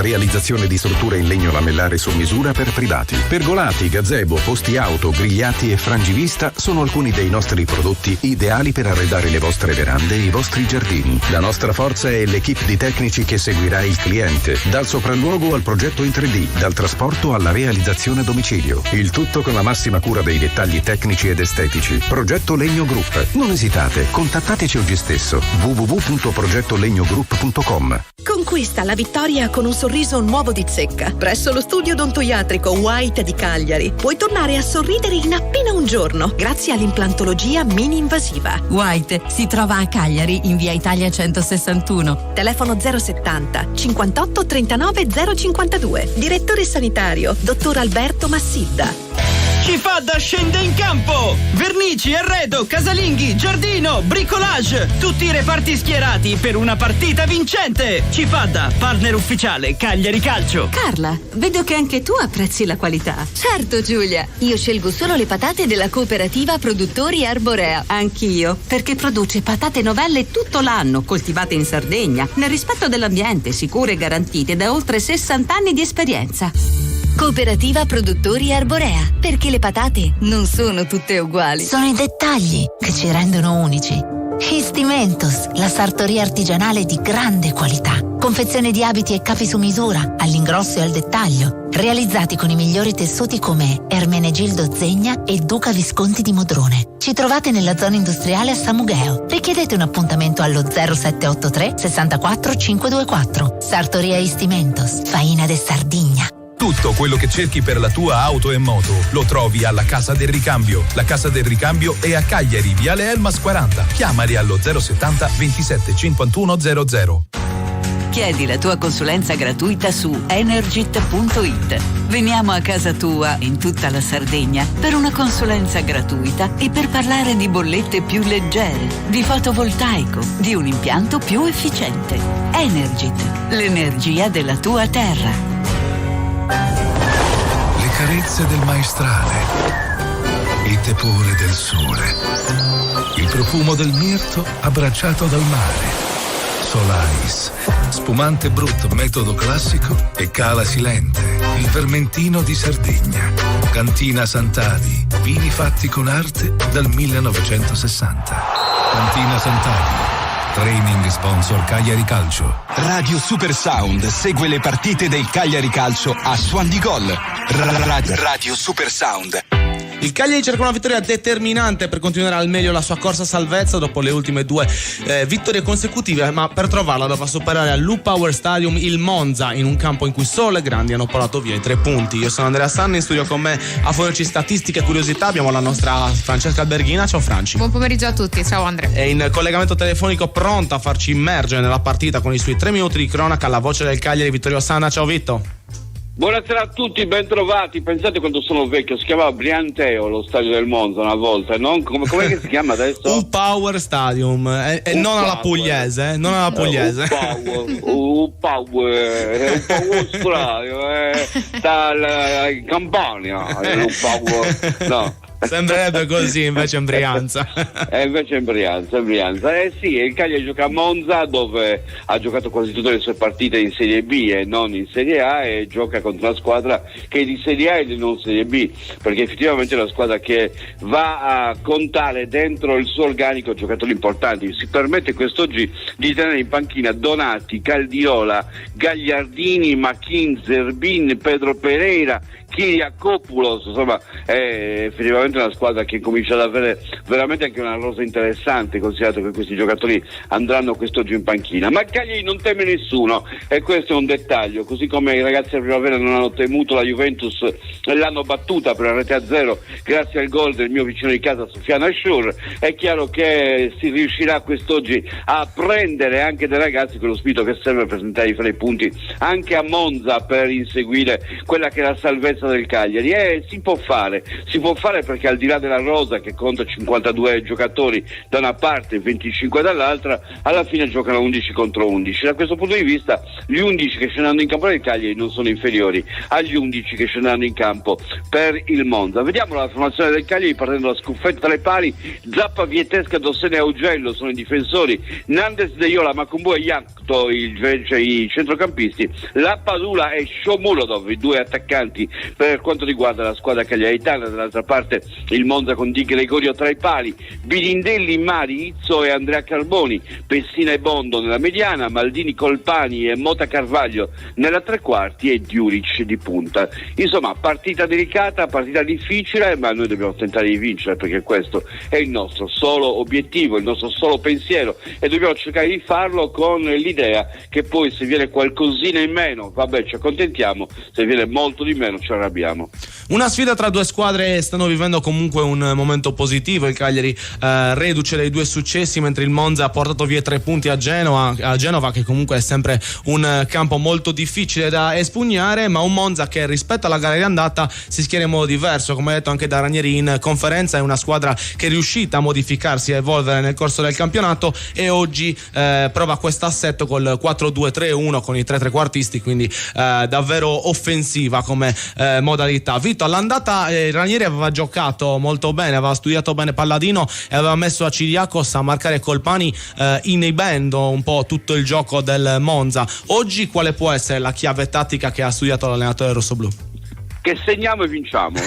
Realizzazione di strutture in legno lamellare su misura per privati. Pergolati, gazebo, posti auto, grigliati e frangivista sono alcuni dei nostri prodotti ideali per arredare le vostre verande e i vostri giardini. La nostra forza è l'equipe di tecnici che seguirà il cliente, dal sopralluogo al progetto in 3D, dal trasporto alla realizzazione a domicilio. Il tutto con la massima cura dei dettagli tecnici ed estetici. Progetto Legno Group. Non esitate, contattateci oggi stesso. www.progettolegnogroup.com. Conquista la vittoria con un sorriso nuovo di zecca. Presso lo studio odontoiatrico White di Cagliari puoi tornare a sorridere in appena un giorno grazie all'implantologia mini-invasiva. White si trova a Cagliari in via Italia 161. Telefono 070 58 39 052. Direttore sanitario dottor Alberto Massidda. Cifadda scende in campo! Vernici, arredo, casalinghi, giardino, bricolage, tutti i reparti schierati per una partita vincente! Cifadda, partner ufficiale Cagliari Calcio. Carla, vedo che anche tu apprezzi la qualità. Certo Giulia, io scelgo solo le patate della cooperativa Produttori Arborea. Anch'io, perché produce patate novelle tutto l'anno, coltivate in Sardegna, nel rispetto dell'ambiente, sicure e garantite da oltre 60 anni di esperienza. Cooperativa Produttori Arborea, perché le patate non sono tutte uguali. Sono i dettagli che ci rendono unici. Istimentos, la sartoria artigianale di grande qualità. Confezione di abiti e capi su misura, all'ingrosso e al dettaglio, realizzati con i migliori tessuti come Ermenegildo Zegna e Duca Visconti di Modrone. Ci trovate nella zona industriale a Samugheo. Richiedete un appuntamento allo 0783 64 524. Sartoria Istimentos, Faina de Sardigna. Tutto quello che cerchi per la tua auto e moto lo trovi alla Casa del Ricambio. La Casa del Ricambio è a Cagliari, Viale Elmas 40. Chiamali allo 070 27 51 00. Chiedi la tua consulenza gratuita su energit.it. Veniamo a casa tua in tutta la Sardegna per una consulenza gratuita e per parlare di bollette più leggere, di fotovoltaico, di un impianto più efficiente. Energit, l'energia della tua terra. Le carezze del maestrale, il tepore del sole, il profumo del mirto abbracciato dal mare. Solais, spumante brut metodo classico e cala silente, il vermentino di Sardegna. Cantina Sant'Adi, vini fatti con arte dal 1960. Cantina Sant'Adi, training sponsor Cagliari Calcio. Radio Super Sound segue le partite del Cagliari Calcio a Suon di Gol. Radio Super Sound. Il Cagliari cerca una vittoria determinante per continuare al meglio la sua corsa a salvezza dopo le ultime due vittorie consecutive, ma per trovarla dovrà superare al Loop Power Stadium il Monza, in un campo in cui solo le grandi hanno portato via i 3 punti. Io sono Andrea Sanni, in studio con me a fornirci statistiche e curiosità abbiamo la nostra Francesca Alberghina. Ciao Franci. Buon pomeriggio a tutti, ciao Andrea. E in collegamento telefonico pronta a farci immergere nella partita con i suoi 3 minuti di cronaca la voce del Cagliari, Vittorio Sanna. Ciao Vitto. Buonasera a tutti, ben trovati. Pensate quando sono vecchio, si chiamava Brianteo lo stadio del Monza una volta, non? Com'è che si chiama adesso? Un Power Stadium, e non alla pugliese, non alla pugliese. Un Power Stadio, sta in Campania, un Power, no. Sembrerebbe così, invece in Brianza. Invece in Brianza. Sì, il Cagliari gioca a Monza, dove ha giocato quasi tutte le sue partite in Serie B e non in Serie A, e gioca contro una squadra che è di Serie A e di non Serie B, perché effettivamente è una squadra che va a contare dentro il suo organico giocatori importanti. Si permette quest'oggi di tenere in panchina Donati, Caldiola, Gagliardini, Machin, Zerbin, Pedro Pereira, Kyriakopoulos, insomma è effettivamente una squadra che comincia ad avere veramente anche una rosa interessante, considerato che questi giocatori andranno quest'oggi in panchina. Ma Cagliari non teme nessuno, e questo è un dettaglio, così come i ragazzi della Primavera non hanno temuto la Juventus e l'hanno battuta per una 3-0 grazie al gol del mio vicino di casa Soufiane Achour. È chiaro che si riuscirà quest'oggi a prendere anche dei ragazzi quello spirito che serve per tentare di fare i punti anche a Monza per inseguire quella che è la salvezza del Cagliari. Si può fare perché al di là della rosa che conta 52 giocatori da una parte e 25 dall'altra, alla fine giocano 11 contro 11. Da questo punto di vista gli 11 che scenderanno in campo del Cagliari non sono inferiori agli 11 che scenderanno in campo per il Monza. Vediamo la formazione del Cagliari partendo da scuffetta tra le pali. Zappa, Vietesca, Dossene e Augello sono i difensori, Nandes, De Iola, Macumbu e Iacto i centrocampisti, Lappadula e Shomurodov i due attaccanti per quanto riguarda la squadra cagliaritana. Dall'altra parte il Monza con Di Gregorio tra i pali, Birindelli, Mari, Izzo e Andrea Carboni, Pessina e Bondo nella mediana, Maldini, Colpani e Mota Carvaglio nella tre quarti e Djuric di punta. Insomma, partita delicata, partita difficile, ma noi dobbiamo tentare di vincere, perché questo è il nostro solo obiettivo, il nostro solo pensiero, e dobbiamo cercare di farlo con l'idea che poi se viene qualcosina in meno, vabbè, ci accontentiamo, se viene molto di meno ci arrabbiamo. Una sfida tra due squadre, stanno vivendo comunque un momento positivo. Il Cagliari reduce dai due successi, mentre il Monza ha portato via 3 punti a Genova, che comunque è sempre un campo molto difficile da espugnare, ma un Monza che rispetto alla gara di andata si schiera in modo diverso. Come detto anche da Ranieri in conferenza, è una squadra che è riuscita a modificarsi e evolvere nel corso del campionato, e oggi prova questo assetto col 4-2-3-1 con i 3 trequartisti, quindi davvero offensiva come modalità. Vito, all'andata Ranieri aveva giocato molto bene, aveva studiato bene Palladino e aveva messo a Ciriakos a marcare Colpani, inibendo un po' tutto il gioco del Monza. Oggi quale può essere la chiave tattica che ha studiato l'allenatore rossoblù? Che segniamo e vinciamo.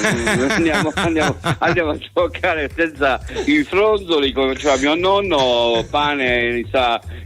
andiamo a giocare senza i fronzoli, come diceva mio nonno, pane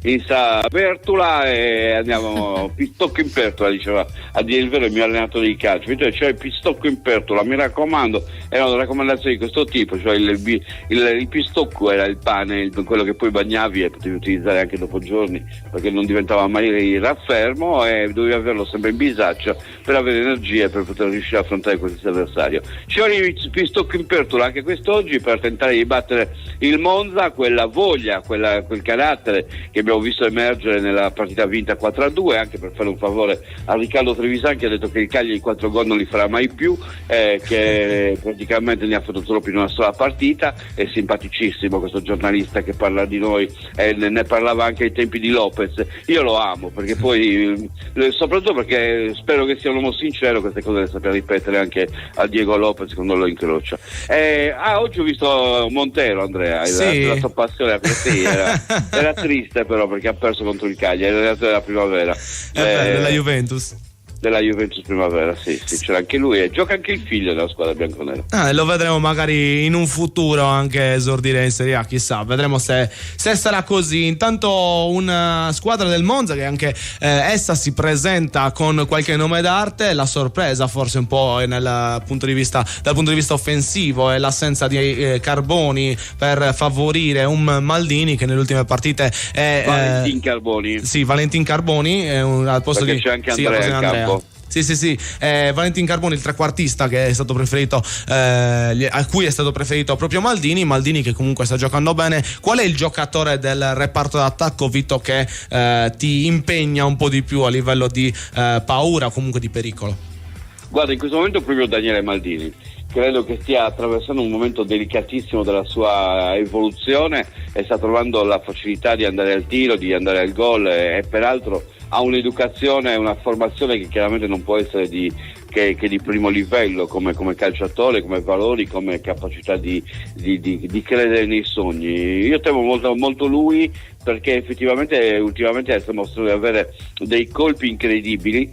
in sa pertula, e andiamo pistocco in pertola, diceva a dire il vero il mio allenatore di calcio. Cioè il pistocco in pertola, mi raccomando, erano raccomandazioni di questo tipo, cioè il pistocco era il pane, quello che poi bagnavi e potevi utilizzare anche dopo giorni, perché non diventava mai il raffermo, e dovevi averlo sempre in bisaccia per avere energia, per poter riuscire a affrontare questo avversario. Ci vuole il pistocco in pertola anche quest'oggi per tentare di battere il Monza, quella voglia, quel carattere che abbiamo visto emergere nella partita vinta 4-2, anche per fare un favore a Riccardo Trevisan, che ha detto che il Cagliari 4 gol non li farà mai più, che praticamente ne ha fatto troppo in una sola partita. È simpaticissimo questo giornalista che parla di noi, ne parlava anche ai tempi di Lopez. Io lo amo, perché poi soprattutto perché spero che sia un uomo sincero, queste cose le saprà ripetere anche a Diego Lopez quando lo incrocia. Oggi ho visto Montero, Andrea, sì. La sua passione era triste però, perché ha perso contro il Cagliari, era della Primavera, della Juventus Primavera, sì, c'era anche lui, e gioca anche il figlio della squadra bianconera. Lo vedremo magari in un futuro anche esordire in Serie A, chissà, vedremo se sarà così. Intanto una squadra del Monza che anche essa si presenta con qualche nome d'arte. La sorpresa forse un po' dal punto di vista offensivo è l'assenza di Carboni per favorire un Maldini che nelle ultime partite è Valentin Carboni al posto perché di c'è anche Andrea in campo. Sì, Valentin Carboni, il trequartista che è stato preferito, a cui è stato preferito proprio Maldini che comunque sta giocando bene. Qual è il giocatore del reparto d'attacco, Vito, che ti impegna un po' di più a livello di paura o comunque di pericolo? Guarda, in questo momento proprio Daniele Maldini. Credo che stia attraversando un momento delicatissimo della sua evoluzione e sta trovando la facilità di andare al tiro, di andare al gol, e peraltro ha un'educazione e una formazione che chiaramente non può essere di primo livello come calciatore, come valori, come capacità di credere nei sogni. Io temo molto lui, perché effettivamente ultimamente sta mostrando di avere dei colpi incredibili,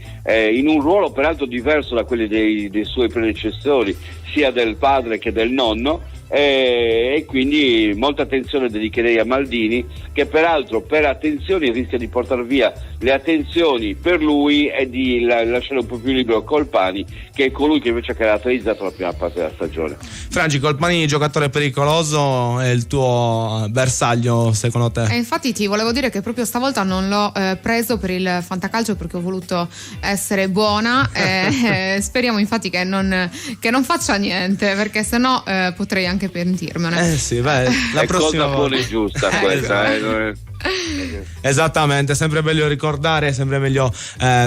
in un ruolo peraltro diverso da quelli dei suoi predecessori, sia del padre che del nonno, e quindi molta attenzione dedicherei a Maldini, che peraltro per attenzioni rischia di portare via le attenzioni per lui e di lasciare un po' più libero Colpani, che è colui che invece ha caratterizzato la prima parte della stagione. Frangi, Colpani giocatore pericoloso, è il tuo bersaglio secondo te? Infatti ti volevo dire che proprio stavolta non l'ho preso per il fantacalcio, perché ho voluto essere buona, speriamo infatti che non faccia niente, perché sennò potrei anche pentirmene. La prossima cosa buona e giusta questa. Esattamente, sempre meglio ricordare, sempre meglio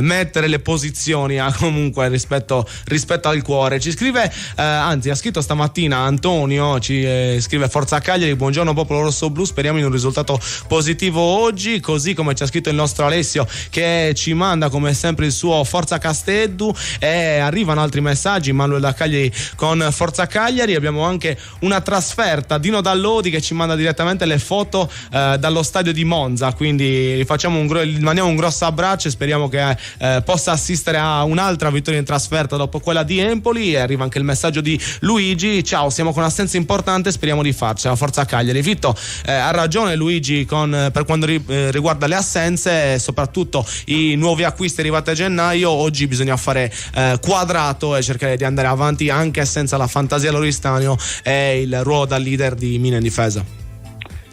mettere le posizioni comunque rispetto al cuore. Ci scrive, anzi ha scritto stamattina Antonio, ci scrive: Forza Cagliari, buongiorno popolo rosso blu, speriamo in un risultato positivo oggi, così come ci ha scritto il nostro Alessio che ci manda come sempre il suo Forza Casteddu, e arrivano altri messaggi. Manuel da Cagliari con Forza Cagliari. Abbiamo anche una trasferta, Dino Dall'Odi che ci manda direttamente le foto dallo stadio di Monza, quindi mandiamo un grosso abbraccio e speriamo che possa assistere a un'altra vittoria in trasferta dopo quella di Empoli. E arriva anche il messaggio di Luigi: ciao, siamo con assenza importante, speriamo di farcela, Forza Cagliari. Vitto, ha ragione Luigi per quanto riguarda le assenze e soprattutto i nuovi acquisti arrivati a gennaio. Oggi bisogna fare quadrato e cercare di andare avanti anche senza la fantasia Loristanio e il ruolo da leader di Mina in difesa.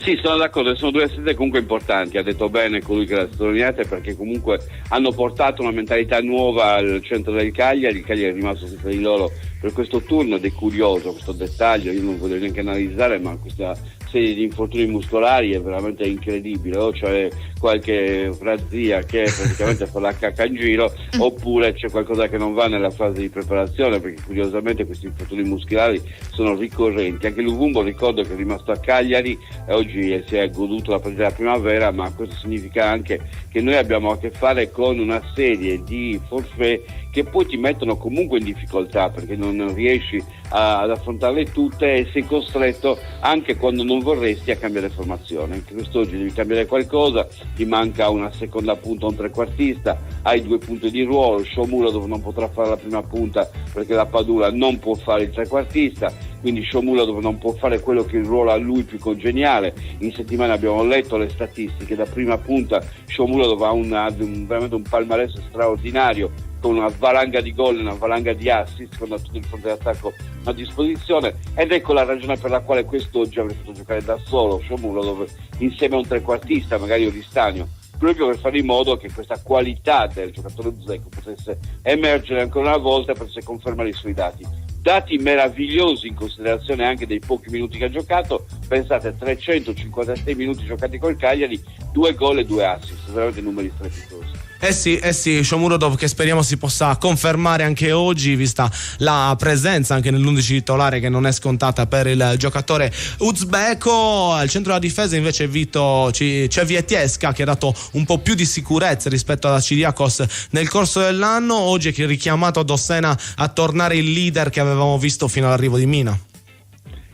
Sì, sono d'accordo, sono due assenze comunque importanti, ha detto bene colui che l'ha sottolineata, perché comunque hanno portato una mentalità nuova al centro del Cagliari. Il Cagliari è rimasto senza di loro per questo turno ed è curioso questo dettaglio, io non voglio neanche analizzare, ma questa serie di infortuni muscolari è veramente incredibile, o c'è qualche razzia che praticamente fa la cacca in giro, oppure c'è qualcosa che non va nella fase di preparazione, perché curiosamente questi infortuni muscolari sono ricorrenti. Anche Luvumbo, ricordo che è rimasto a Cagliari e oggi si è goduto la partita della primavera, ma questo significa anche che noi abbiamo a che fare con una serie di forfait che poi ti mettono comunque in difficoltà, perché non riesci ad affrontarle tutte e sei costretto, anche quando non vorresti, a cambiare formazione. Anche quest'oggi devi cambiare qualcosa, ti manca una seconda punta, un trequartista, hai 2 punti di ruolo, Shomurodov non potrà fare la prima punta perché la Padula non può fare il trequartista, quindi Shomurodov non può fare quello che è il ruolo a lui più congeniale. In settimana abbiamo letto le statistiche, da prima punta Shomurodov ha veramente un palmarès straordinario, con una valanga di gol, una valanga di assist, con tutto il fronte d'attacco a disposizione, ed ecco la ragione per la quale quest'oggi avrei fatto giocare da solo Shomurodov insieme a un trequartista, magari Oristanio, proprio per fare in modo che questa qualità del giocatore uzbeko potesse emergere ancora una volta, potesse confermare i suoi dati meravigliosi in considerazione anche dei pochi minuti che ha giocato. Pensate, 356 minuti giocati col Cagliari, 2 gol e 2 assist, veramente numeri strepitosi. Eh sì, Shomurodov che speriamo si possa confermare anche oggi, vista la presenza anche nell'11 titolare che non è scontata per il giocatore uzbeko. Al centro della difesa invece c'è Vietiesca, che ha dato un po' più di sicurezza rispetto alla Ciriakos nel corso dell'anno. Oggi è richiamato Dossena a tornare il leader che avevamo visto fino all'arrivo di Mina.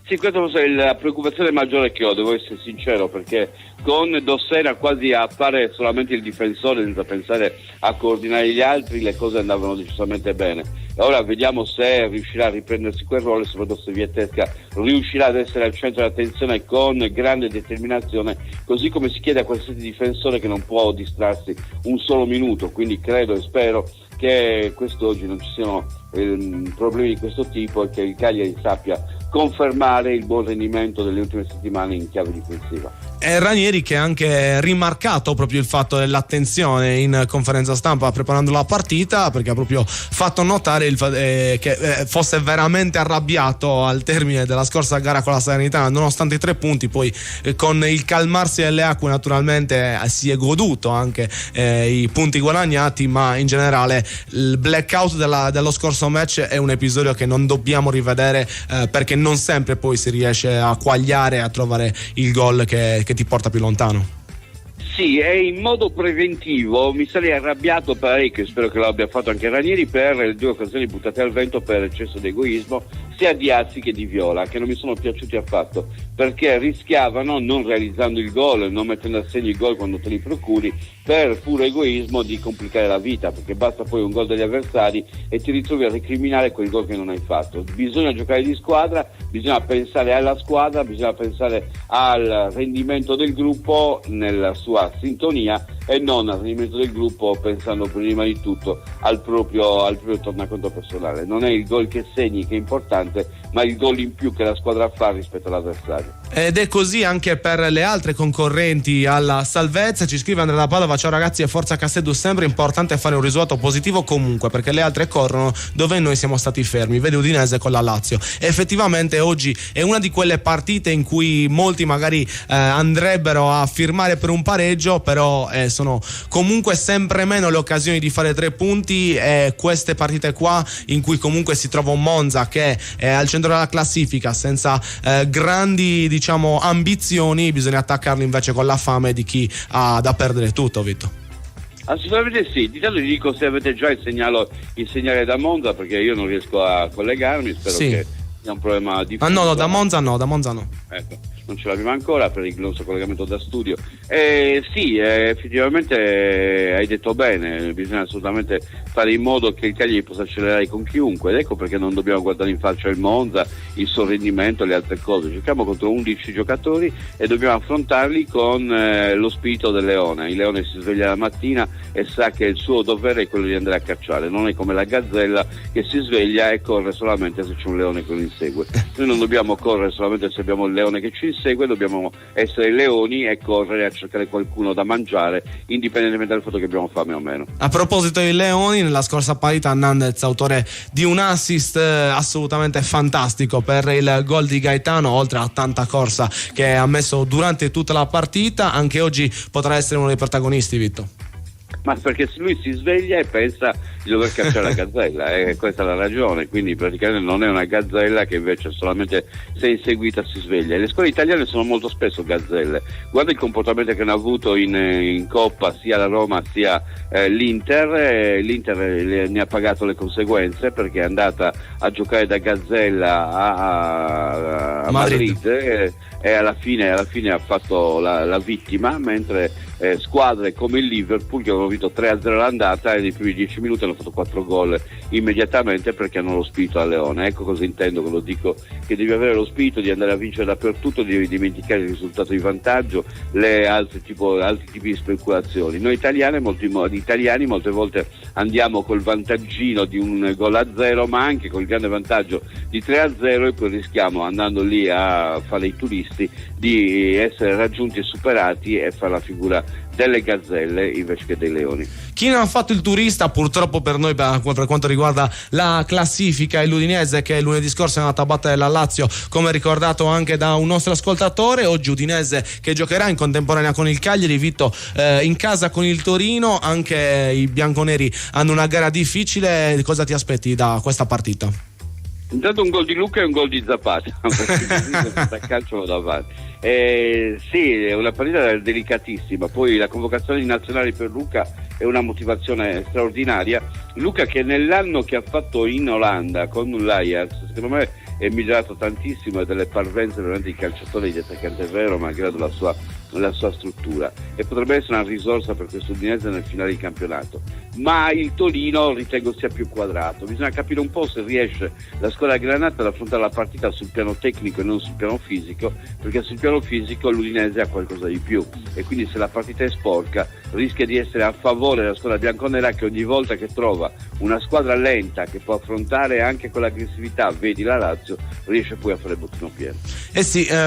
Sì, questa è la preoccupazione maggiore che ho, devo essere sincero, perché con Dossena quasi a fare solamente il difensore senza pensare a coordinare gli altri, le cose andavano decisamente bene. E ora vediamo se riuscirà a riprendersi quel ruolo e soprattutto se Vietiesca riuscirà ad essere al centro dell'attenzione con grande determinazione, così come si chiede a qualsiasi difensore che non può distrarsi un solo minuto. Quindi credo e spero che quest'oggi non ci siano problemi di questo tipo e che il Cagliari sappia confermare il buon rendimento delle ultime settimane in chiave difensiva. E Ranieri che ha anche rimarcato proprio il fatto dell'attenzione in conferenza stampa preparando la partita, perché ha proprio fatto notare che fosse veramente arrabbiato al termine della scorsa gara con la Salernitana, nonostante i 3 punti. Poi con il calmarsi delle acque naturalmente si è goduto anche i punti guadagnati, ma in generale il blackout dello scorso match è un episodio che non dobbiamo rivedere, perché non sempre poi si riesce a quagliare, a trovare il gol che ti porta più lontano. Sì, e in modo preventivo mi sarei arrabbiato parecchio, spero che lo abbia fatto anche Ranieri, per le 2 occasioni buttate al vento per eccesso di egoismo, sia di Azzi che di Viola, che non mi sono piaciuti affatto, perché rischiavano, non realizzando il gol, non mettendo a segno il gol quando te li procuri, per puro egoismo di complicare la vita, perché basta poi un gol degli avversari e ti ritrovi a recriminare quel gol che non hai fatto. Bisogna giocare di squadra, bisogna pensare alla squadra, bisogna pensare al rendimento del gruppo nella sua a sintonia e non al rendimento del gruppo, pensando prima di tutto al proprio tornaconto personale. Non è il gol che segni che è importante, ma il gol in più che la squadra fa rispetto all'avversario. Ed è così anche per le altre concorrenti alla salvezza. Ci scrive Andrea da Padova: ciao ragazzi, e forza Castello, sempre importante fare un risultato positivo comunque, perché le altre corrono dove noi siamo stati fermi. Vede Udinese con la Lazio. Effettivamente oggi è una di quelle partite in cui molti magari andrebbero a firmare per un pareggio, però sono comunque sempre meno le occasioni di fare 3 punti, e queste partite qua in cui comunque si trova un Monza che è al centro della classifica senza grandi, diciamo, ambizioni, bisogna attaccarlo invece con la fame di chi ha da perdere tutto, Vito. Assolutamente sì. Di tanto gli dico se avete già il segnale da Monza, perché io non riesco a collegarmi, spero che sia un problema di no, da Monza no. Ecco, non ce l'abbiamo ancora per il nostro collegamento da studio. Effettivamente hai detto bene, bisogna assolutamente fare in modo che il Cagliari possa accelerare con chiunque, ed ecco perché non dobbiamo guardare in faccia il Monza, il suo rendimento e le altre cose. Giochiamo contro 11 giocatori e dobbiamo affrontarli con lo spirito del leone. Il leone si sveglia la mattina e sa che il suo dovere è quello di andare a cacciare, non è come la gazzella che si sveglia e corre solamente se c'è un leone che lo insegue. Noi non dobbiamo correre solamente se abbiamo il leone che ci insegue, dobbiamo essere leoni e correre a cercare qualcuno da mangiare, indipendentemente dal fatto che abbiamo fame o meno. A proposito dei leoni, nella scorsa partita Nandez, autore di un assist assolutamente fantastico per il gol di Gaetano, oltre a tanta corsa che ha messo durante tutta la partita, anche oggi potrà essere uno dei protagonisti, Vitto. Ma perché lui si sveglia e pensa di dover cacciare la gazzella, e questa è la ragione, quindi praticamente non è una gazzella che invece solamente se inseguita si sveglia. E le squadre italiane sono molto spesso gazzelle. Guarda il comportamento che hanno avuto in Coppa sia la Roma sia l'Inter. L'Inter ne ha pagato le conseguenze, perché è andata a giocare da gazzella a Madrid e alla fine ha fatto la vittima, mentre squadre come il Liverpool, che avevano vinto 3-0 all'andata e nei primi 10 minuti hanno fatto 4 gol immediatamente, perché hanno lo spirito al leone. Ecco cosa intendo quando dico che devi avere lo spirito di andare a vincere dappertutto, devi dimenticare il risultato di vantaggio, altri tipi di speculazioni. Noi italiani molte volte andiamo col vantaggino di un gol a 0, ma anche col grande vantaggio di 3-0, e poi rischiamo, andando lì a fare i turisti, di essere raggiunti e superati e fare la figura delle gazzelle invece che dei leoni. Chi non ha fatto il turista, purtroppo per noi, per quanto riguarda la classifica, è l'Udinese, che lunedì scorso è andata a battere la Lazio, come ricordato anche da un nostro ascoltatore. Oggi Udinese che giocherà in contemporanea con il Cagliari, Vitto, in casa con il Torino. Anche i bianconeri hanno una gara difficile. Cosa ti aspetti da questa partita? Intanto un gol di Luca e un gol di Zapata, perché calcio davanti. Sì, è una partita delicatissima. Poi la convocazione di nazionale per Luca è una motivazione straordinaria. Luca, che nell'anno che ha fatto in Olanda con l'Ajax, secondo me è migliorato tantissimo, e delle parvenze veramente di calciatore, di attaccante vero, malgrado la sua struttura, e potrebbe essere una risorsa per questo Udinese nel finale di campionato. Ma il Torino ritengo sia più quadrato. Bisogna capire un po' se riesce la squadra granata ad affrontare la partita sul piano tecnico e non sul piano fisico, perché sul piano fisico l'Udinese ha qualcosa di più, e quindi se la partita è sporca rischia di essere a favore della squadra bianconera, che ogni volta che trova una squadra lenta che può affrontare anche con l'aggressività, vedi la Lazio, riesce poi a fare bottino pieno.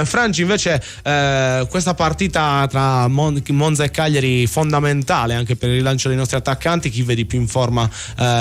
Franci, invece questa partita tra Monza e Cagliari fondamentale anche per il rilancio dei nostri attaccanti. Chi vedi più in forma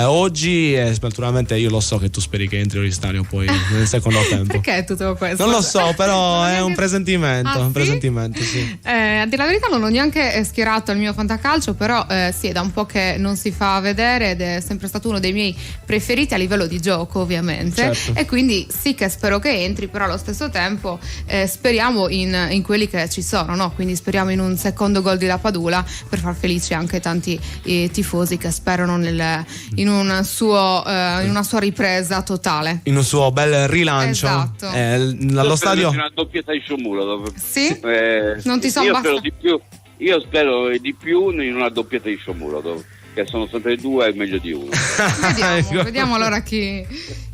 oggi? E naturalmente io lo so che tu speri che entri Oristario poi nel secondo tempo. Perché tutto questo? Non lo so, però è un presentimento. Ah, un presentimento, sì. A dire la verità non ho neanche schierato il mio fantacalcio, però sì, è da un po' che non si fa vedere ed è sempre stato uno dei miei preferiti a livello di gioco, ovviamente. Certo. E quindi sì che spero che entri, però allo stesso tempo speriamo in quelli che ci sono, no? Quindi speriamo in un secondo gol di Lapadula per far felici anche tanti tifosi che sperano in una sua ripresa totale, in un suo bel rilancio. Esatto. Allo stadio una doppietta di Sciomuro. Sì? Non ti sono io spero di più in una doppietta di Sciomuro, che sono sempre due e meglio di uno. Vediamo allora chi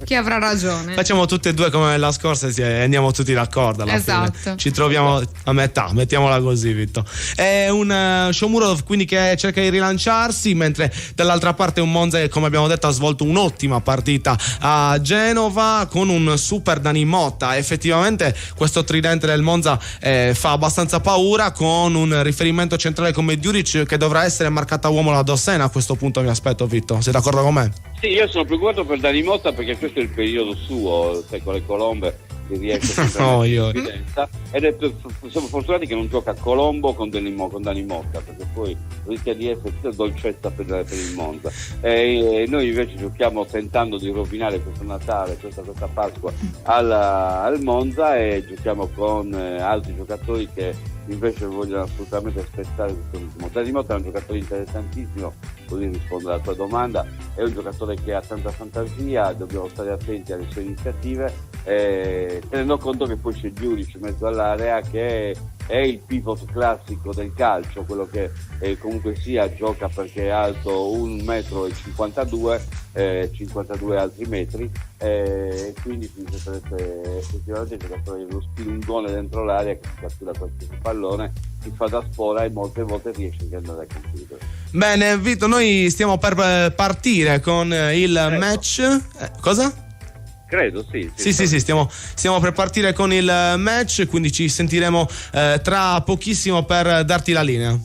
Chi avrà ragione? Facciamo tutte e due come la scorsa e andiamo tutti d'accordo alla esatto. fine. Ci troviamo a metà, mettiamola così, Vitto. È un Shomurodov quindi che cerca di rilanciarsi, mentre dall'altra parte un Monza che, come abbiamo detto, ha svolto un'ottima partita a Genova con un super Dani Motta. Effettivamente questo tridente del Monza fa abbastanza paura, con un riferimento centrale come Djuric che dovrà essere marcata uomo la Dossena. A questo punto mi aspetto, Vitto, sei d'accordo con me? Sì, io sono preoccupato per Dani Motta perché questo è il periodo suo, sai, con le colombe che riesce sempre a mettere in evidenza, ed siamo fortunati che non gioca a Colombo con Dani Motta, perché poi rischia di essere tutta dolcezza per il Monza. Noi invece giochiamo tentando di rovinare questo Natale, questa Pasqua al Monza, e giochiamo con altri giocatori che invece vogliono assolutamente aspettare questo ritmo. Dani Motta è un giocatore interessantissimo, così rispondo alla tua domanda, è un giocatore che ha tanta fantasia, dobbiamo stare attenti alle sue iniziative, tenendo conto che poi c'è Djuric in mezzo all'area che è il pivot classico del calcio, quello che comunque sia gioca perché è alto 1,52 m, 52 altri metri, quindi sarebbe effettivamente il giocatore dello spilungone dentro l'area che si cattura qualsiasi pallone, si fa da spola e molte volte riesce anche ad andare a concludere. Bene, Vito, noi stiamo per partire con il match. Cosa? Credo, sì. Sì, stiamo per partire con il match, quindi ci sentiremo tra pochissimo per darti la linea.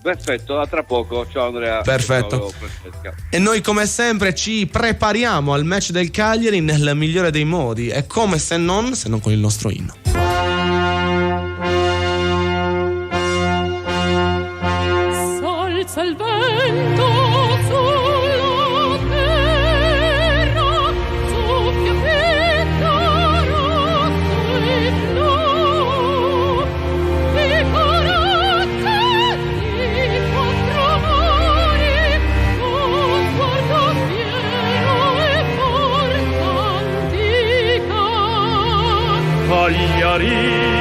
Perfetto, a tra poco. Ciao Andrea. Perfetto. Ciao, e noi come sempre ci prepariamo al match del Cagliari nel migliore dei modi, e come se non con il nostro inno. Salza il vento sulla terra, soffia fitta rosso e blu, di corazze di quattro mari, con sguardo fiero e forza antica. Cagliari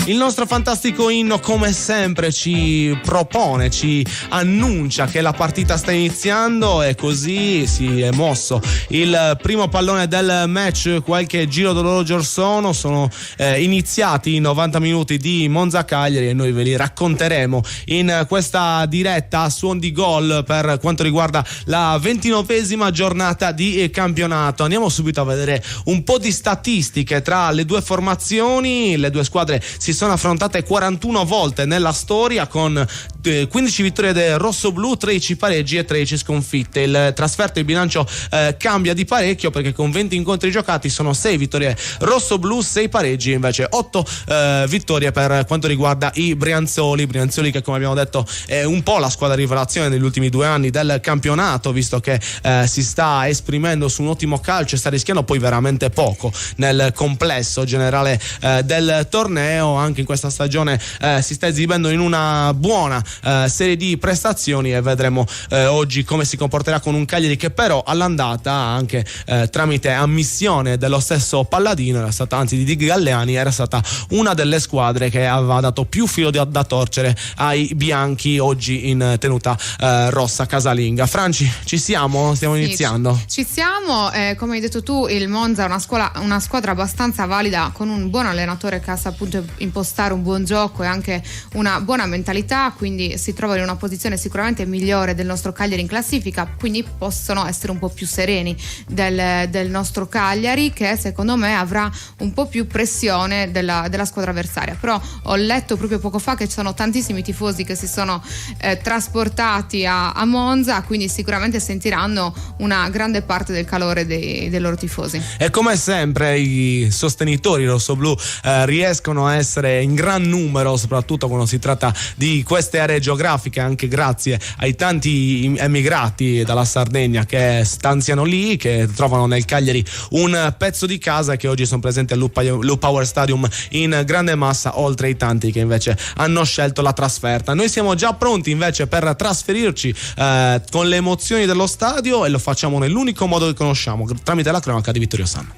Il nostro fantastico inno, come sempre, ci propone, ci annuncia che la partita sta iniziando, e così si è mosso il primo pallone del match. Qualche giro d'orologio or sono iniziati i 90 minuti di Monza Cagliari, e noi ve li racconteremo in questa diretta a suon di gol per quanto riguarda la 29esima giornata di campionato. Andiamo subito a vedere un po' di statistiche tra le due formazioni. Le due squadre si sono affrontate 41 volte nella storia, con 15 vittorie del rossoblu, 13 pareggi e 13 sconfitte. Il trasferto, il bilancio cambia di parecchio, perché con 20 incontri giocati sono 6 vittorie rossoblu, 6 pareggi, invece 8 vittorie per quanto riguarda i Brianzoli, che, come abbiamo detto, è un po' la squadra rivelazione negli ultimi 2 anni del campionato, visto che si sta esprimendo su un ottimo calcio e sta rischiando poi veramente poco nel complesso generale del torneo. Anche in questa stagione si sta esibendo in una buona serie di prestazioni, e vedremo oggi come si comporterà con un Cagliari che però all'andata, anche tramite ammissione dello stesso Palladino, era stata, anzi di Di Galleani, era stata una delle squadre che aveva dato più filo da torcere ai bianchi, oggi in tenuta rossa casalinga. Franci, ci siamo? Stiamo iniziando? Ci siamo, come hai detto tu, il Monza è una squadra abbastanza valida, con un buon allenatore che sa appunto impostare un buon gioco e anche una buona mentalità, quindi si trova in una posizione sicuramente migliore del nostro Cagliari in classifica, quindi possono essere un po' più sereni del nostro Cagliari, che secondo me avrà un po' più pressione della squadra avversaria. Però ho letto proprio poco fa che ci sono tantissimi tifosi che si sono trasportati a Monza, quindi sicuramente sentiranno una grande parte del calore dei loro tifosi. E come sempre i sostenitori rossoblù riescono a essere in gran numero, soprattutto quando si tratta di queste aree geografiche, anche grazie ai tanti emigrati dalla Sardegna che stanziano lì, che trovano nel Cagliari un pezzo di casa, che oggi sono presenti al Lupower Stadium in grande massa, oltre ai tanti che invece hanno scelto la trasferta. Noi siamo già pronti invece per trasferirci con le emozioni dello stadio, e lo facciamo nell'unico modo che conosciamo, tramite la cronaca di Vittorio Sanna.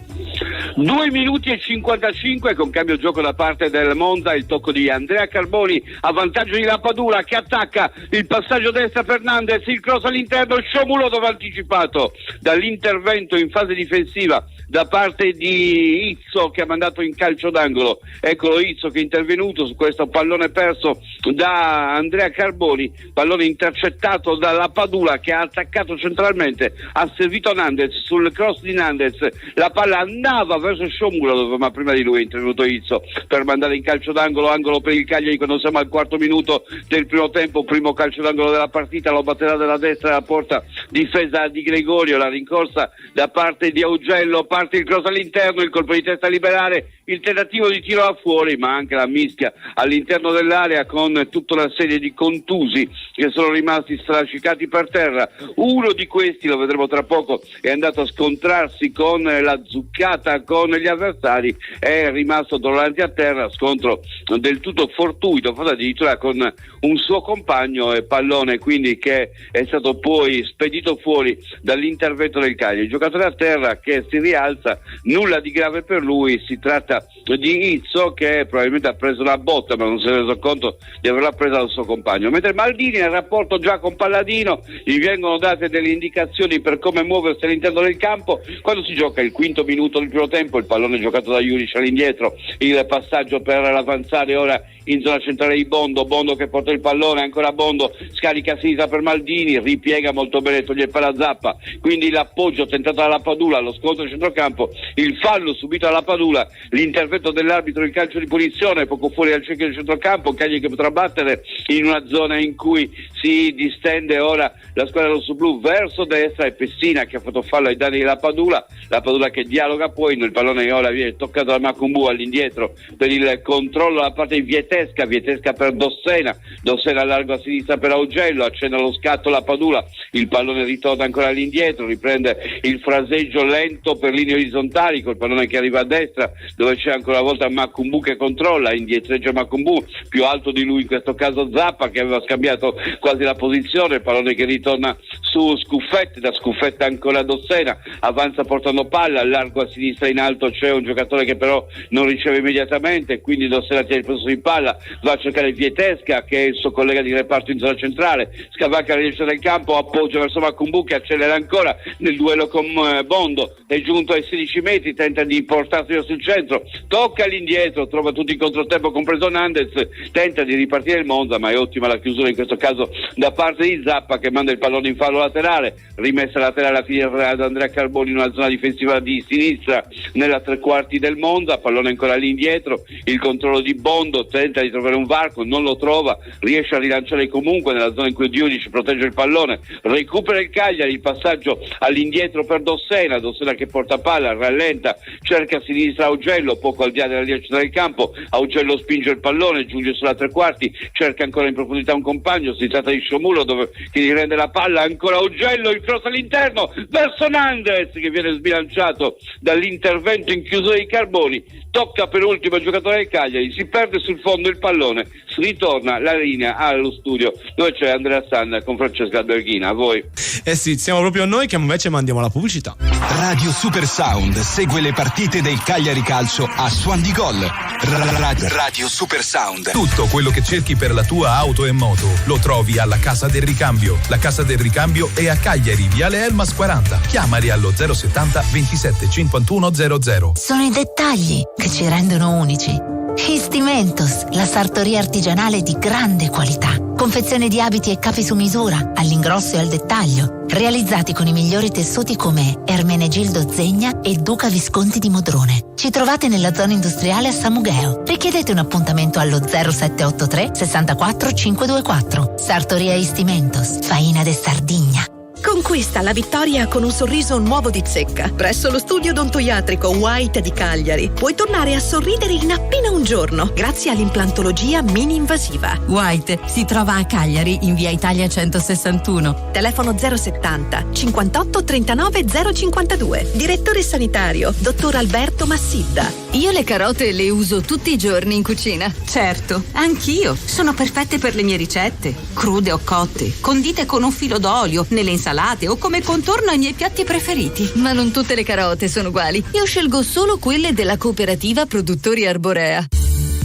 2 minuti e 55 con cambio gioco da parte del Monza, il tocco di Andrea Carboni a vantaggio di Lapadula che attacca, il passaggio destra per Nandez, il cross all'interno, Sciomuro dove anticipato dall'intervento in fase difensiva da parte di Izzo che ha mandato in calcio d'angolo. Eccolo Izzo che è intervenuto su questo pallone perso da Andrea Carboni, pallone intercettato da Lapadula che ha attaccato centralmente, ha servito Nandez, sul cross di Nandez la palla andava verso Sciomuro, ma prima di lui è intervenuto Izzo per mandare in calcio d'angolo, angolo per il Cagliari quando siamo al 4° minuto del primo tempo, primo calcio d'angolo della partita, lo batterà dalla destra della porta, difesa di Gregorio, la rincorsa da parte di Augello, parte il cross all'interno, il colpo di testa liberare, il tentativo di tiro da fuori, ma anche la mischia all'interno dell'area con tutta una serie di contusi che sono rimasti strascicati per terra. Uno di questi, lo vedremo tra poco, è andato a scontrarsi con la zuccata con gli avversari, è rimasto davanti a terra, scontro del tutto fortuito, fatto addirittura con un suo compagno, e pallone quindi che è stato poi spedito fuori dall'intervento del Cagliari. Il giocatore a terra che si rialza, nulla di grave per lui, si tratta di Izzo che probabilmente ha preso la botta ma non si è reso conto di averla presa dal suo compagno, mentre Maldini nel rapporto già con Palladino gli vengono date delle indicazioni per come muoversi all'interno del campo. Quando si gioca il 5° minuto del primo tempo, il pallone giocato da Juric all'indietro, il passaggio per l'avanzare ora in zona centrale di Bondo che porta il pallone, ancora Bondo, scarica a sinistra per Maldini, ripiega molto bene, toglie il palla Zappa, quindi l'appoggio tentato dalla Padula, lo scontro a centrocampo, il fallo subito dalla Padula, l'intervento dell'arbitro, il calcio di punizione poco fuori dal cerchio del centrocampo, Cagliari che potrà battere in una zona in cui si distende ora la squadra rossoblu verso destra, e Pessina che ha fatto fallo ai danni della Padula, la Padula che dialoga poi, il pallone ora viene toccato da Macumbu all'indietro per il controllo da parte di Vietesca per Dossena largo a sinistra per Augello, accenna lo scatto la Padula, il pallone ritorna ancora all'indietro, riprende il fraseggio lento per linee orizzontali col pallone che arriva a destra dove c'è ancora una volta Macumbu che controlla, indietreggia Macumbu, più alto di lui in questo caso Zappa che aveva scambiato quasi la posizione, il pallone che ritorna su Scuffetti, da Scuffetti ancora Dossena, avanza portando palla, largo a sinistra in alto c'è un giocatore che però non riceve immediatamente, quindi Dossena tiene il posto di palla, va a cercare Vietesca che è il suo collega di reparto in zona centrale, scavalca la ricerca del campo, appoggia verso Macumbu che accelera ancora nel duello con Bondo, è giunto ai 16 metri, tenta di portarsi verso il centro, tocca all'indietro, trova tutti in controtempo compreso Nandez, tenta di ripartire il Monza ma è ottima la chiusura in questo caso da parte di Zappa che manda il pallone in fallo laterale, rimessa laterale a finire ad Andrea Carboni in una zona difensiva di sinistra nella 3/4 del Monza, pallone ancora all'indietro, il controllo di Bondo, tenta di trovare un varco, non lo trova, riesce a rilanciare comunque nella zona in cui Diudic protegge il pallone, recupera il Cagliari, il passaggio all'indietro per Dossena che porta palla, rallenta, cerca a sinistra Augello, poco al di là della linea centrale del campo, Augello spinge il pallone, giunge sulla 3/4, cerca ancora in profondità un compagno, si tratta di Sciomuro che gli rende la palla, ancora Augello, il cross all'interno verso Nandez che viene sbilanciato dall'intervento in chiusura di Carboni, tocca per ultimo il giocatore del Cagliari, si perde sul fondo il pallone, ritorna la linea allo studio dove c'è Andrea Sanna con Francesca Alberghina. A voi. Eh sì, siamo proprio noi che invece mandiamo la pubblicità. Radio Super Sound segue le partite del Cagliari Calcio a Suon di Gol. Radio Super Sound. Tutto quello che cerchi per la tua auto e moto lo trovi alla Casa del Ricambio. La Casa del Ricambio è a Cagliari, Viale Elmas 40. Chiamali allo 070 27 51 00. Sono i dettagli che ci rendono unici. Istimentos, la sartoria artigianale di grande qualità. Confezione di abiti e capi su misura, all'ingrosso e al dettaglio. Realizzati con i migliori tessuti come Ermenegildo Zegna e Duca Visconti di Modrone. Ci trovate nella zona industriale a Samugheo. Richiedete un appuntamento allo 0783 64 524. Sartoria Istimentos, Faina de Sardigna. Conquista la vittoria con un sorriso nuovo di Zecca. Presso lo studio odontoiatrico White di Cagliari puoi tornare a sorridere in appena un giorno grazie all'implantologia mini-invasiva. White si trova a Cagliari in via Italia 161. Telefono 070 58 39 052. Direttore sanitario, dottor Alberto Massidda. Io le carote le uso tutti i giorni in cucina. Certo, anch'io. Sono perfette per le mie ricette. Crude o cotte, condite con un filo d'olio, nelle insalate o come contorno ai miei piatti preferiti. Ma non tutte le carote sono uguali. Io scelgo solo quelle della cooperativa Produttori Arborea.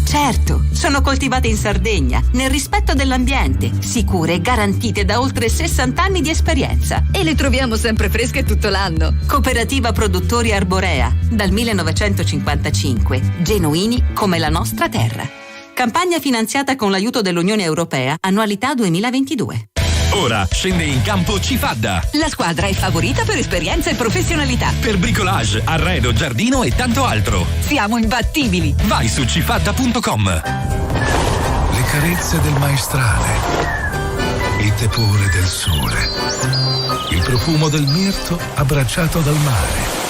Certo, sono coltivate in Sardegna, nel rispetto dell'ambiente, sicure e garantite da oltre 60 anni di esperienza. E le troviamo sempre fresche tutto l'anno. Cooperativa Produttori Arborea, dal 1955, genuini come la nostra terra. Campagna finanziata con l'aiuto dell'Unione Europea, annualità 2022. Ora scende in campo Cifadda. La squadra è favorita per esperienza e professionalità. Per bricolage, arredo, giardino e tanto altro. Siamo imbattibili. Vai su cifadda.com. Le carezze del maestrale, il tepore del sole, il profumo del mirto abbracciato dal mare.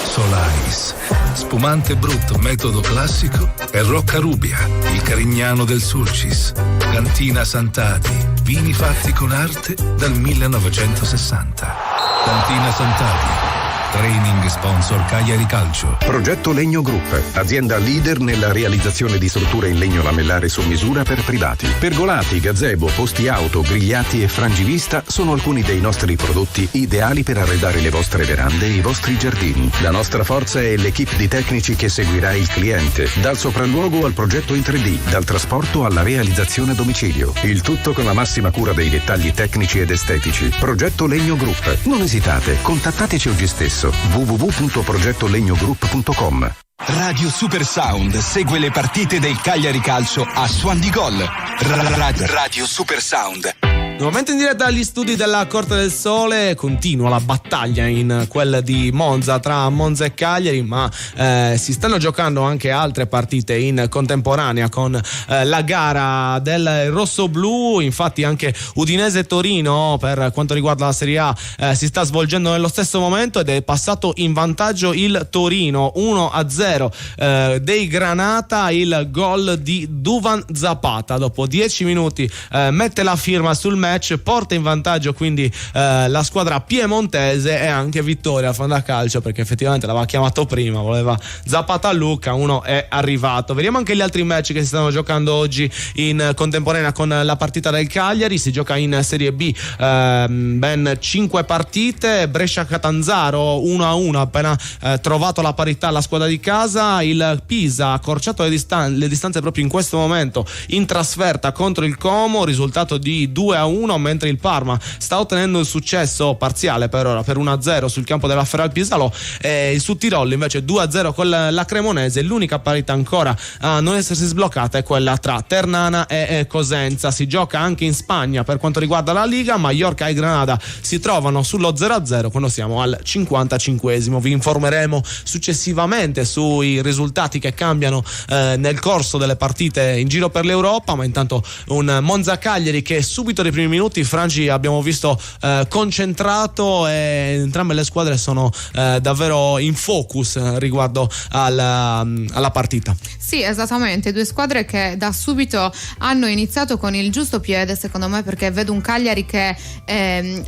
Solais, spumante brutto metodo classico e Rocca Rubia, il Carignano del Sulcis. Cantina Sant'Adi, vini fatti con arte dal 1960. Cantina Sant'Adi, training sponsor Cagliari Calcio. Progetto Legno Group, azienda leader nella realizzazione di strutture in legno lamellare su misura per privati. Pergolati, gazebo, posti auto, grigliati e frangivista sono alcuni dei nostri prodotti ideali per arredare le vostre verande e i vostri giardini. La nostra forza è l'equipe di tecnici che seguirà il cliente, dal sopralluogo al progetto in 3D, dal trasporto alla realizzazione a domicilio. Il tutto con la massima cura dei dettagli tecnici ed estetici. Progetto Legno Group. Non esitate, contattateci oggi stesso. www.progettolegnogroup.com. Radio Super Sound segue le partite del Cagliari Calcio a Suon di Gol. Radio Super Sound. Nuovamente in diretta dagli studi della Corte del Sole, continua la battaglia in quella di Monza tra Monza e Cagliari, ma si stanno giocando anche altre partite in contemporanea con la gara del rosso-blu. Infatti anche Udinese e Torino, per quanto riguarda la Serie A, si sta svolgendo nello stesso momento ed è passato in vantaggio il Torino 1-0 dei Granata. Il gol di Duvan Zapata dopo 10 minuti mette la firma sul match, porta in vantaggio quindi la squadra piemontese, e anche vittoria al Fantacalcio, perché effettivamente l'aveva chiamato prima, voleva Zapata a Lucca, uno è arrivato. Vediamo anche gli altri match che si stanno giocando oggi in contemporanea con la partita del Cagliari. Si gioca in Serie B ben 5 partite. Brescia-Catanzaro 1-1, appena trovato la parità alla squadra di casa. Il Pisa ha accorciato le distanze proprio in questo momento in trasferta contro il Como, risultato di 2-1, mentre il Parma sta ottenendo il successo parziale per ora per 1-0 sul campo della Ferral Pisalo. Il Sudtirolo invece 2-0 con la Cremonese. L'unica parità ancora a non essersi sbloccata è quella tra Ternana e Cosenza. Si gioca anche in Spagna per quanto riguarda la Liga. Mallorca e Granada si trovano sullo 0-0 quando siamo al 55esimo. Vi informeremo successivamente sui risultati che cambiano nel corso delle partite in giro per l'Europa, ma intanto un Monza-Cagliari che subito dai primi minuti, Frangi, abbiamo visto concentrato, e entrambe le squadre sono davvero in focus riguardo alla partita. Sì, esattamente, due squadre che da subito hanno iniziato con il giusto piede, secondo me, perché vedo un Cagliari che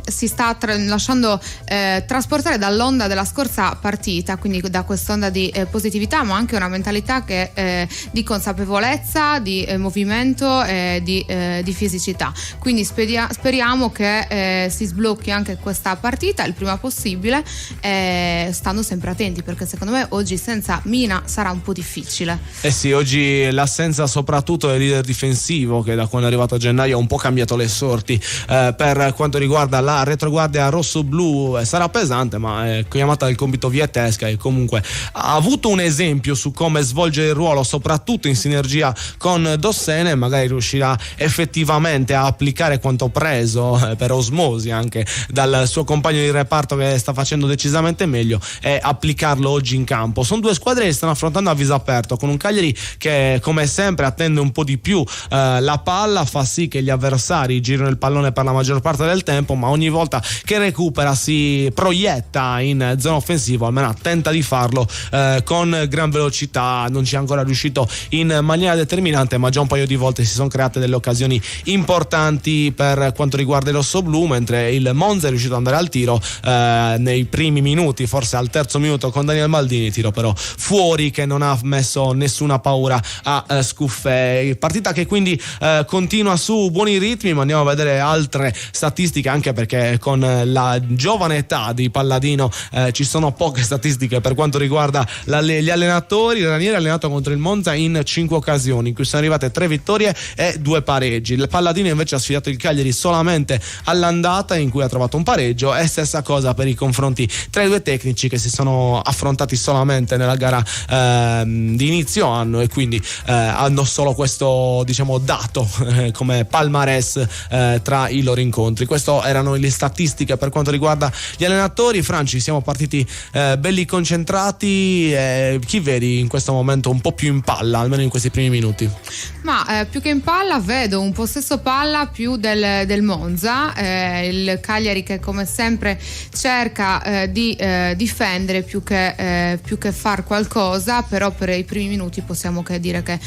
si sta lasciando trasportare dall'onda della scorsa partita, quindi da quest'onda di positività, ma anche una mentalità che di consapevolezza, di movimento e di fisicità. Quindi speriamo che si sblocchi anche questa partita il prima possibile, stando sempre attenti, perché secondo me oggi senza Mina sarà un po' difficile. Sì, oggi l'assenza soprattutto del leader difensivo, che da quando è arrivato a gennaio ha un po' cambiato le sorti per quanto riguarda la retroguardia rosso-blu, sarà pesante, ma è chiamata del compito Vietesca, e comunque ha avuto un esempio su come svolgere il ruolo, soprattutto in sinergia con Dossene, e magari riuscirà effettivamente a applicare quanto quanto preso per osmosi anche dal suo compagno di reparto che sta facendo decisamente meglio, e applicarlo oggi in campo. Sono due squadre che stanno affrontando a viso aperto, con un Cagliari che come sempre attende un po' di più la palla, fa sì che gli avversari girino il pallone per la maggior parte del tempo, ma ogni volta che recupera si proietta in zona offensiva, almeno tenta di farlo con gran velocità. Non ci è ancora riuscito in maniera determinante, ma già un paio di volte si sono create delle occasioni importanti per quanto riguarda il rossoblu, mentre il Monza è riuscito ad andare al tiro nei primi minuti, forse al terzo minuto con Daniel Maldini, tiro però fuori che non ha messo nessuna paura a Scuffè. Partita che quindi continua su buoni ritmi, ma andiamo a vedere altre statistiche, anche perché con la giovane età di Palladino ci sono poche statistiche per quanto riguarda gli allenatori. Ranieri ha allenato contro il Monza in 5 occasioni, in cui sono arrivate 3 vittorie e 2 pareggi. Il Palladino invece ha sfidato il Cagliari solamente all'andata, in cui ha trovato un pareggio, e stessa cosa per i confronti tra i due tecnici, che si sono affrontati solamente nella gara di inizio anno, e quindi hanno solo questo, diciamo, dato come palmarès tra i loro incontri. Queste erano le statistiche per quanto riguarda gli allenatori. Franci, siamo partiti belli concentrati. Chi vedi in questo momento un po' più in palla, almeno in questi primi minuti? Ma più che in palla vedo un possesso palla più del Monza, il Cagliari che come sempre cerca di difendere più che far qualcosa, però per i primi minuti possiamo che dire che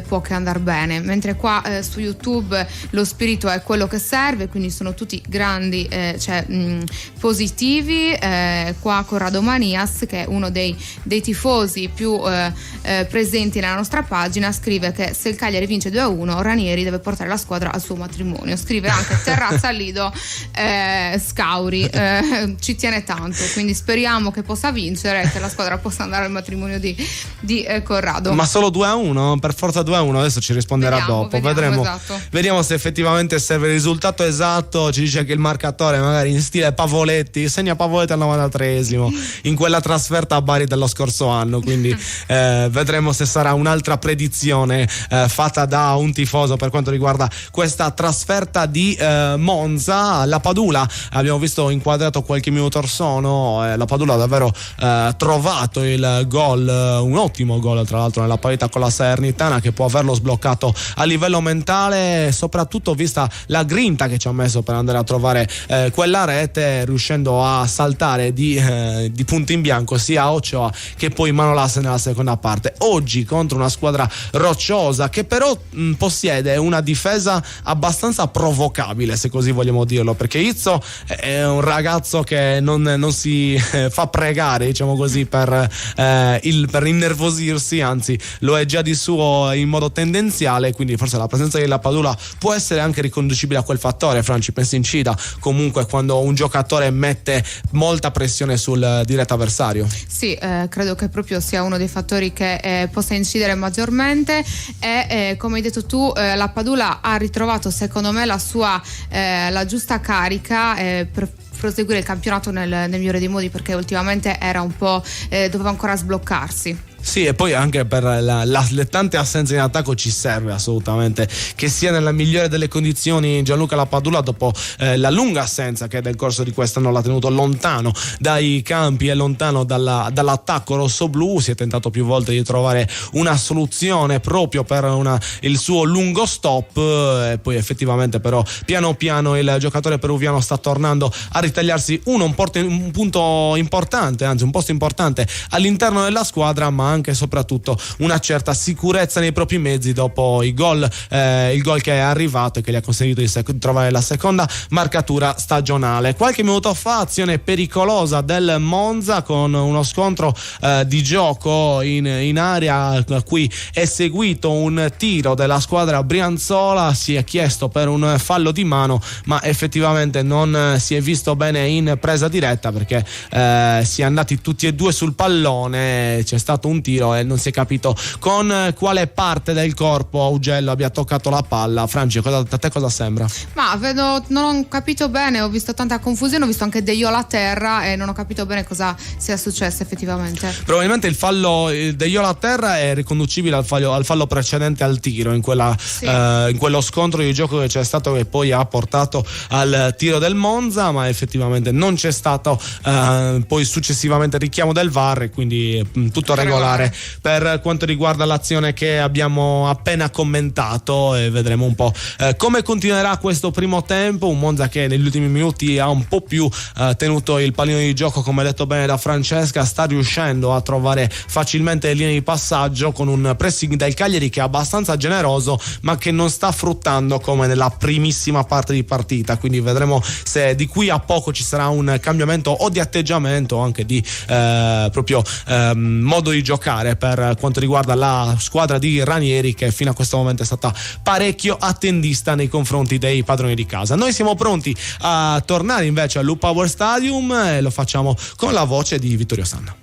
può che andare bene, mentre qua su YouTube lo spirito è quello che serve, quindi sono tutti grandi positivi. Qua Corrado Manias, che è uno dei tifosi più presenti nella nostra pagina, scrive che se il Cagliari vince 2-1 Ranieri deve portare la squadra al suo matrimonio. Scrive anche Terrazza Lido Scauri, ci tiene tanto, quindi speriamo che possa vincere e che la squadra possa andare al matrimonio di Corrado. Ma solo 2-1? Per forza 2-1? Adesso ci risponderà dopo. Vedremo, esatto. Vediamo se effettivamente serve il risultato esatto. Ci dice che il marcatore magari in stile Pavoletti, segna Pavoletti al 93esimo in quella trasferta a Bari dello scorso anno, quindi vedremo se sarà un'altra predizione fatta da un tifoso per quanto riguarda questa trasferta di Monza. La Padula abbiamo visto inquadrato qualche minuto or sono, la Padula ha davvero trovato il gol, un ottimo gol tra l'altro nella parità con la Salernitana, che può averlo sbloccato a livello mentale, soprattutto vista la grinta che ci ha messo per andare a trovare quella rete, riuscendo a saltare di punto in bianco sia Ochoa che poi Manolas nella seconda parte. Oggi contro una squadra rocciosa che però possiede una difesa abbastanza provocabile, se così vogliamo dirlo, perché Izzo è un ragazzo che non si fa pregare, diciamo così, per innervosirsi, anzi lo è già di suo in modo tendenziale, quindi forse la presenza della Padula può essere anche riconducibile a quel fattore. Franci, pensi incida comunque quando un giocatore mette molta pressione sul diretto avversario? Sì, credo che proprio sia uno dei fattori che possa incidere maggiormente, e come hai detto tu, la Padula ha ritrovato secondo me la giusta carica per proseguire il campionato nel migliore dei modi, perché ultimamente era un po' doveva ancora sbloccarsi. Sì, e poi anche per le tante assenze in attacco ci serve assolutamente che sia nella migliore delle condizioni Gianluca Lapadula, dopo la lunga assenza che nel corso di quest'anno l'ha tenuto lontano dai campi e lontano dall'attacco rossoblu. Si è tentato più volte di trovare una soluzione proprio per il suo lungo stop, e poi effettivamente però piano piano il giocatore peruviano sta tornando a ritagliarsi un punto importante, anzi un posto importante all'interno della squadra, ma anche e soprattutto una certa sicurezza nei propri mezzi dopo il gol che è arrivato e che gli ha consentito di trovare la seconda marcatura stagionale. Qualche minuto fa azione pericolosa del Monza con uno scontro di gioco in area, a cui è seguito un tiro della squadra brianzola. Si è chiesto per un fallo di mano, ma effettivamente non si è visto bene in presa diretta, perché si è andati tutti e due sul pallone. C'è stato un un tiro e non si è capito con quale parte del corpo Augello abbia toccato la palla. Franci, a te cosa sembra? Ma non ho capito bene, ho visto tanta confusione, ho visto anche Deiola a terra e non ho capito bene cosa sia successo effettivamente. Probabilmente il fallo Deiola a terra è riconducibile al fallo precedente al tiro, in quello scontro di gioco che c'è stato, che poi ha portato al tiro del Monza, ma effettivamente non c'è stato poi successivamente richiamo del VAR, e quindi tutto regolare per quanto riguarda l'azione che abbiamo appena commentato, e vedremo un po' come continuerà questo primo tempo. Un Monza che negli ultimi minuti ha un po' più tenuto il pallino di gioco, come detto bene da Francesca, sta riuscendo a trovare facilmente le linee di passaggio con un pressing del Cagliari che è abbastanza generoso, ma che non sta fruttando come nella primissima parte di partita. Quindi vedremo se di qui a poco ci sarà un cambiamento o di atteggiamento o anche di proprio modo di giocare per quanto riguarda la squadra di Ranieri, che fino a questo momento è stata parecchio attendista nei confronti dei padroni di casa. Noi siamo pronti a tornare invece al Power Stadium e lo facciamo con la voce di Vittorio Sanna.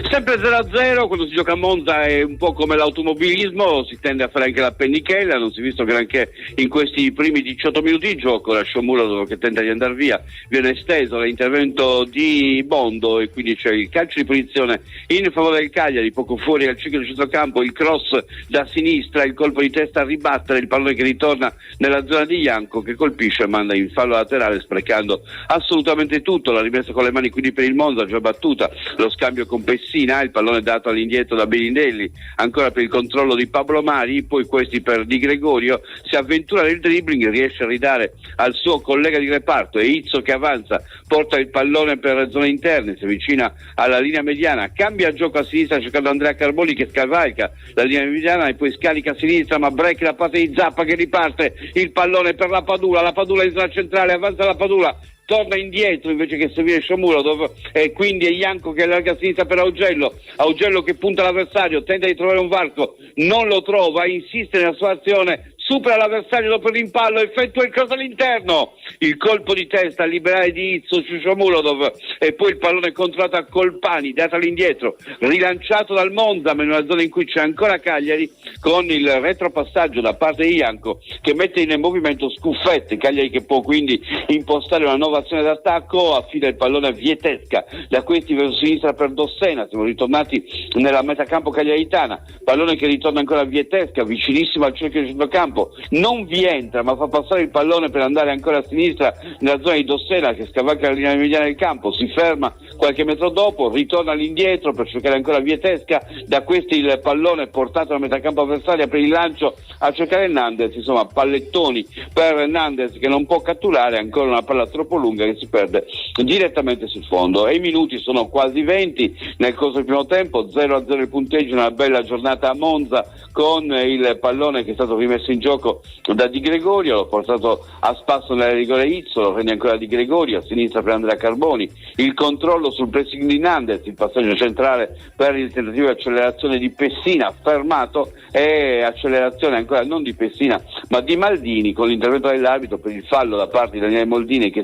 Sempre 0-0, quando si gioca a Monza è un po' come l'automobilismo, si tende a fare anche la pennichella, non si è visto granché in questi primi 18 minuti di gioco. La Shomurodov che tenta di andare via, viene esteso l'intervento di Bondo e quindi c'è il calcio di punizione in favore del Cagliari, poco fuori al circolo di centrocampo, il cross da sinistra, il colpo di testa a ribattere, il pallone che ritorna nella zona di Janko che colpisce e manda in fallo laterale sprecando assolutamente tutto. La rimessa con le mani quindi per il Monza, già battuta, lo scambio con Pessina, il pallone dato all'indietro da Belindelli, ancora per il controllo di Pablo Mari, poi questi per Di Gregorio, si avventura nel dribbling, riesce a ridare al suo collega di reparto, e Izzo che avanza, porta il pallone per zone interne, si avvicina alla linea mediana, cambia gioco a sinistra cercando Andrea Carboni che scavalca la linea mediana e poi scarica a sinistra, ma break da parte di Zappa che riparte il pallone per la Padula in zona centrale, avanza la Padula, torna indietro invece che servire Shomurodov, e quindi è Janko che allarga a sinistra per Augello che punta l'avversario, tenta di trovare un varco, non lo trova, insiste nella sua azione, supera l'avversario dopo il rimpallo, effettua il cross all'interno, il colpo di testa a liberare di Izzo su Shomurodov e poi il pallone controllato a Colpani, dato all'indietro, rilanciato dal Monza ma in una zona in cui c'è ancora Cagliari, con il retropassaggio da parte di Janko che mette in movimento Scuffetti. Cagliari che può quindi impostare una nuova azione d'attacco, affida il pallone a Vietesca, da questi verso sinistra per Dossena, siamo ritornati nella metacampo cagliaritana, pallone che ritorna ancora a Vietesca vicinissimo al cerchio di centrocampo, non vi entra ma fa passare il pallone per andare ancora a sinistra nella zona di Dossena che scavalca la linea mediana del campo, si ferma qualche metro dopo, ritorna all'indietro per cercare ancora Vietesca, da questi il pallone portato alla metacampo avversaria per il lancio a cercare Hernandez, insomma pallettoni per Hernandez che non può catturare, ancora una palla troppo lunga che si perde direttamente sul fondo, e i minuti sono quasi 20 nel corso del primo tempo, 0-0 il punteggio, una bella giornata a Monza con il pallone che è stato rimesso in gioco da Di Gregorio, l'ho portato a spasso nella rigore Izzo, lo prende ancora Di Gregorio, a sinistra per Andrea Carboni, il controllo sul pressing di Hernandez, il passaggio centrale per il tentativo di accelerazione di Pessina, fermato, e accelerazione ancora non di Pessina ma di Maldini con l'intervento dell'arbitro per il fallo da parte di Daniele Moldini che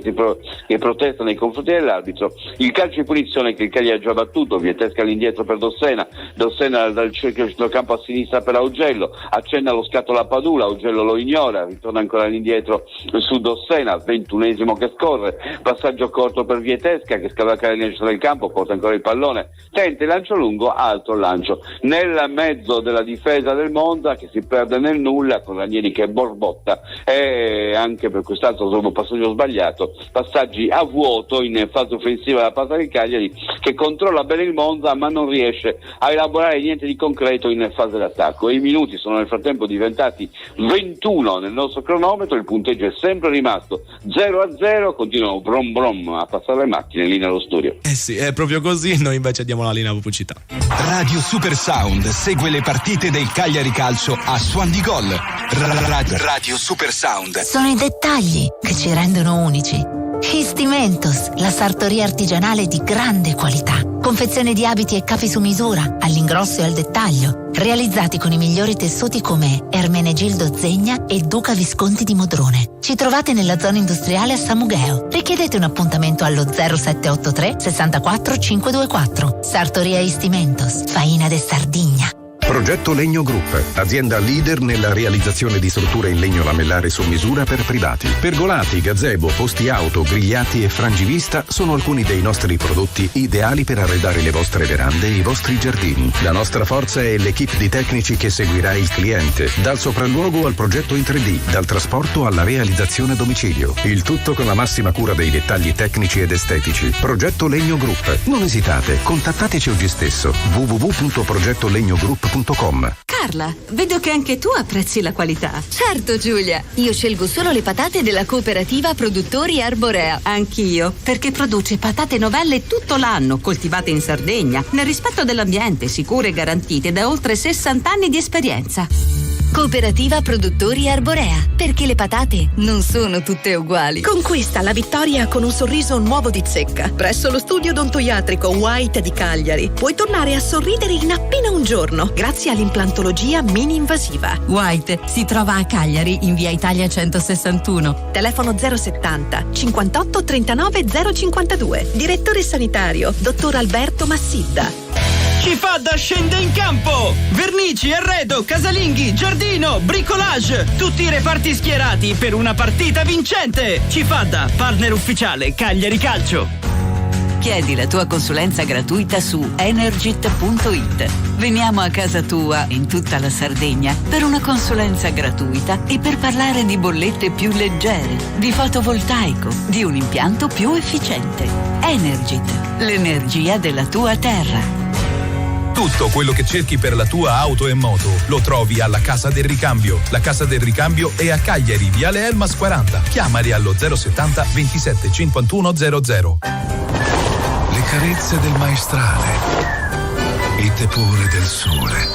protesta nei confronti dell'arbitro, il calcio di punizione che il Cagliari ha già battuto, Vietesca all'indietro per Dossena dal cerchio di centrocampo a sinistra per Augello, accenna lo scatto alla Padula, Augello lo ignora, ritorna ancora all'indietro su Dossena, 21esimo che scorre, passaggio corto per Vietesca che scavalca la linea del campo, porta ancora il pallone, tenta il lancio lungo, alto il lancio nel mezzo della difesa del Monza che si perde nel nulla con Ranieri che borbotta, e anche per quest'altro passaggio sbagliato, passaggi a vuoto in fase offensiva da parte del Cagliari che controlla bene il Monza ma non riesce a elaborare niente di concreto in fase d'attacco, e i minuti sono nel frattempo diventati 21 nel nostro cronometro, il punteggio è sempre rimasto 0-0, continuano brom brom a passare le macchine lì nello studio. Sì, è proprio così, noi invece diamo la linea pubblicità. Radio Super Sound segue le partite del Cagliari Calcio a Suon di Gol. Radio Super Sound. Sono i dettagli che ci rendono unici. Histimentos, la sartoria artigianale di grande qualità, Confezione di abiti e capi su misura, all'ingrosso e al dettaglio, realizzati con i migliori tessuti come Ermenegildo Zegna e Duca Visconti di Modrone. Ci trovate nella zona industriale a Samugheo. Richiedete un appuntamento allo 0783 64 524. Sartoria Istimentos, Faina de Sardigna. Progetto Legno Group, azienda leader nella realizzazione di strutture in legno lamellare su misura per privati. Pergolati, gazebo, posti auto, grigliati e frangivista sono alcuni dei nostri prodotti ideali per arredare le vostre verande e i vostri giardini. La nostra forza è l'equipe di tecnici che seguirà il cliente, dal sopralluogo al progetto in 3D, dal trasporto alla realizzazione a domicilio. Il tutto con la massima cura dei dettagli tecnici ed estetici. Progetto Legno Group. Non esitate, contattateci oggi stesso. www.progettolegnogroup.com. Carla, vedo che anche tu apprezzi la qualità. Certo Giulia, io scelgo solo le patate della cooperativa Produttori Arborea. Anch'io, perché produce patate novelle tutto l'anno, coltivate in Sardegna, nel rispetto dell'ambiente, sicure e garantite da oltre 60 anni di esperienza. Cooperativa Produttori Arborea, perché le patate non sono tutte uguali. Conquista la vittoria con un sorriso nuovo di Zecca. Presso lo studio odontoiatrico White di Cagliari puoi tornare a sorridere in appena un giorno grazie all'implantologia mini-invasiva. White si trova a Cagliari in via Italia 161. Telefono 070 58 39 052. Direttore sanitario dottor Alberto Massidda. Cifadda scende in campo! Vernici, arredo, casalinghi, giardino, bricolage, tutti i reparti schierati per una partita vincente! Cifadda, partner ufficiale Cagliari Calcio. Chiedi la tua consulenza gratuita su Energit.it. Veniamo a casa tua in tutta la Sardegna per una consulenza gratuita e per parlare di bollette più leggere, di fotovoltaico, di un impianto più efficiente. Energit, l'energia della tua terra. Tutto quello che cerchi per la tua auto e moto lo trovi alla Casa del Ricambio. La Casa del Ricambio è a Cagliari, Viale Elmas 40. Chiamali allo 070 27 51 00. Le carezze del maestrale, il tepore del sole,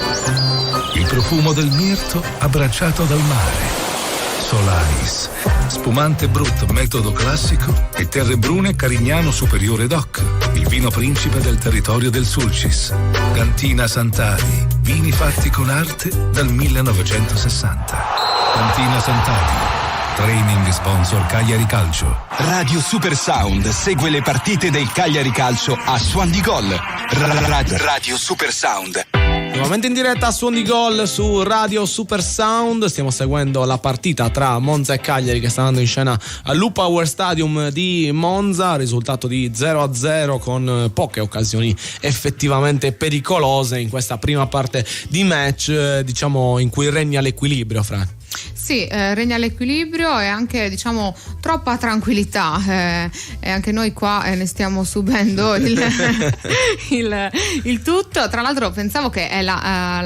il profumo del mirto abbracciato dal mare. Solaris, spumante Brut metodo classico e Terre Brune Carignano Superiore DOC, il vino principe del territorio del Sulcis. Cantina Sant'Adi, vini fatti con arte dal 1960. Cantina Sant'Adi, training sponsor Cagliari Calcio. Radio Super Sound segue le partite del Cagliari Calcio a Suon di Gol. Radio Super Sound. Nuovamente in diretta a Suon di Gol su Radio Super Sound. Stiamo seguendo la partita tra Monza e Cagliari che sta andando in scena al Lupower Stadium di Monza. Risultato di 0-0 con poche occasioni effettivamente pericolose in questa prima parte di match, diciamo, in cui regna l'equilibrio, Fra. Sì, regna l'equilibrio e anche, diciamo, troppa tranquillità, e anche noi qua ne stiamo subendo il tutto. Tra l'altro pensavo che è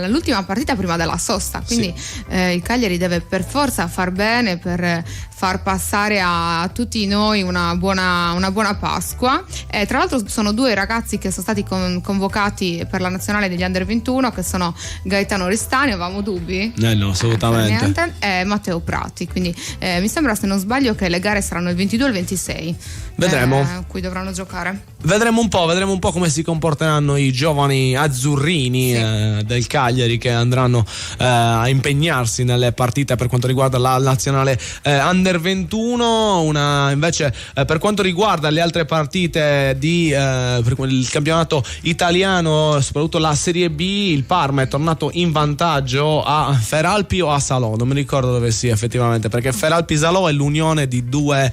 l'ultima partita prima della sosta, quindi sì. Il Cagliari deve per forza far bene per far passare a tutti noi una buona Pasqua. Tra l'altro sono due ragazzi che sono stati convocati per la nazionale degli Under 21, che sono Gaetano Restani, avevamo dubbi? No, assolutamente. E Matteo Prati, quindi mi sembra, se non sbaglio, che le gare saranno il 22 e il 26. Vedremo. Cui dovranno giocare. Vedremo un po' come si comporteranno i giovani azzurrini, sì, del Cagliari, che andranno a impegnarsi nelle partite per quanto riguarda la nazionale Under 21. Invece per quanto riguarda le altre partite per il campionato italiano, soprattutto la Serie B, il Parma è tornato in vantaggio a Feralpi o a Salò, non mi ricordo dove sia effettivamente, perché Feralpi Salò è l'unione di due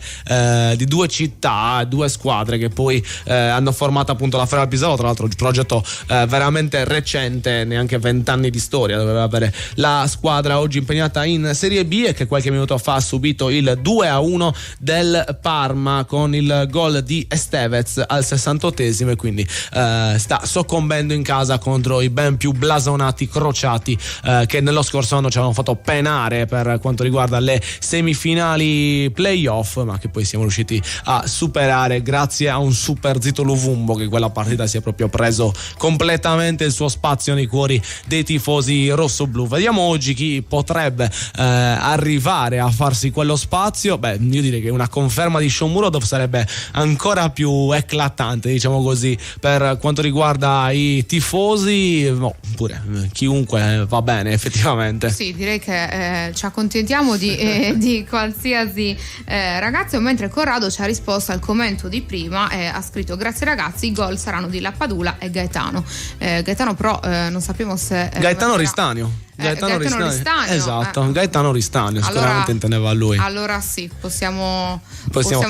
città, due squadre che poi hanno formato appunto la Feralpi Salò. Tra l'altro un progetto veramente recente, neanche 20 anni di storia doveva avere la squadra oggi impegnata in Serie B, e che qualche minuto fa ha subito il 2-1 del Parma con il gol di Estevez al 68esimo, e quindi sta soccombendo in casa contro i ben più blasonati crociati che nello scorso anno ci avevano fatto penare per quanto riguarda le semifinali playoff, ma che poi siamo riusciti a superare grazie a un super Zito Luvumbo, che quella partita si è proprio preso completamente il suo spazio nei cuori dei tifosi rossoblu. Vediamo oggi chi potrebbe arrivare a farsi quello spazio. Beh, io direi che una conferma di Shomurodov sarebbe ancora più eclatante, diciamo così, per quanto riguarda i tifosi. Oppure chiunque va bene, effettivamente. Sì, direi che ci accontentiamo di qualsiasi ragazzo, mentre Corrado ci ha risposto al commento di prima e ha scritto: grazie ragazzi, i gol saranno di Lappadula e Gaetano. Gaetano però non sappiamo se Gaetano Ristanio. Gaetano Ristanio. Esatto, Gaetano Ristanio, sicuramente intendeva a lui. Allora sì, possiamo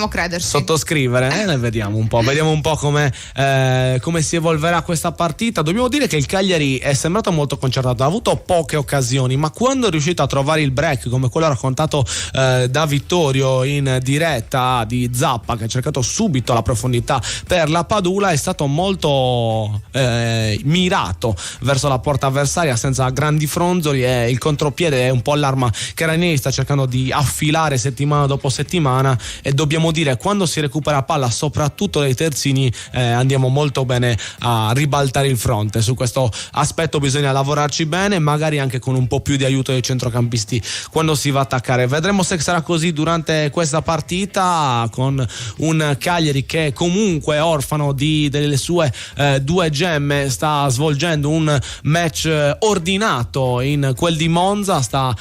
crederci. Sottoscrivere, vediamo un po' come si evolverà questa partita. Dobbiamo dire che il Cagliari è sembrato molto concertato, ha avuto poche occasioni, ma quando è riuscito a trovare il break, come quello raccontato da Vittorio in diretta di Zappa, che ha cercato subito la profondità per la Padula, è stato molto mirato verso la porta avversaria senza grandi fronzoli, e il contropiede è un po' l'arma che Ranieri sta cercando di affilare settimana dopo settimana. E dobbiamo dire, quando si recupera palla, soprattutto dai terzini, andiamo molto bene a ribaltare il fronte. Su questo aspetto bisogna lavorarci bene, magari anche con un po' più di aiuto dei centrocampisti quando si va a attaccare. Vedremo se sarà così durante questa partita, con un Cagliari che comunque, orfano delle sue due gemme, sta svolgendo un match ordinato in quel di Monza, sta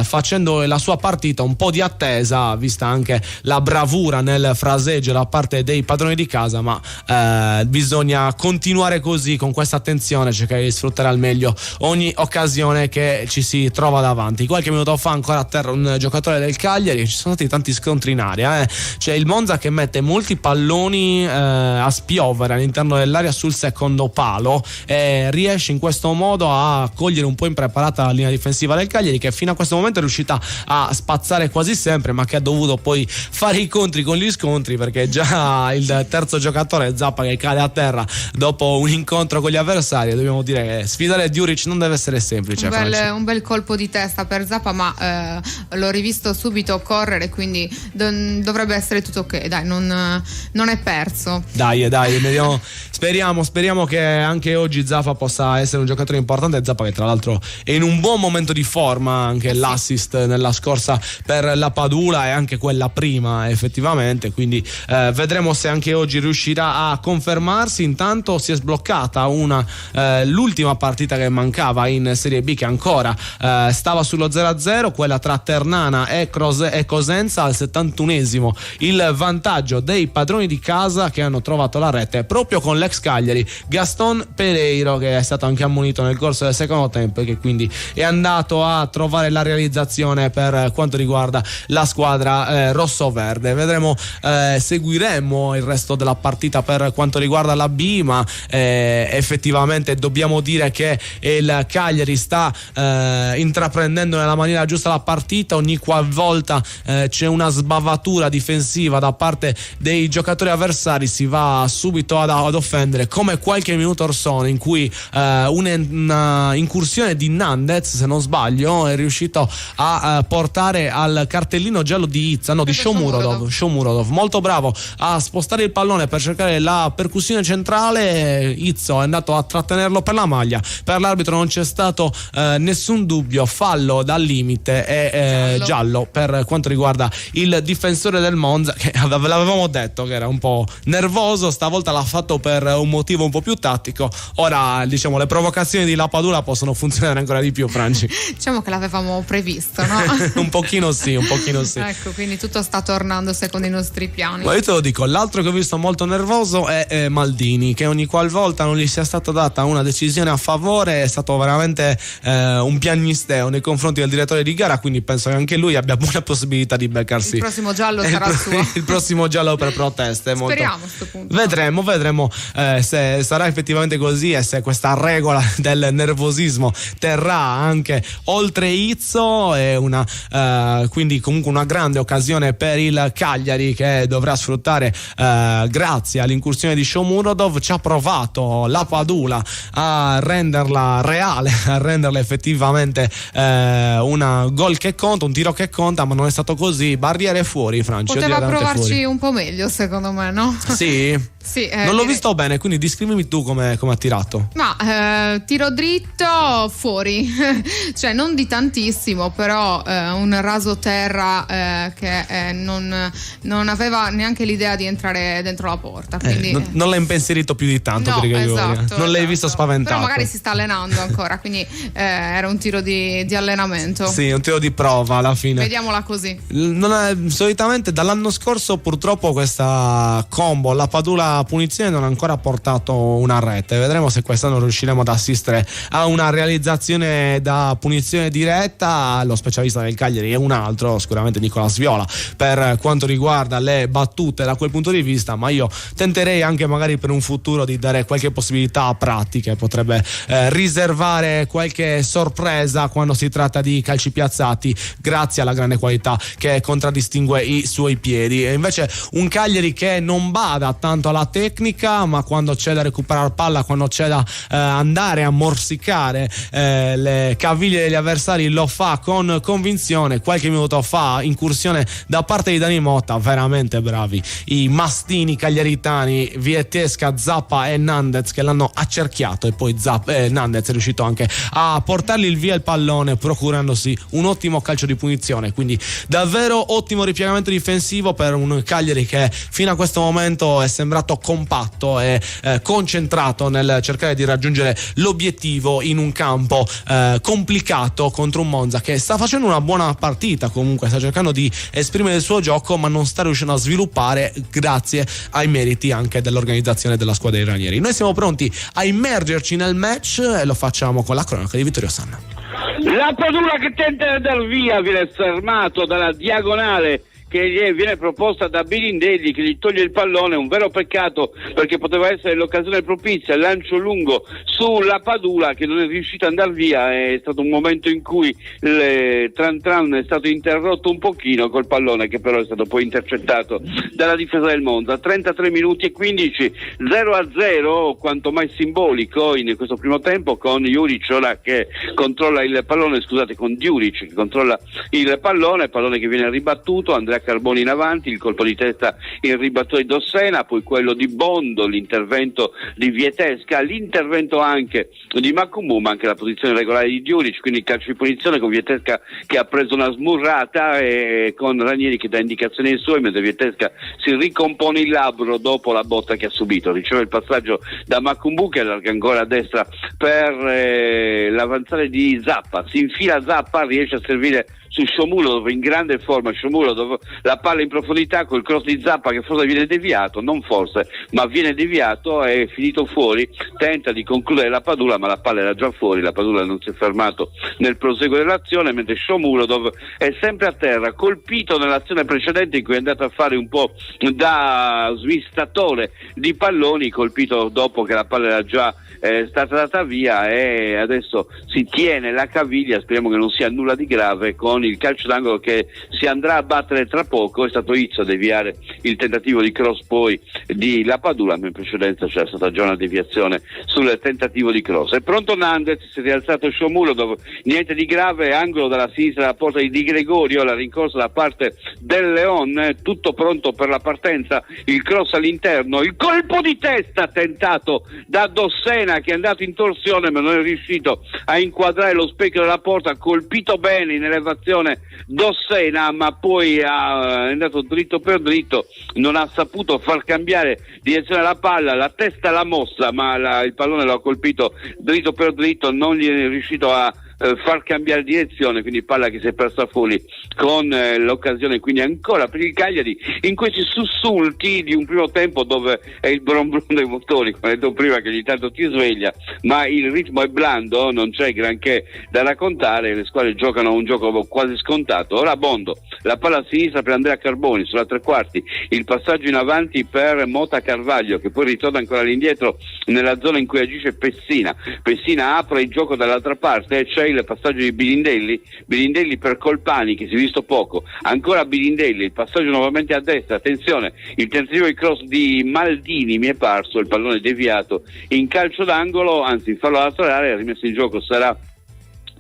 facendo la sua partita, un po' di attesa, vista anche la bravura nel fraseggio da parte dei padroni di casa, ma bisogna continuare così, con questa attenzione, cercare di sfruttare al meglio ogni occasione che ci si trova davanti. Qualche minuto fa ancora a terra un giocatore del Cagliari, ci sono stati tanti scontri in area, c'è il Monza che mette molti palloni a spiovere all'interno dell'area sul secondo palo, e riesce in questo modo a cogliere un po' impreparata la linea difensiva del Cagliari, che fino a questo momento è riuscita a spazzare quasi sempre, ma che ha dovuto poi fare i conti con gli scontri, perché già il terzo giocatore, Zappa, che cade a terra dopo un incontro con gli avversari. Dobbiamo dire che sfidare Djuric non deve essere semplice. Un bel colpo di testa per Zappa, ma l'ho rivisto subito correre, quindi dovrebbe essere tutto ok. Dai, non è perso. Dai, vediamo. Speriamo che anche oggi Zappa possa essere un giocatore importante. Zappa, che tra l'altro è in un buon momento di forma, anche l'assist nella scorsa per la Padula e anche quella prima, effettivamente, quindi vedremo se anche oggi riuscirà a confermarsi. Intanto si è sbloccata l'ultima partita che mancava in Serie B, che ancora stava sullo 0-0, quella tra Ternana e Cosenza. Al 71esimo il vantaggio dei padroni di casa, che hanno trovato la rete proprio con l'ex Cagliari Gaston Pereiro, che è stato anche ammonito nel corso del secondo tempo e che quindi è andato a trovare la realizzazione per quanto riguarda la squadra rosso-verde. Seguiremo il resto della partita per quanto riguarda la B, ma effettivamente dobbiamo dire che il Cagliari sta intraprendendo nella maniera giusta la partita. Ogni qualvolta c'è una sbavatura difensiva da parte dei giocatori avversari, si va subito ad offendere, come qualche minuto or sono, in cui una incursione di Nandez, se non sbaglio, è riuscito a portare al cartellino giallo di Izza, no, di Shomurodov, molto bravo a spostare il pallone per cercare la percussione centrale. Izzo è andato a trattenerlo per la maglia, per l'arbitro non c'è stato nessun dubbio, fallo dal limite e giallo per quanto riguarda il difensore del Monza, che l'avevamo detto che era un po' nervoso, stavolta l'ha fatto per un motivo un po' più tattico. Ora, diciamo, le provocazioni di Lappadula possono funzionare ancora di più, Franci. Diciamo che l'avevamo previsto, no? un pochino sì. Ecco, quindi tutto sta tornando secondo i nostri piani. Ma io te lo dico, l'altro che ho visto molto nervoso è Maldini, che ogni qualvolta non gli sia stata data una decisione a favore è stato veramente un piagnisteo nei confronti del direttore di gara, quindi penso che anche lui abbia buona possibilità di beccarsi il prossimo giallo sarà suo. Il prossimo giallo per proteste. Speriamo a questo punto. Vedremo se sarà effettivamente così e se questa regola del nervosismo terrà verrà anche oltre Izzo, è quindi comunque una grande occasione per il Cagliari, che dovrà sfruttare grazie all'incursione di Shomurodov. Ci ha provato la Padula a renderla reale, a renderla effettivamente un gol che conta, un tiro che conta, ma non è stato così. Barriere fuori, Franci. Poteva provarci un po' meglio, secondo me, no? Sì. Sì, non l'ho visto bene, quindi descrivimi tu come ha tirato. Ma tiro dritto fuori, cioè non di tantissimo, però un raso terra che non aveva neanche l'idea di entrare dentro la porta. Quindi... non l'hai impensierito più di tanto, no, per esatto, non l'hai visto spaventato. Però magari si sta allenando ancora, quindi era un tiro di allenamento. Sì, un tiro di prova alla fine. Vediamola così. Solitamente dall'anno scorso purtroppo questa combo, la Padula punizione, non ha ancora portato una rete. Vedremo se quest'anno riusciremo ad assistere a una realizzazione da punizione diretta. Lo specialista del Cagliari è un altro, sicuramente Nicola Sviola, per quanto riguarda le battute da quel punto di vista, ma io tenterei anche magari per un futuro di dare qualche possibilità pratiche. Potrebbe riservare qualche sorpresa quando si tratta di calci piazzati, grazie alla grande qualità che contraddistingue i suoi piedi. E invece un Cagliari che non bada tanto alla tecnica, ma quando c'è da recuperare palla, quando c'è da andare a morsicare le caviglie degli avversari, lo fa con convinzione. Qualche minuto fa incursione da parte di Dani Motta, veramente bravi i mastini cagliaritani, Vietesca, Zappa e Nandez, che l'hanno accerchiato, e poi Nandez è riuscito anche a portargli il via il pallone, procurandosi un ottimo calcio di punizione. Quindi davvero ottimo ripiegamento difensivo per un Cagliari che fino a questo momento è sembrato compatto e concentrato nel cercare di raggiungere l'obiettivo in un campo complicato contro un Monza che sta facendo una buona partita, comunque sta cercando di esprimere il suo gioco, ma non sta riuscendo a sviluppare grazie ai meriti anche dell'organizzazione della squadra dei Ranieri. Noi siamo pronti a immergerci nel match e lo facciamo con la cronaca di Vittorio Sanna. La Padula che tenta di andare via viene fermato dalla diagonale che gli viene proposta da Birindelli, che gli toglie il pallone. Un vero peccato, perché poteva essere l'occasione propizia. Il lancio lungo sulla Padula che non è riuscito ad andare via. È stato un momento in cui il Tran è stato interrotto un pochino col pallone, che però è stato poi intercettato dalla difesa del Monza. 33 minuti e 15, 0-0, quanto mai simbolico in questo primo tempo, con Juric ora che controlla il pallone, con Djuric che controlla il pallone che viene ribattuto. Andrea Carboni in avanti, il colpo di testa il ribattore di Dossena, poi quello di Bondo, l'intervento di Vietesca, l'intervento anche di Makumbu, ma anche la posizione regolare di Djuric, quindi calcio di punizione con Vietesca che ha preso una smurrata e con Ranieri che dà indicazioni ai suoi, mentre Vietesca si ricompone il labbro dopo la botta che ha subito. Riceve il passaggio da Makumbu che allarga ancora a destra per l'avanzare di Zappa, si infila Zappa, riesce a servire su Shomurodov in grande forma. Shomurodov, la palla in profondità col cross di Zappa che forse viene deviato, non forse, ma viene deviato, è finito fuori, tenta di concludere la Padula ma la palla era già fuori, la Padula non si è fermato nel proseguo dell'azione, mentre Shomurodov è sempre a terra, colpito nell'azione precedente in cui è andato a fare un po' da svistatore di palloni, colpito dopo che la palla era già stata data via, e adesso si tiene la caviglia, speriamo che non sia nulla di grave, con il calcio d'angolo che si andrà a battere tra poco. È stato Izzo a deviare il tentativo di cross poi di La Padula, ma in precedenza c'era stata già una deviazione sul tentativo di cross. È pronto Nandez, si è rialzato Shomurodov, niente di grave, angolo dalla sinistra alla porta di Di Gregorio, la rincorsa da parte del Leon, tutto pronto per la partenza, il cross all'interno, il colpo di testa tentato da Dossena che è andato in torsione ma non è riuscito a inquadrare lo specchio della porta, colpito bene in elevazione Dossena, ma poi è andato dritto per dritto, non ha saputo far cambiare direzione alla palla, la testa l'ha mossa ma il pallone l'ha colpito dritto per dritto, non gli è riuscito a far cambiare direzione, quindi palla che si è persa fuori con l'occasione quindi ancora per il Cagliari in questi sussulti di un primo tempo dove è il brum brum dei motori, come ho detto prima, che ogni tanto ti sveglia, ma il ritmo è blando, non c'è granché da raccontare, le squadre giocano un gioco quasi scontato. Ora Bondo, la palla a sinistra per Andrea Carboni sulla tre quarti, il passaggio in avanti per Mota Carvaglio che poi ritorna ancora all'indietro nella zona in cui agisce Pessina apre il gioco dall'altra parte, c'è il passaggio di Birindelli per Colpani che si è visto poco, ancora Birindelli, il passaggio nuovamente a destra, attenzione, il tentativo di cross di Maldini mi è parso, il pallone deviato in calcio d'angolo, anzi in fallo laterale, rimesso in gioco sarà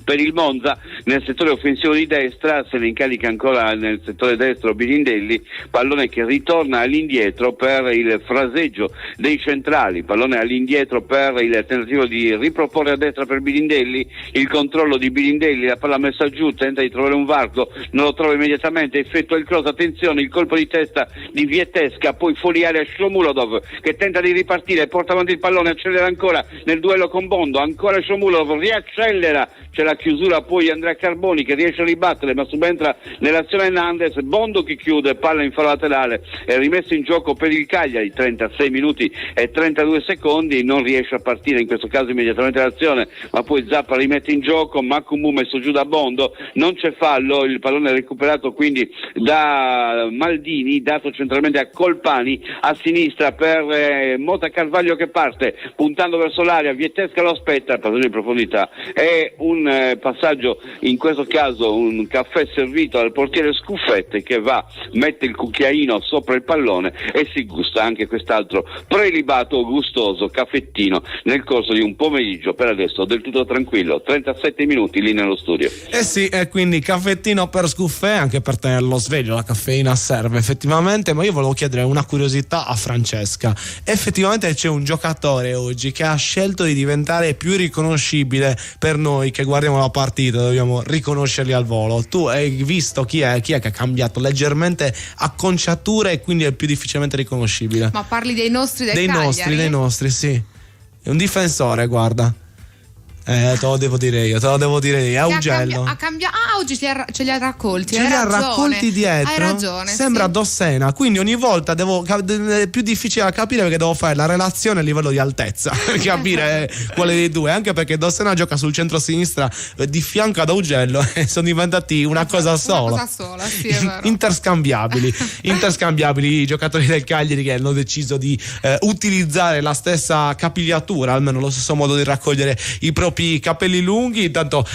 per il Monza nel settore offensivo di destra, se ne incarica ancora nel settore destro Birindelli, pallone che ritorna all'indietro per il fraseggio dei centrali, pallone all'indietro per il tentativo di riproporre a destra per Birindelli, il controllo di Birindelli, la palla messa giù, tenta di trovare un varco, non lo trova immediatamente, effettua il cross, attenzione, il colpo di testa di Vietesca, poi fuori area Shomurodov che tenta di ripartire, porta avanti il pallone, accelera ancora nel duello con Bondo, ancora Shomurodov, riaccelera, c'è la chiusura poi di Andrea Carboni che riesce a ribattere ma subentra nell'azione Hernandez, Bondo che chiude, palla in fallo laterale, è rimesso in gioco per il Cagliari, 36 minuti e 32 secondi, non riesce a partire in questo caso immediatamente l'azione, ma poi Zappa rimette in gioco, Makumu messo giù da Bondo, non c'è fallo, il pallone è recuperato quindi da Maldini, dato centralmente a Colpani, a sinistra per Mota Carvaglio che parte puntando verso l'area, Vietesca lo aspetta, il passaggio in profondità è un passaggio, in questo caso un caffè servito al portiere Scuffetti che va, mette il cucchiaino sopra il pallone e si gusta anche quest'altro prelibato gustoso caffettino nel corso di un pomeriggio per adesso del tutto tranquillo, 37 minuti lì nello studio. Sì, e quindi caffettino per Scuffè, anche per tenerlo sveglio, la caffeina serve effettivamente, ma io volevo chiedere una curiosità a Francesca. Effettivamente c'è un giocatore oggi che ha scelto di diventare più riconoscibile per noi che guardiamo la partita, dobbiamo riconoscerli al volo. Tu hai visto chi è che ha cambiato leggermente acconciatura e quindi è più difficilmente riconoscibile? Ma parli dei nostri del Cagliari? Dei nostri, sì. È un difensore, guarda. Te lo devo dire io, è Augello. Oggi ce li ha raccolti. Ce li ha raccolti dietro. Hai ragione. Sembra sì. Dossena, quindi ogni volta è più difficile da capire perché devo fare la relazione a livello di altezza per capire quale dei due, anche perché Dossena gioca sul centro-sinistra di fianco ad Augello e sono diventati una cosa sola. Una cosa sola, sì, è vero. Interscambiabili i giocatori del Cagliari che hanno deciso di utilizzare la stessa capigliatura, almeno lo stesso modo di raccogliere i propri capelli lunghi. Intanto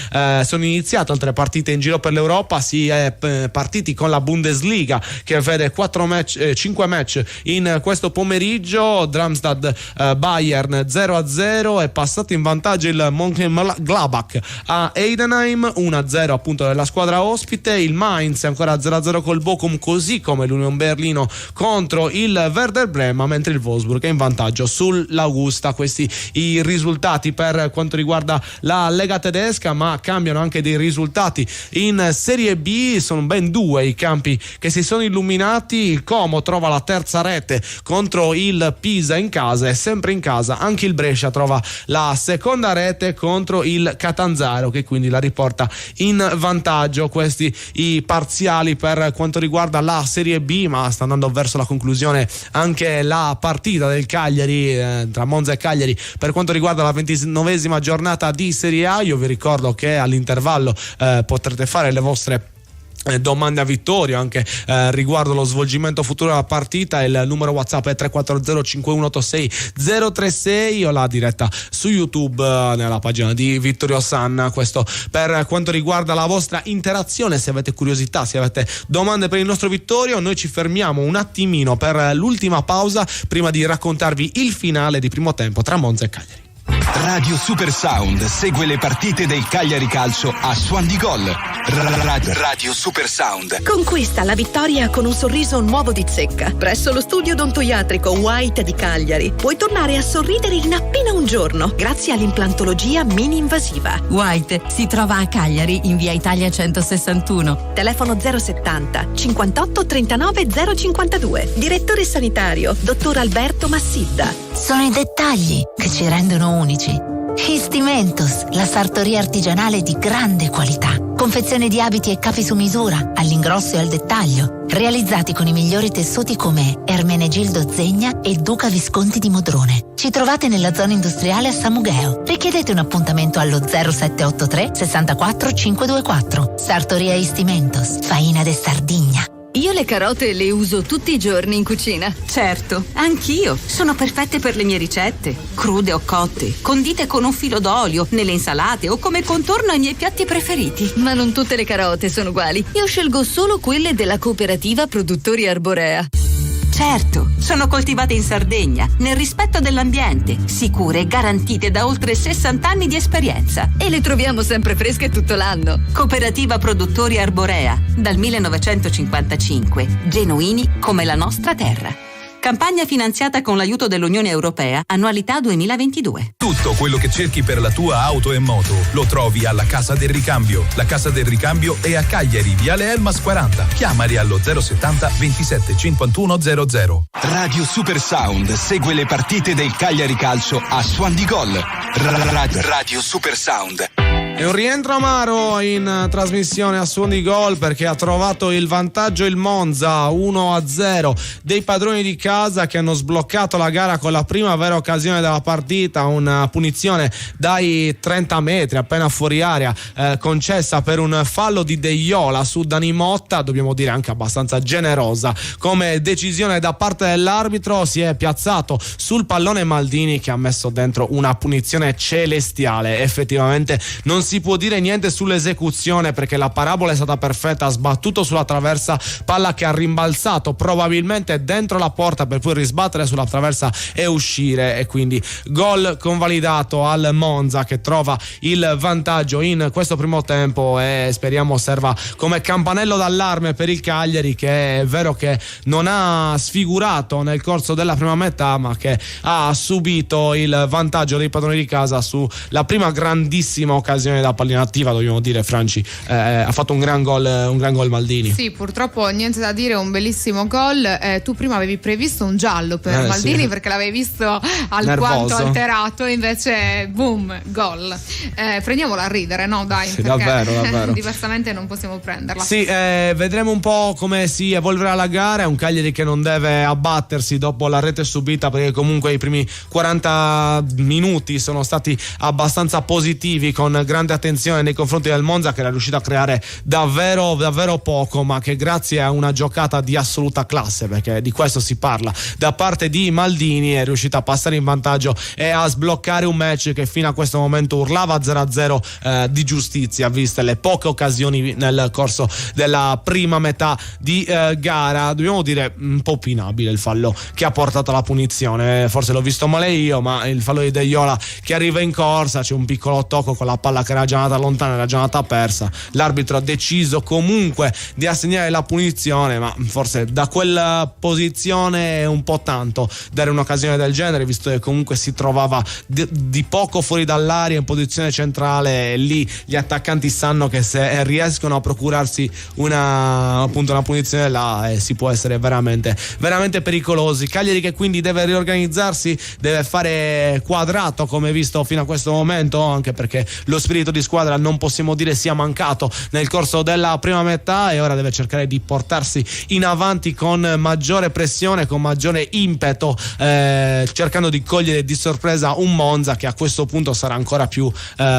sono iniziate altre partite in giro per l'Europa, si è partiti con la Bundesliga che vede 5 match in questo pomeriggio. Darmstadt Bayern 0-0, è passato in vantaggio il Mönchengladbach a Heidenheim 1-0 appunto della squadra ospite, il Mainz ancora 0-0 col Bochum, così come l'Union Berlino contro il Werder Bremen, mentre il Wolfsburg è in vantaggio sull'Augusta. Questi i risultati per quanto riguarda la Lega tedesca, ma cambiano anche dei risultati in Serie B. Sono ben due i campi che si sono illuminati. Il Como trova la terza rete contro il Pisa in casa, e sempre in casa anche il Brescia trova la seconda rete contro il Catanzaro, che quindi la riporta in vantaggio. Questi i parziali per quanto riguarda la Serie B, ma sta andando verso la conclusione anche la partita del Cagliari tra Monza e Cagliari per quanto riguarda la 29esima giornata di Serie A. Io vi ricordo che all'intervallo potrete fare le vostre domande a Vittorio anche riguardo lo svolgimento futuro della partita. Il numero WhatsApp è 340 5186 036 o la diretta su YouTube nella pagina di Vittorio Sanna. Questo per quanto riguarda la vostra interazione. Se avete curiosità, se avete domande per il nostro Vittorio, noi ci fermiamo un attimino per l'ultima pausa prima di raccontarvi il finale di primo tempo tra Monza e Cagliari. Radio Super Sound segue le partite del Cagliari Calcio a Suon di Gol. Radio Super Sound. Conquista la vittoria con un sorriso nuovo di Zecca. Presso lo studio odontoiatrico White di Cagliari puoi tornare a sorridere in appena un giorno grazie all'implantologia mini-invasiva. White si trova a Cagliari in via Italia 161. Telefono 070 58 39 052. Direttore sanitario dottor Alberto Massidda. Sono i dettagli che ci rendono unici. Histimentos, la sartoria artigianale di grande qualità. Confezione di abiti e capi su misura, all'ingrosso e al dettaglio, realizzati con i migliori tessuti come Ermenegildo Zegna e Duca Visconti di Modrone. Ci trovate nella zona industriale a Samugheo. Richiedete un appuntamento allo 0783 64 524. Sartoria Histimentos, Faina de Sardigna. Io le carote le uso tutti i giorni in cucina. Certo, anch'io. Sono perfette per le mie ricette. Crude o cotte, condite con un filo d'olio, nelle insalate o come contorno ai miei piatti preferiti. Ma non tutte le carote sono uguali. Io scelgo solo quelle della cooperativa Produttori Arborea. Certo, sono coltivate in Sardegna, nel rispetto dell'ambiente, sicure e garantite da oltre 60 anni di esperienza. E le troviamo sempre fresche tutto l'anno. Cooperativa Produttori Arborea, dal 1955, genuini come la nostra terra. Campagna finanziata con l'aiuto dell'Unione Europea, annualità 2022. Tutto quello che cerchi per la tua auto e moto lo trovi alla Casa del Ricambio. La Casa del Ricambio è a Cagliari, Viale Elmas 40. Chiamali allo 070 27 51 00. Radio Super Sound segue le partite del Cagliari Calcio a Suon di Gol. Radio Super Sound. È un rientro amaro in trasmissione a Suon di Gol perché ha trovato il vantaggio il Monza 1-0 dei padroni di casa, che hanno sbloccato la gara con la prima vera occasione della partita, una punizione dai 30 metri appena fuori area concessa per un fallo di De Iola su Dani Motta, dobbiamo dire anche abbastanza generosa come decisione da parte dell'arbitro. Si è piazzato sul pallone Maldini, che ha messo dentro una punizione celestiale. Effettivamente non si può dire niente sull'esecuzione perché la parabola è stata perfetta, ha sbattuto sulla traversa, palla che ha rimbalzato probabilmente dentro la porta per poi risbattere sulla traversa e uscire, e quindi gol convalidato al Monza, che trova il vantaggio in questo primo tempo e speriamo serva come campanello d'allarme per il Cagliari, che è vero che non ha sfigurato nel corso della prima metà, ma che ha subito il vantaggio dei padroni di casa sulla prima grandissima occasione da pallina attiva. Dobbiamo dire, Franci, ha fatto un gran gol Maldini. Sì, purtroppo niente da dire, un bellissimo gol. Tu prima avevi previsto un giallo per Maldini, sì, perché l'avevi visto alquanto alterato, invece boom, gol. Prendiamola a ridere, no dai, sì, davvero. Diversamente non possiamo prenderla. Sì, vedremo un po' come si evolverà la gara. È un Cagliari che non deve abbattersi dopo la rete subita, perché comunque i primi 40 minuti sono stati abbastanza positivi, con grande attenzione nei confronti del Monza, che era riuscito a creare davvero poco, ma che grazie a una giocata di assoluta classe, perché di questo si parla, da parte di Maldini, è riuscito a passare in vantaggio e a sbloccare un match che fino a questo momento urlava 0-0 di giustizia, viste le poche occasioni nel corso della prima metà di gara. Dobbiamo dire un po' opinabile il fallo che ha portato alla punizione, forse l'ho visto male io, ma il fallo di De Iola che arriva in corsa, c'è un piccolo tocco con la palla che era già andata lontana, era già andata persa, l'arbitro ha deciso comunque di assegnare la punizione, ma forse da quella posizione è un po' tanto dare un'occasione del genere, visto che comunque si trovava di poco fuori dall'area in posizione centrale, e lì gli attaccanti sanno che se riescono a procurarsi una punizione là si può essere veramente pericolosi. Cagliari che quindi deve riorganizzarsi, deve fare quadrato come visto fino a questo momento, anche perché lo spirito di squadra non possiamo dire sia mancato nel corso della prima metà, e ora deve cercare di portarsi in avanti con maggiore pressione, con maggiore impeto, cercando di cogliere di sorpresa un Monza che a questo punto sarà ancora più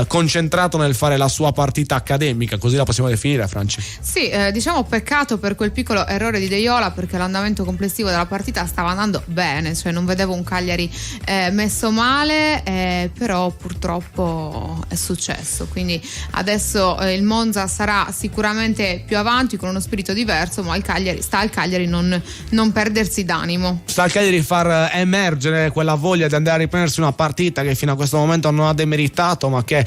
concentrato nel fare la sua partita accademica, così la possiamo definire, Franci. Sì, diciamo peccato per quel piccolo errore di De Iola, perché l'andamento complessivo della partita stava andando bene, cioè non vedevo un Cagliari messo male, però purtroppo è successo, quindi adesso il Monza sarà sicuramente più avanti con uno spirito diverso, ma sta al Cagliari non perdersi d'animo, sta al Cagliari far emergere quella voglia di andare a riprendersi una partita che fino a questo momento non ha demeritato, ma che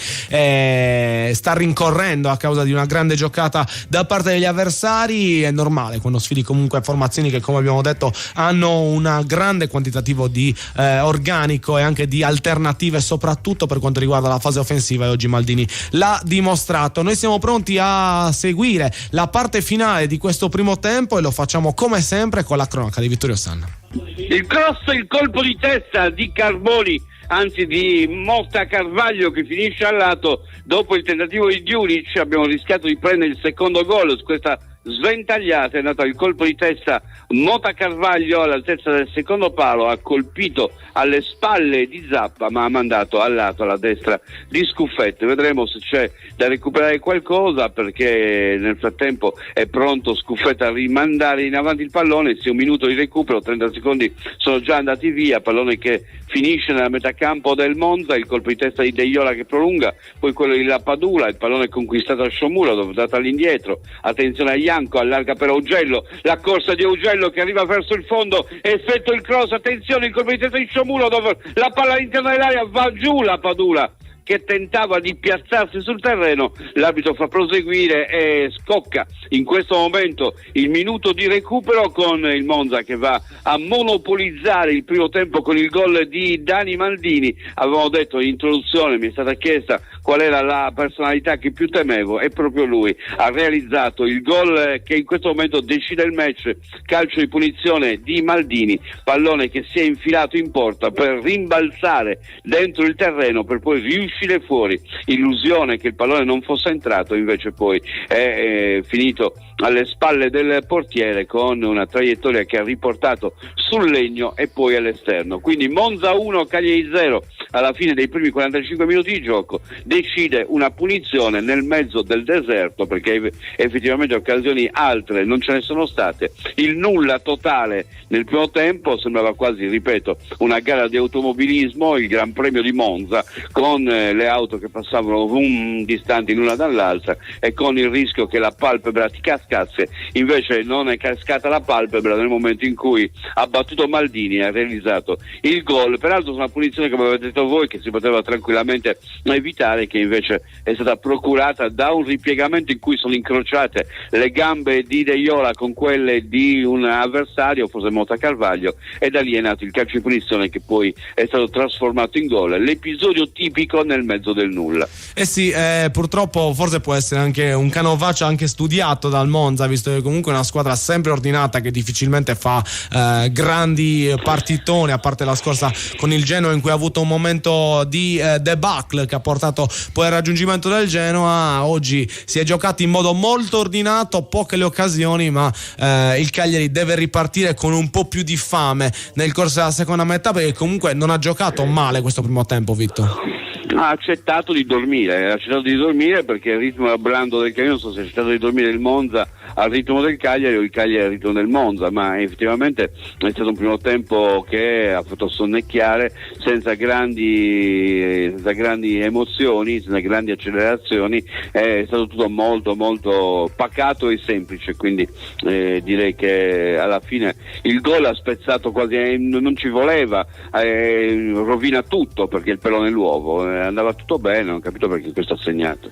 sta rincorrendo a causa di una grande giocata da parte degli avversari. È normale quando sfidi comunque formazioni che, come abbiamo detto, hanno un grande quantitativo di organico e anche di alternative, soprattutto per quanto riguarda la fase offensiva, e oggi Maldini l'ha dimostrato. Noi siamo pronti a seguire la parte finale di questo primo tempo e lo facciamo come sempre con la cronaca di Vittorio Sanna. Il cross, il colpo di testa di Carboni, anzi di Motta Carvaglio, che finisce al lato dopo il tentativo di Djuric. Abbiamo rischiato di prendere il secondo gol su questa sventagliata, è andato il colpo di testa Mota Carvaglio all'altezza del secondo palo, ha colpito alle spalle di Zappa ma ha mandato al lato, alla destra di Scuffetti. Vedremo se c'è da recuperare qualcosa, perché nel frattempo è pronto Scuffetti a rimandare in avanti il pallone. Sia un minuto di recupero, 30 secondi sono già andati via, pallone che finisce nella metà campo del Monza, il colpo di testa di Deiola che prolunga, poi quello di Lapadula, il pallone conquistato a Sciomuro, data all'indietro, attenzione a Ianco, allarga per Augello, la corsa di Augello che arriva verso il fondo, effettua il cross, attenzione il colpo di testa di Sciomuro dove la palla all'interno dell'area, va giù Lapadula che tentava di piazzarsi sul terreno, l'arbitro fa proseguire e scocca in questo momento il minuto di recupero con il Monza che va a monopolizzare il primo tempo con il gol di Dani Maldini. Avevamo detto in introduzione, mi è stata chiesta qual era la personalità che più temevo, e proprio lui ha realizzato il gol che in questo momento decide il match, calcio di punizione di Maldini, pallone che si è infilato in porta per rimbalzare dentro il terreno per poi riuscire fuori, illusione che il pallone non fosse entrato, invece poi è finito alle spalle del portiere con una traiettoria che ha riportato sul legno e poi all'esterno. Quindi Monza 1, Cagliari 0 alla fine dei primi 45 minuti di gioco, decide una punizione nel mezzo del deserto, perché effettivamente occasioni altre non ce ne sono state, il nulla totale nel primo tempo, sembrava quasi, ripeto, una gara di automobilismo, il Gran Premio di Monza, con le auto che passavano distanti l'una dall'altra e con il rischio che la palpebra ti cascasse. Invece non è cascata la palpebra nel momento in cui ha battuto Maldini e ha realizzato il gol. Peraltro una punizione, come avete detto voi, che si poteva tranquillamente evitare, che invece è stata procurata da un ripiegamento in cui sono incrociate le gambe di Deiola con quelle di un avversario, forse Mota Carvaglio, e da lì è nato il calcio di punizione che poi è stato trasformato in gol. L'episodio tipico nel mezzo del nulla. Eh sì, purtroppo forse può essere anche un canovaccio anche studiato dal Monza, visto che comunque è una squadra sempre ordinata che difficilmente fa grandi partitone, a parte la scorsa con il Genoa in cui ha avuto un momento di debacle che ha portato poi al raggiungimento del Genoa. Oggi si è giocato in modo molto ordinato, poche le occasioni, ma il Cagliari deve ripartire con un po' più di fame nel corso della seconda metà, perché comunque non ha giocato male questo primo tempo, Vitto. Ha accettato di dormire perché il ritmo era blando del Cagliari. Non so se ha accettato di dormire il Monza al ritmo del Cagliari o il Cagliari al ritmo del Monza, ma effettivamente è stato un primo tempo che ha fatto sonnecchiare senza grandi emozioni, senza grandi accelerazioni. È stato tutto molto molto pacato e semplice, quindi direi che alla fine il gol ha spezzato quasi, non ci voleva, rovina tutto perché il pelo nell'uovo. Andava tutto bene, non ho capito perché questo ha segnato.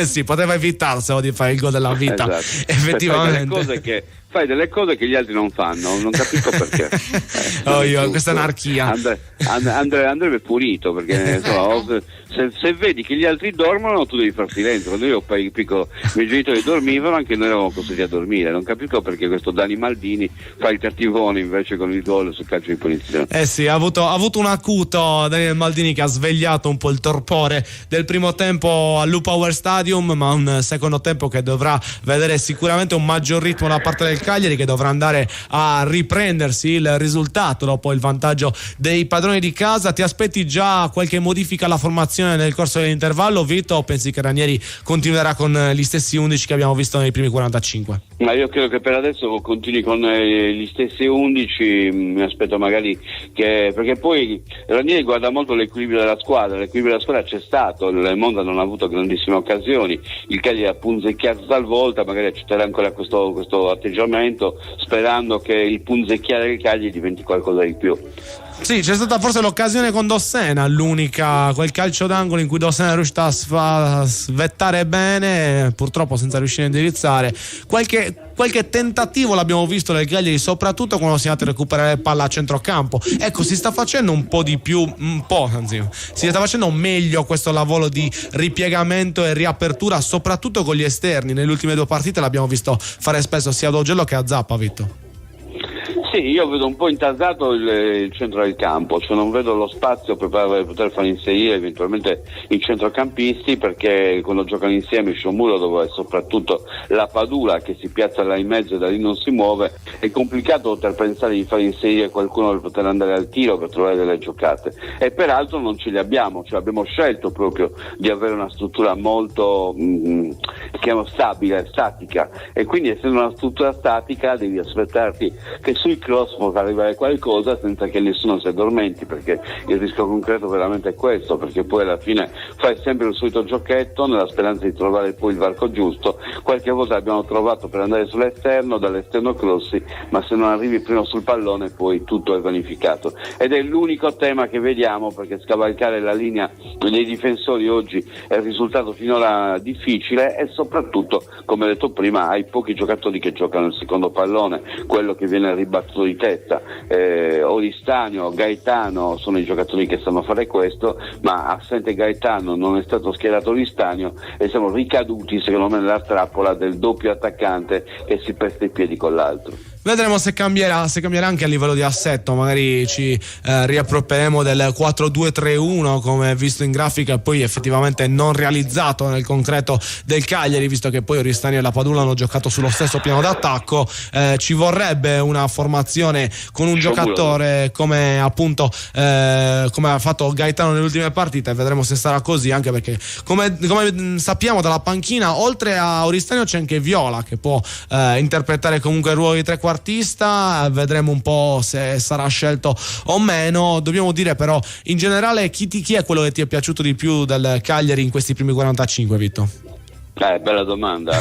Sì, poteva evitarselo di fare il gol della vita. Esatto. Effettivamente. Fai delle cose che gli altri non fanno, non capisco perché. Questa anarchia. Andrebbe punito, perché insomma, se vedi che gli altri dormono tu devi far silenzio. Quando io piccolo, i miei genitori dormivano, anche noi eravamo costretti a dormire. Non capisco perché questo Dani Maldini fa il cattivone invece con il gol sul calcio di punizione. Sì, ha avuto un acuto Daniel Maldini che ha svegliato un po' il torpore del primo tempo al Lupower Stadium, ma un secondo tempo che dovrà vedere sicuramente un maggior ritmo da parte del Cagliari, che dovrà andare a riprendersi il risultato dopo il vantaggio dei padroni di casa. Ti aspetti già qualche modifica alla formazione nel corso dell'intervallo, Vito, o pensi che Ranieri continuerà con gli stessi 11 che abbiamo visto nei primi 45? Ma io credo che per adesso continui con gli stessi 11, mi aspetto magari perché poi Ranieri guarda molto l'equilibrio della squadra c'è stato, il Monza non ha avuto grandissime occasioni, il Cagliari ha punzecchiato talvolta, magari accetterà ancora questo atteggiamento, sperando che il punzecchiare del Cagliari diventi qualcosa di più. Sì, c'è stata forse l'occasione con Dossena, l'unica, quel calcio d'angolo in cui Dossena è riuscito a svettare bene, purtroppo senza riuscire a indirizzare. Qualche tentativo l'abbiamo visto nel Cagliari, soprattutto quando si è andato a recuperare palla a centrocampo. Ecco, si sta facendo si sta facendo meglio questo lavoro di ripiegamento e riapertura, soprattutto con gli esterni. Nelle ultime due partite l'abbiamo visto fare spesso sia ad Augello che a Zappa, Vitto. Sì, io vedo un po' intasato il centro del campo, cioè non vedo lo spazio per poter far inserire eventualmente i centrocampisti, perché quando giocano insieme Sciomuro, dove soprattutto la Padula che si piazza là in mezzo e da lì non si muove, è complicato poter pensare di far inserire qualcuno per poter andare al tiro, per trovare delle giocate, e peraltro non ce li abbiamo, cioè abbiamo scelto proprio di avere una struttura molto stabile, statica, e quindi essendo una struttura statica devi aspettarti che sui cross possa arrivare qualcosa senza che nessuno si addormenti, perché il rischio concreto veramente è questo, perché poi alla fine fai sempre il solito giochetto nella speranza di trovare poi il varco giusto. Qualche volta l'abbiamo trovato per andare sull'esterno, dall'esterno crossi, ma se non arrivi prima sul pallone poi tutto è vanificato, ed è l'unico tema che vediamo, perché scavalcare la linea dei difensori oggi è il risultato finora difficile, e soprattutto, come detto prima, hai pochi giocatori che giocano il secondo pallone, quello che viene ribattuto di testa. Oristanio, Gaetano sono i giocatori che sanno fare questo, ma assente Gaetano non è stato schierato Oristanio e siamo ricaduti secondo me nella trappola del doppio attaccante che si pesta i piedi con l'altro. Vedremo se cambierà anche a livello di assetto, magari ci riapproprieremo del 4-2-3-1 come visto in grafica e poi effettivamente non realizzato nel concreto del Cagliari, visto che poi Oristanio e la Padula hanno giocato sullo stesso piano d'attacco. Ci vorrebbe una formazione con un giocatore come appunto come ha fatto Gaetano nelle ultime partite, vedremo se sarà così, anche perché come sappiamo dalla panchina oltre a Oristanio c'è anche Viola che può interpretare comunque il ruolo di trequartista. Vedremo un po' se sarà scelto o meno. Dobbiamo dire però in generale chi è quello che ti è piaciuto di più del Cagliari in questi primi 45, Vitto? Bella domanda.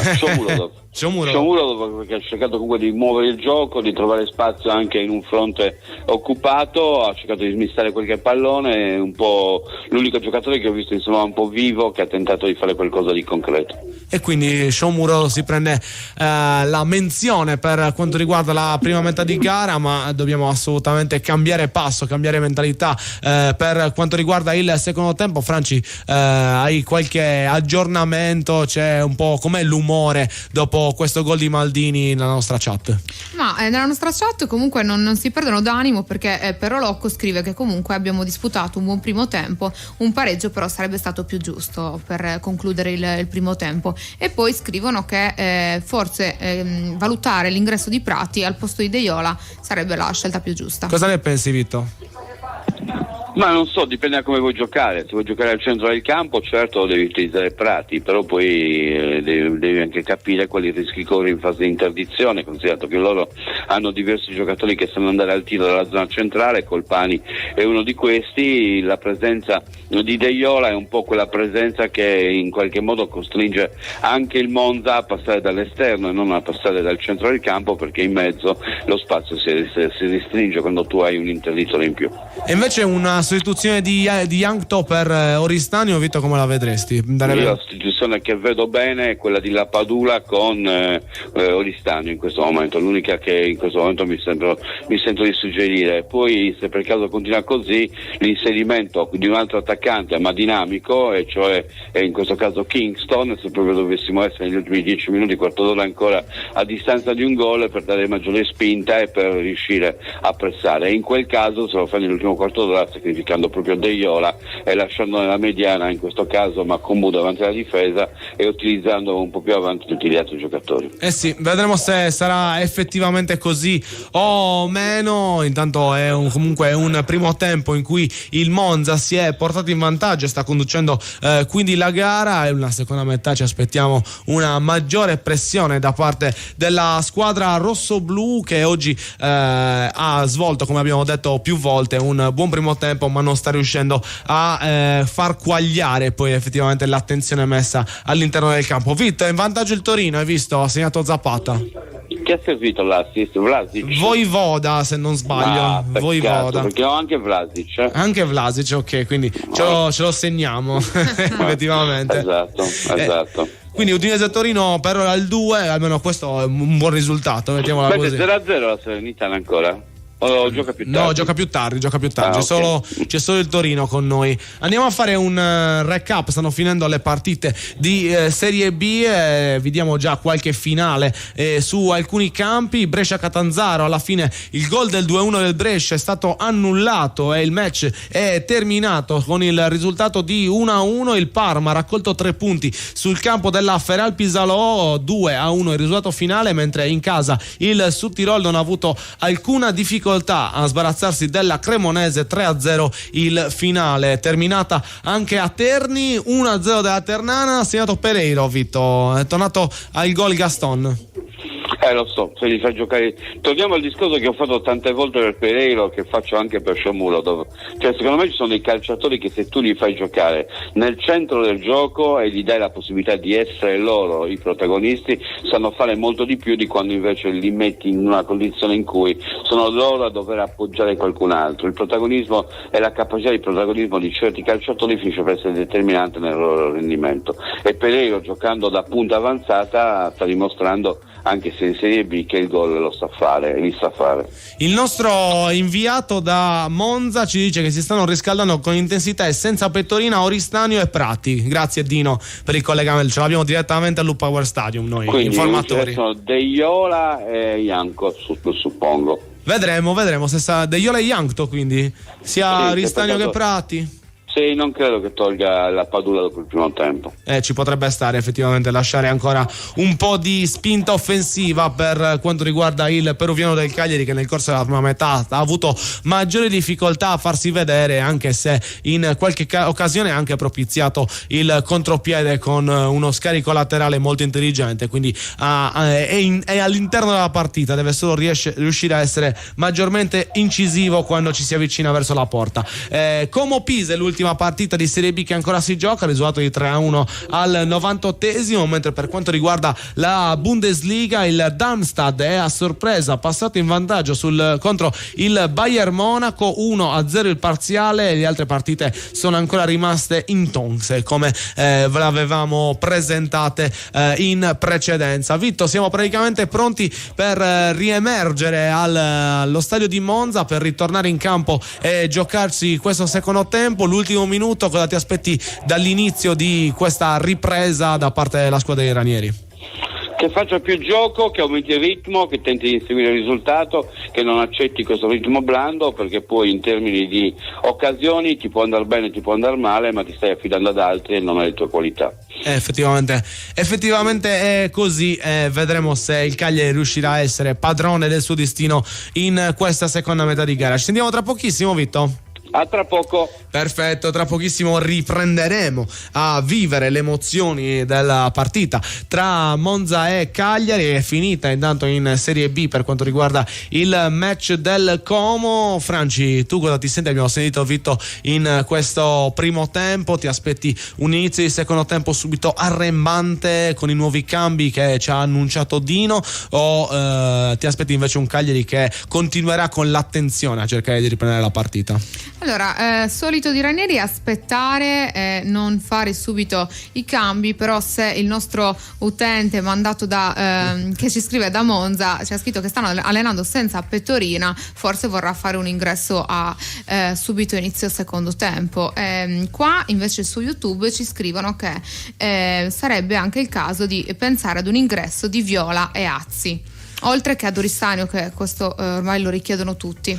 Sciomuro perché ha cercato comunque di muovere il gioco, di trovare spazio anche in un fronte occupato, ha cercato di smistare qualche pallone, è un po' l'unico giocatore che ho visto insomma un po' vivo, che ha tentato di fare qualcosa di concreto. E quindi Sciomuro si prende la menzione per quanto riguarda la prima metà di gara, ma dobbiamo assolutamente cambiare passo, cambiare mentalità per quanto riguarda il secondo tempo. Franci, hai qualche aggiornamento? C'è un po' com'è l'umore dopo questo gol di Maldini nella nostra chat? Ma nella nostra chat comunque non si perdono d'animo, perché Perolocco scrive che comunque abbiamo disputato un buon primo tempo, un pareggio però sarebbe stato più giusto per concludere il primo tempo, e poi scrivono che forse valutare l'ingresso di Prati al posto di Deiola sarebbe la scelta più giusta. Cosa ne pensi, Vitto? Ma non so, dipende da come vuoi giocare. Se vuoi giocare al centro del campo, certo devi utilizzare Prati, però poi devi anche capire quali rischi corri in fase di interdizione, considerato che loro hanno diversi giocatori che sanno andare al tiro dalla zona centrale. Colpani è uno di questi. La presenza di Deiola è un po' quella presenza che in qualche modo costringe anche il Monza a passare dall'esterno e non a passare dal centro del campo, perché in mezzo lo spazio si restringe quando tu hai un interditore in più. E invece una sostituzione di Yankto per Oristanio, Vito, come la vedresti? La sostituzione che vedo bene è quella di La Padula con Oristanio in questo momento, l'unica che in questo momento mi sento di suggerire. Poi se per caso continua così, l'inserimento di un altro attaccante ma dinamico, e cioè in questo caso Kingston, se proprio dovessimo essere negli ultimi 10 minuti, quarto d'ora ancora a distanza di un gol, per dare maggiore spinta e per riuscire a pressare. E in quel caso se lo fai nell'ultimo quarto d'ora sacrificando proprio Deiola e lasciando nella mediana in questo caso Macumbu davanti alla difesa e utilizzando un po' più avanti tutti gli altri giocatori. Sì, vedremo se sarà effettivamente così o meno. Intanto è comunque un primo tempo in cui il Monza si è portato in vantaggio e sta conducendo quindi la gara, e una seconda metà ci aspettiamo una maggiore pressione da parte della squadra rossoblu, che oggi ha svolto, come abbiamo detto più volte, un buon primo tempo, ma non sta riuscendo a far quagliare poi effettivamente l'attenzione messa all'interno del campo. Vitto, in vantaggio il Torino, hai visto? Ha segnato Zapata. Chi ha servito l'assist? Vlasic? Voivoda, se non sbaglio. Voivoda. Perché ho anche Vlasic. Anche Vlasic, ok, quindi ce lo segniamo effettivamente. Esatto. Quindi Udinese Torino per il 2, almeno questo è un buon risultato, mettiamola così. 0-0 la Salernitana ancora? O gioca più tardi? No, gioca più tardi. Okay. C'è solo il Torino con noi. Andiamo a fare un recap. Stanno finendo le partite di Serie B. Vi diamo già qualche finale su alcuni campi. Brescia-Catanzaro, alla fine il gol del 2-1 del Brescia è stato annullato e il match è terminato con il risultato di 1-1. Il Parma ha raccolto 3 punti sul campo della Feral Pisalò, 2-1 il risultato finale, mentre in casa il Sud Tirol non ha avuto alcuna difficoltà a sbarazzarsi della Cremonese, 3-0 il finale. Terminata anche a Terni, 1-0 della Ternana, ha segnato Pereiro. Vito, è tornato al gol Gaston. Lo so, se li fai giocare. Torniamo al discorso che ho fatto tante volte per Pereiro, che faccio anche per Sciomuro. Cioè, secondo me ci sono dei calciatori che se tu li fai giocare nel centro del gioco e gli dai la possibilità di essere loro i protagonisti, sanno fare molto di più di quando invece li metti in una condizione in cui sono loro a dover appoggiare qualcun altro. Il protagonismo e la capacità di protagonismo di certi calciatori finisce per essere determinante nel loro rendimento. E Pereiro, giocando da punta avanzata, sta dimostrando, anche se in Serie B, che il gol lo sa fare, li sa fare. Il nostro inviato da Monza ci dice che si stanno riscaldando con intensità e senza pettorina Oristanio e Prati. Grazie Dino per il collegamento, ce l'abbiamo direttamente al Power Stadium noi. Quindi informatori. Sono Deiola e Ianco, suppongo. Vedremo se sa Deiola e Ianco, quindi sia Sì, Oristanio che Prati. Sì, non credo che tolga la Padula dopo il primo tempo. Ci potrebbe stare effettivamente, lasciare ancora un po' di spinta offensiva per quanto riguarda il peruviano del Cagliari, che nel corso della prima metà ha avuto maggiori difficoltà a farsi vedere, anche se in qualche occasione ha anche propiziato il contropiede con uno scarico laterale molto intelligente. Quindi è all'interno della partita, deve solo riuscire a essere maggiormente incisivo quando ci si avvicina verso la porta. Como Pisa, l'ultima partita di Serie B che ancora si gioca, risultato di 3-1 al 98esimo, mentre per quanto riguarda la Bundesliga il Darmstadt è a sorpresa passato in vantaggio contro il Bayern Monaco, 1-0 il parziale, e le altre partite sono ancora rimaste intonse come ve l'avevamo presentate in precedenza. Vitto, siamo praticamente pronti per riemergere allo stadio di Monza per ritornare in campo e giocarsi questo secondo tempo. L'ultimo minuto, cosa ti aspetti dall'inizio di questa ripresa da parte della squadra dei Ranieri? Che faccia più gioco, che aumenti il ritmo, che tenti di inseguire il risultato, che non accetti questo ritmo blando, perché poi in termini di occasioni ti può andare bene, ti può andare male, ma ti stai affidando ad altri e non alle tue qualità. Effettivamente è così. Vedremo se il Cagliari riuscirà a essere padrone del suo destino in questa seconda metà di gara. Ci sentiamo tra pochissimo, Vitto. A tra poco. Perfetto, tra pochissimo riprenderemo a vivere le emozioni della partita tra Monza e Cagliari. È finita intanto in Serie B per quanto riguarda il match del Como. Franci, tu cosa ti senti? Abbiamo sentito Vitto in questo primo tempo, ti aspetti un inizio di secondo tempo subito arrembante con i nuovi cambi che ci ha annunciato Dino, o ti aspetti invece un Cagliari che continuerà con l'attenzione a cercare di riprendere la partita? Allora, solito di Ranieri aspettare, non fare subito i cambi, però se il nostro utente mandato che ci scrive da Monza ci ha scritto che stanno allenando senza pettorina, forse vorrà fare un ingresso a subito inizio secondo tempo. Qua invece su YouTube ci scrivono che sarebbe anche il caso di pensare ad un ingresso di Viola e Azzi, oltre che ad Oristanio, che questo ormai lo richiedono tutti.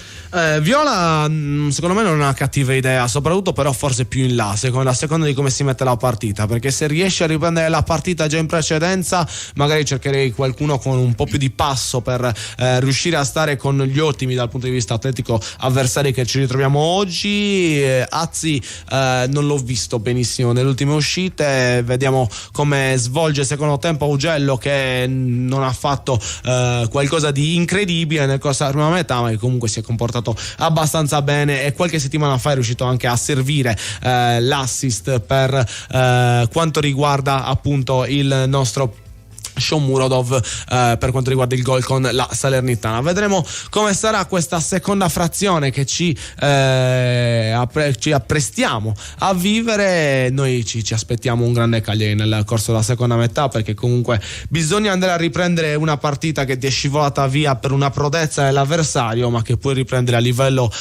Viola secondo me non è una cattiva idea, soprattutto però forse più in là, a seconda di come si mette la partita, perché se riesce a riprendere la partita già in precedenza magari cercherei qualcuno con un po' più di passo per riuscire a stare con gli ottimi dal punto di vista atletico avversari che ci ritroviamo oggi. Azzi non l'ho visto benissimo nelle ultime uscite, vediamo come svolge il secondo tempo Augello, che non ha fatto qualcosa di incredibile nel corso della prima metà, ma che comunque si è comportato abbastanza bene, e qualche settimana fa è riuscito anche a servire l'assist per quanto riguarda appunto il nostro Shomurodov per quanto riguarda il gol con la Salernitana. Vedremo come sarà questa seconda frazione che ci apprestiamo a vivere. Noi ci aspettiamo un grande Cagliari nel corso della seconda metà, perché comunque bisogna andare a riprendere una partita che ti è scivolata via per una prodezza dell'avversario, ma che puoi riprendere a livello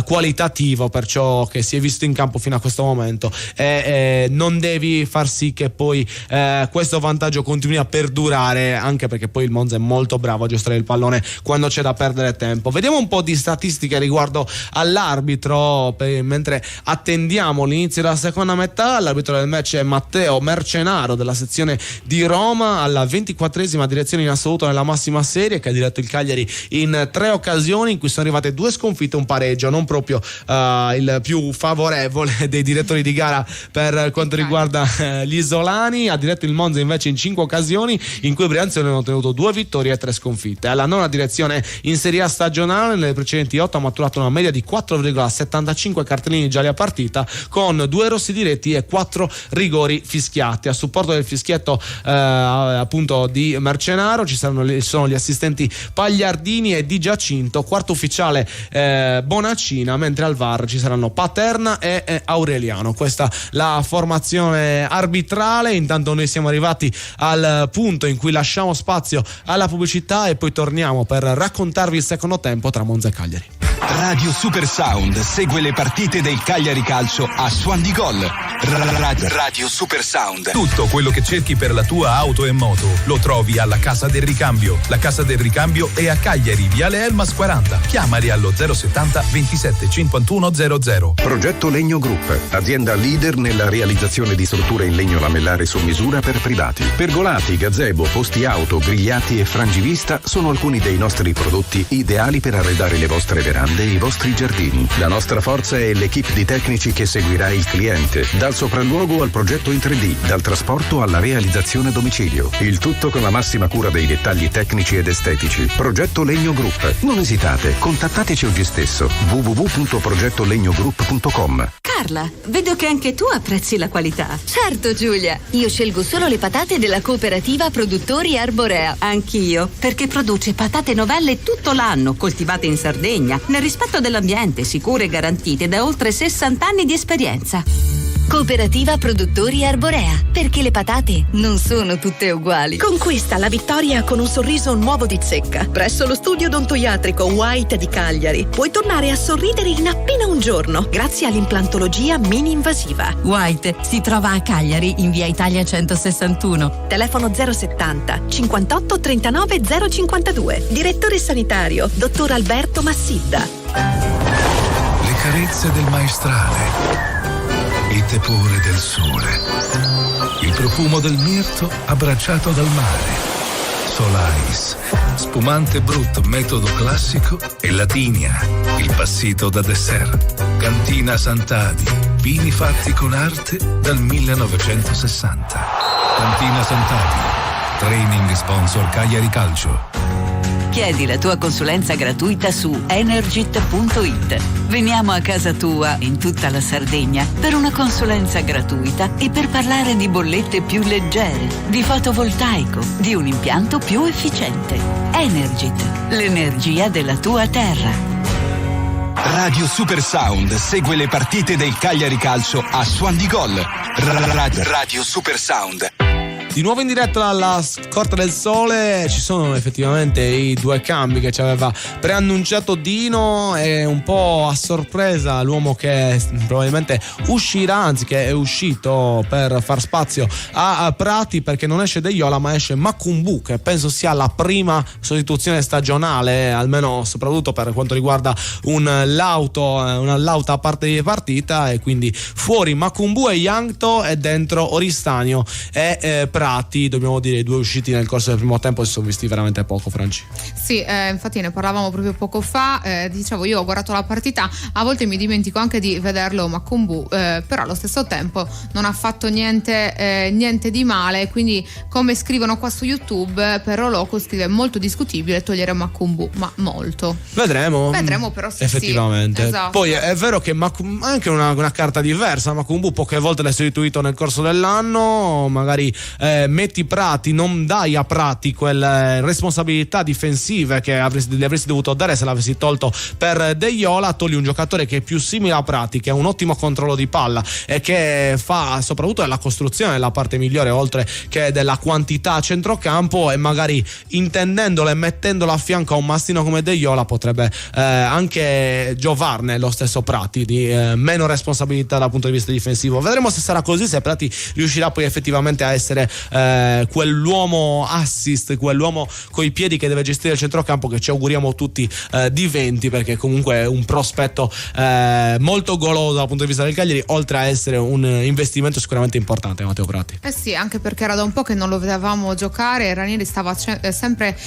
qualitativo per ciò che si è visto in campo fino a questo momento, e non devi far sì che poi questo vantaggio continui a perdurare, anche perché poi il Monza è molto bravo a gestire il pallone quando c'è da perdere tempo. Vediamo un po' di statistiche riguardo all'arbitro mentre attendiamo l'inizio della seconda metà. L'arbitro del match è Matteo Mercenaro della sezione di Roma, alla 24esima direzione in assoluto nella massima serie, che ha diretto il Cagliari in 3 occasioni in cui sono arrivate 2 sconfitte e un pareggio, non proprio il più favorevole dei direttori di gara per quanto riguarda gli isolani. Ha diretto il Monza invece in 5 occasioni in cui i brianzoni hanno ottenuto 2 vittorie e 3 sconfitte. Alla nona direzione in Serie A stagionale, nelle precedenti 8 ha maturato una media di 4,75 cartellini gialli a partita, con 2 rossi diretti e 4 rigori fischiati. A supporto del fischietto appunto di Mercenaro ci sono gli assistenti Pagliardini e Di Giacinto, quarto ufficiale Bonacina, mentre al VAR ci saranno Paterna e Aureliano. Questa la formazione arbitrale. Intanto noi siamo arrivati al punto in cui lasciamo spazio alla pubblicità e poi torniamo per raccontarvi il secondo tempo tra Monza e Cagliari. Radio Super Sound segue le partite del Cagliari Calcio a Suon di Gol. Radio Super Sound. Tutto quello che cerchi per la tua auto e moto lo trovi alla Casa del Ricambio. La Casa del Ricambio è a Cagliari, Viale Elmas 40. Chiamali allo 070 27 51 00. Progetto Legno Group, azienda leader nella realizzazione di strutture in legno lamellare su misura per privati. Pergolati, gazebo, posti auto, grigliati e frangivista sono alcuni dei nostri prodotti ideali per arredare le vostre verande e i vostri giardini. La nostra forza è l'equipe di tecnici che seguirà il cliente, dal sopralluogo al progetto in 3D, dal trasporto alla realizzazione a domicilio. Il tutto con la massima cura dei dettagli tecnici ed estetici. Progetto Legno Group. Non esitate, contattateci oggi stesso. www.progettolegnogroup.com. Carla, vedo che anche tu apprezzi la qualità. Certo, Giulia. Io scelgo solo le patate della cooperativa Produttori Arborea. Anch'io, perché produce patate novelle tutto l'anno, coltivate in Sardegna, nel rispetto dell'ambiente, sicure e garantite da oltre 60 anni di esperienza. Cooperativa Produttori Arborea, perché le patate non sono tutte uguali. Conquista la vittoria con un sorriso nuovo di Zecca. Presso lo studio odontoiatrico White di Cagliari puoi tornare a sorridere in appena un giorno grazie all'implantologia mini-invasiva. White si trova a Cagliari in via Italia 161. Telefono 070 58 39 052. Direttore sanitario dottor Alberto Massidda. Le carezze del maestrale, il tepore del sole, il profumo del mirto abbracciato dal mare. Solais, spumante brut metodo classico e Latinia, il passito da dessert. Cantina Sant'Adi, vini fatti con arte dal 1960. Cantina Sant'Adi, training sponsor Cagliari Calcio. Chiedi la tua consulenza gratuita su Energit.it. Veniamo a casa tua in tutta la Sardegna per una consulenza gratuita e per parlare di bollette più leggere, di fotovoltaico, di un impianto più efficiente. Energit, l'energia della tua terra. Radio Super Sound segue le partite del Cagliari Calcio a Suon di Gol. Radio Super Sound. Di nuovo in diretta dalla Corte del Sole. Ci sono effettivamente i 2 cambi che ci aveva preannunciato Dino, e un po' a sorpresa l'uomo che probabilmente uscirà, anzi che è uscito per far spazio a Prati, perché non esce De Iola ma esce Macumbu, che penso sia la prima sostituzione stagionale, almeno soprattutto per quanto riguarda una lauta a parte di partita, e quindi fuori Macumbu e Yankto e dentro Oristanio e Prati. Dobbiamo dire, i 2 usciti nel corso del primo tempo si sono visti veramente poco, Franci. Sì, infatti ne parlavamo proprio poco fa. Dicevo, io ho guardato la partita, a volte mi dimentico anche di vederlo Macumbu, però allo stesso tempo non ha fatto niente di male, quindi come scrivono qua su YouTube, Perro Loco scrive molto discutibile togliere Macumbu, ma molto. Vedremo però sì, effettivamente. Sì, esatto. Poi è vero che anche una carta diversa. Macumbu poche volte l'ha sostituito nel corso dell'anno, magari metti Prati, non dai a Prati quelle responsabilità difensive che gli avresti dovuto dare se l'avessi tolto per Deiola, togli un giocatore che è più simile a Prati, che ha un ottimo controllo di palla e che fa soprattutto della costruzione la parte migliore oltre che della quantità a centrocampo, e magari intendendolo e mettendolo a fianco a un mastino come Deiola potrebbe anche giovarne lo stesso Prati di meno responsabilità dal punto di vista difensivo. Vedremo se sarà così, se Prati riuscirà poi effettivamente a essere quell'uomo assist, quell'uomo coi piedi che deve gestire il centrocampo, che ci auguriamo tutti diventi, perché comunque è un prospetto molto goloso dal punto di vista del Cagliari, oltre a essere un investimento sicuramente importante, Matteo Prati. Sì, anche perché era da un po' che non lo vedevamo giocare. Ranieri stava sempre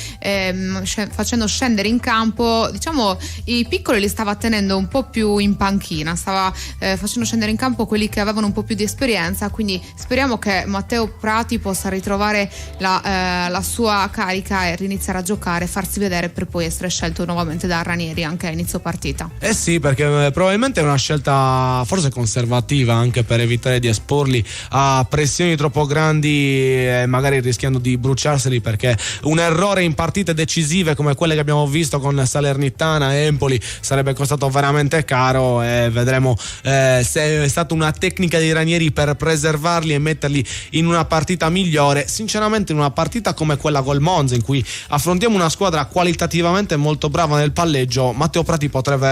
facendo scendere in campo, diciamo i piccoli li stava tenendo un po' più in panchina, stava facendo scendere in campo quelli che avevano un po' più di esperienza, quindi speriamo che Matteo Prati possa ritrovare la sua carica e riniziare a giocare, farsi vedere per poi essere scelto nuovamente da Ranieri anche a inizio partita. Sì, perché probabilmente è una scelta forse conservativa, anche per evitare di esporli a pressioni troppo grandi, magari rischiando di bruciarseli, perché un errore in partite decisive come quelle che abbiamo visto con Salernitana e Empoli sarebbe costato veramente caro, e vedremo se è stata una tecnica di Ranieri per preservarli e metterli in una partita migliore. Sinceramente in una partita come quella col Monza, in cui affrontiamo una squadra qualitativamente molto brava nel palleggio, Matteo Prati potrebbe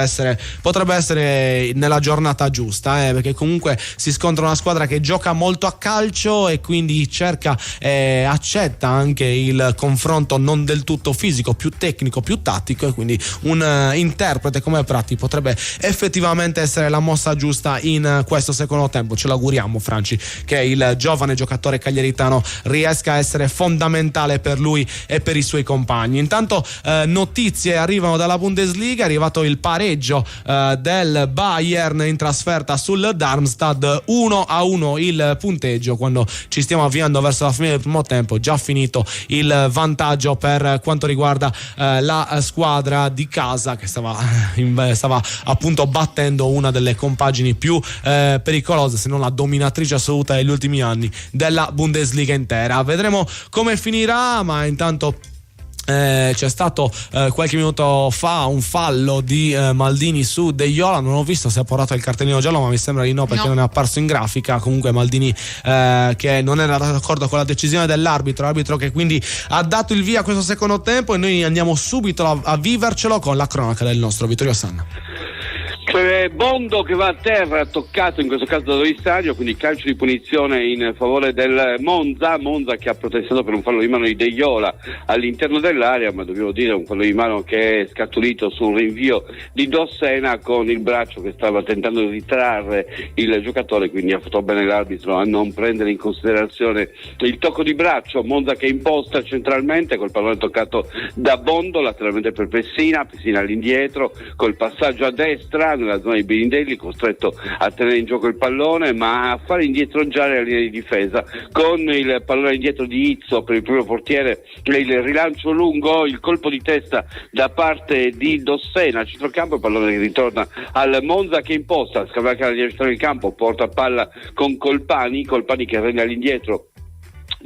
essere nella giornata giusta, perché comunque si scontra una squadra che gioca molto a calcio e quindi cerca e accetta anche il confronto non del tutto fisico, più tecnico, più tattico, e quindi un interprete come Prati potrebbe effettivamente essere la mossa giusta in questo secondo tempo. Ce l'auguriamo, Franci, che il giovane giocatore cagliaritano riesca a essere fondamentale per lui e per i suoi compagni. Intanto notizie arrivano dalla Bundesliga, è arrivato il pareggio del Bayern in trasferta sul Darmstadt, 1-1 il punteggio quando ci stiamo avviando verso la fine del primo tempo. Già finito il vantaggio per quanto riguarda la squadra di casa, che stava appunto battendo una delle compagini più pericolose, se non la dominatrice assoluta degli ultimi anni della Bundesliga intera. Vedremo come finirà, ma intanto c'è stato qualche minuto fa un fallo di Maldini su Deiola. Non ho visto se ha portato il cartellino giallo, ma mi sembra di no, perché non è apparso in grafica. Comunque Maldini che non era d'accordo con la decisione dell'arbitro, arbitro che quindi ha dato il via a questo secondo tempo, e noi andiamo subito a vivercelo con la cronaca del nostro Vittorio Sanna. Bondo che va a terra, toccato in questo caso da Doristadio, quindi calcio di punizione in favore del Monza che ha protestato per un fallo di mano di Deiola all'interno dell'area, ma dobbiamo dire un fallo di mano che è scaturito sul rinvio di Dossena con il braccio che stava tentando di ritrarre il giocatore, quindi ha fatto bene l'arbitro a non prendere in considerazione il tocco di braccio. Monza che imposta centralmente col pallone toccato da Bondo, lateralmente per Pessina all'indietro col passaggio a destra nella zona di Birindelli, costretto a tenere in gioco il pallone ma a fare indietreggiare la linea di difesa con il pallone indietro di Izzo per il primo portiere, il rilancio lungo, il colpo di testa da parte di Dossena a centrocampo, il pallone che ritorna al Monza che imposta, scavalca la linea del campo, porta palla con Colpani che rende all'indietro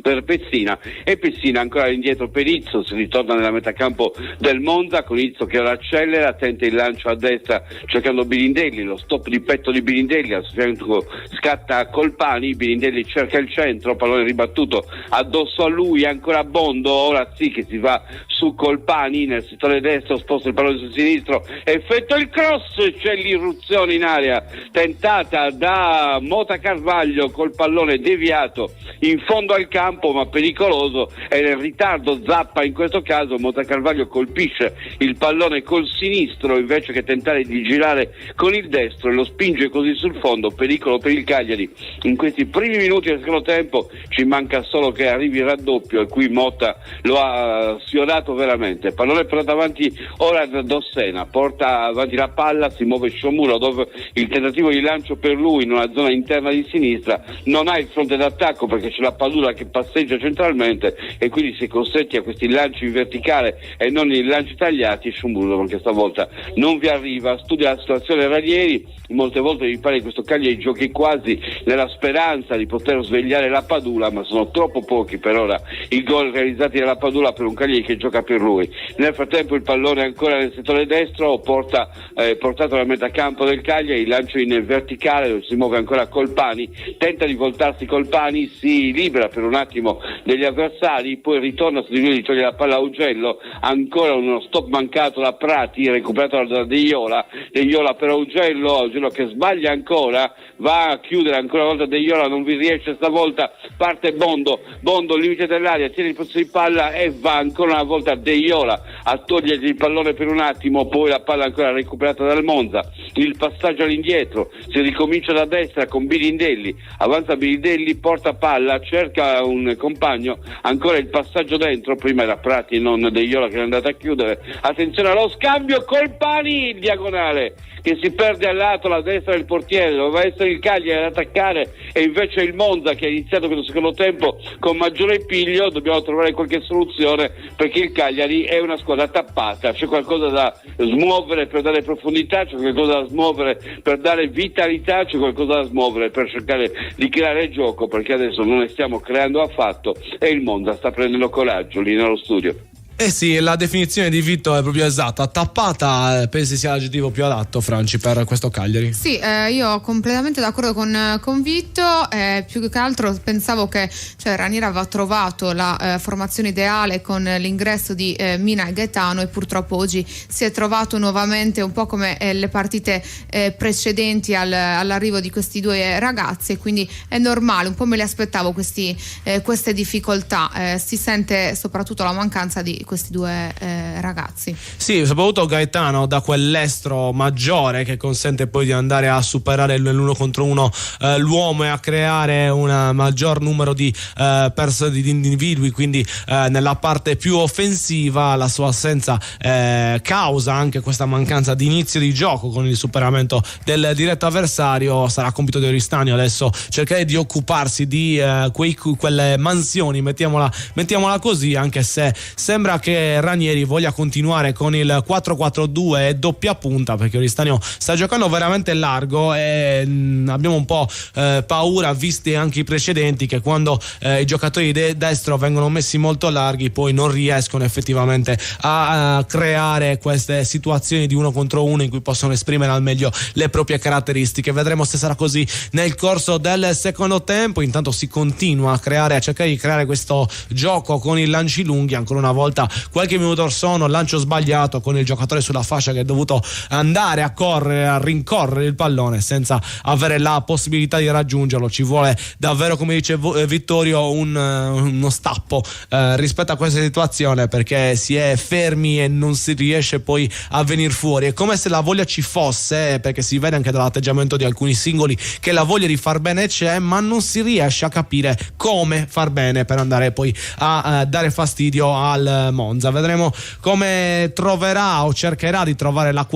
per Pessina, e Pessina ancora indietro per Izzo. Si ritorna nella metacampo del Monza con Izzo che ora accelera, tenta il lancio a destra cercando Birindelli, lo stop di petto di Birindelli, al suo fianco scatta Colpani, Birindelli cerca il centro, pallone ribattuto addosso a lui, ancora Bondo, ora sì che si va su Colpani nel settore destro, sposta il pallone sul sinistro, effettua il cross, c'è l'irruzione in area tentata da Mota Carvaglio col pallone deviato in fondo al campo ma pericoloso, e nel ritardo Zappa in questo caso Mota Carvaglio colpisce il pallone col sinistro invece che tentare di girare con il destro e lo spinge così sul fondo, pericolo per il Cagliari in questi primi minuti del secondo tempo. Ci manca solo che arrivi il raddoppio e qui Motta lo ha sfiorato veramente. Pallone però davanti ora da Dossena, porta avanti la palla, si muove Sciomuro dove il tentativo di lancio per lui in una zona interna di sinistra non ha il fronte d'attacco perché c'è la Padula che passeggia centralmente e quindi si è costretti a questi lanci in verticale e non i lanci tagliati. Sciumburgo anche stavolta non vi arriva. Studia la situazione Ranieri, molte volte mi pare che questo Cagliari giochi quasi nella speranza di poter svegliare la Padula, ma sono troppo pochi per ora i gol realizzati dalla Padula per un Cagliari che gioca per lui. Nel frattempo il pallone ancora nel settore destro, portato alla metà campo del Cagliari, il lancio in verticale dove si muove ancora Colpani, tenta di voltarsi Colpani, si libera per un attimo degli avversari, poi ritorna su di lui, toglie la palla a Augello, ancora uno stop mancato da Prati, recuperato da De Iola per Augello che sbaglia ancora, va a chiudere ancora una volta De Iola, non vi riesce stavolta, parte Bondo limite dell'area, tiene il possesso di palla e va ancora una volta De Iola a togliergli il pallone per un attimo, poi la palla ancora recuperata dal Monza, il passaggio all'indietro, si ricomincia da destra con Birindelli, avanza Birindelli, porta palla, cerca un compagno, ancora il passaggio dentro, prima era Prati e non De Iola che è andato a chiudere, attenzione allo scambio, Colpani in diagonale che si perde al lato, alla destra del portiere, doveva essere il Cagliari ad attaccare e invece il Monza che ha iniziato questo secondo tempo con maggiore piglio. Dobbiamo trovare qualche soluzione perché il Cagliari è una squadra tappata, c'è qualcosa da smuovere per dare profondità, c'è qualcosa da smuovere per dare vitalità, c'è qualcosa da smuovere per cercare di creare gioco, perché adesso non ne stiamo creando affatto e il Monza sta prendendo coraggio lì nello studio. Eh sì, la definizione di Vito è proprio esatta, tappata, pensi sia l'aggettivo più adatto, Franci, per questo Cagliari? Sì, io completamente d'accordo con Vito, più che altro pensavo che Ranieri aveva trovato la formazione ideale con l'ingresso di Mina e Gaetano e purtroppo oggi si è trovato nuovamente un po' come le partite precedenti all'arrivo di questi due ragazzi e quindi è normale, un po' me le aspettavo queste difficoltà, si sente soprattutto la mancanza di questi due ragazzi. Sì, soprattutto Gaetano da quell'estro maggiore che consente poi di andare a superare l'uno contro uno l'uomo e a creare un maggior numero di individui, quindi nella parte più offensiva la sua assenza causa anche questa mancanza di inizio di gioco con il superamento del diretto avversario. Sarà compito di Oristano adesso cercare di occuparsi di quelle mansioni, mettiamola così, anche se sembra che Ranieri voglia continuare con il 4-4-2 e doppia punta, perché Oristano sta giocando veramente largo e abbiamo un po' paura, visti anche i precedenti, che quando i giocatori destro vengono messi molto larghi poi non riescono effettivamente a creare queste situazioni di uno contro uno in cui possono esprimere al meglio le proprie caratteristiche. Vedremo se sarà così nel corso del secondo tempo. Intanto si continua a cercare di creare questo gioco con i lanci lunghi, ancora una volta qualche minuto or sono, lancio sbagliato con il giocatore sulla fascia che è dovuto andare a correre, a rincorrere il pallone senza avere la possibilità di raggiungerlo. Ci vuole davvero, come dice Vittorio, uno stappo rispetto a questa situazione, perché si è fermi e non si riesce poi a venire fuori. È come se la voglia ci fosse, perché si vede anche dall'atteggiamento di alcuni singoli che la voglia di far bene c'è, ma non si riesce a capire come far bene per andare poi a dare fastidio al Monza. Vedremo come troverà o cercherà di trovare la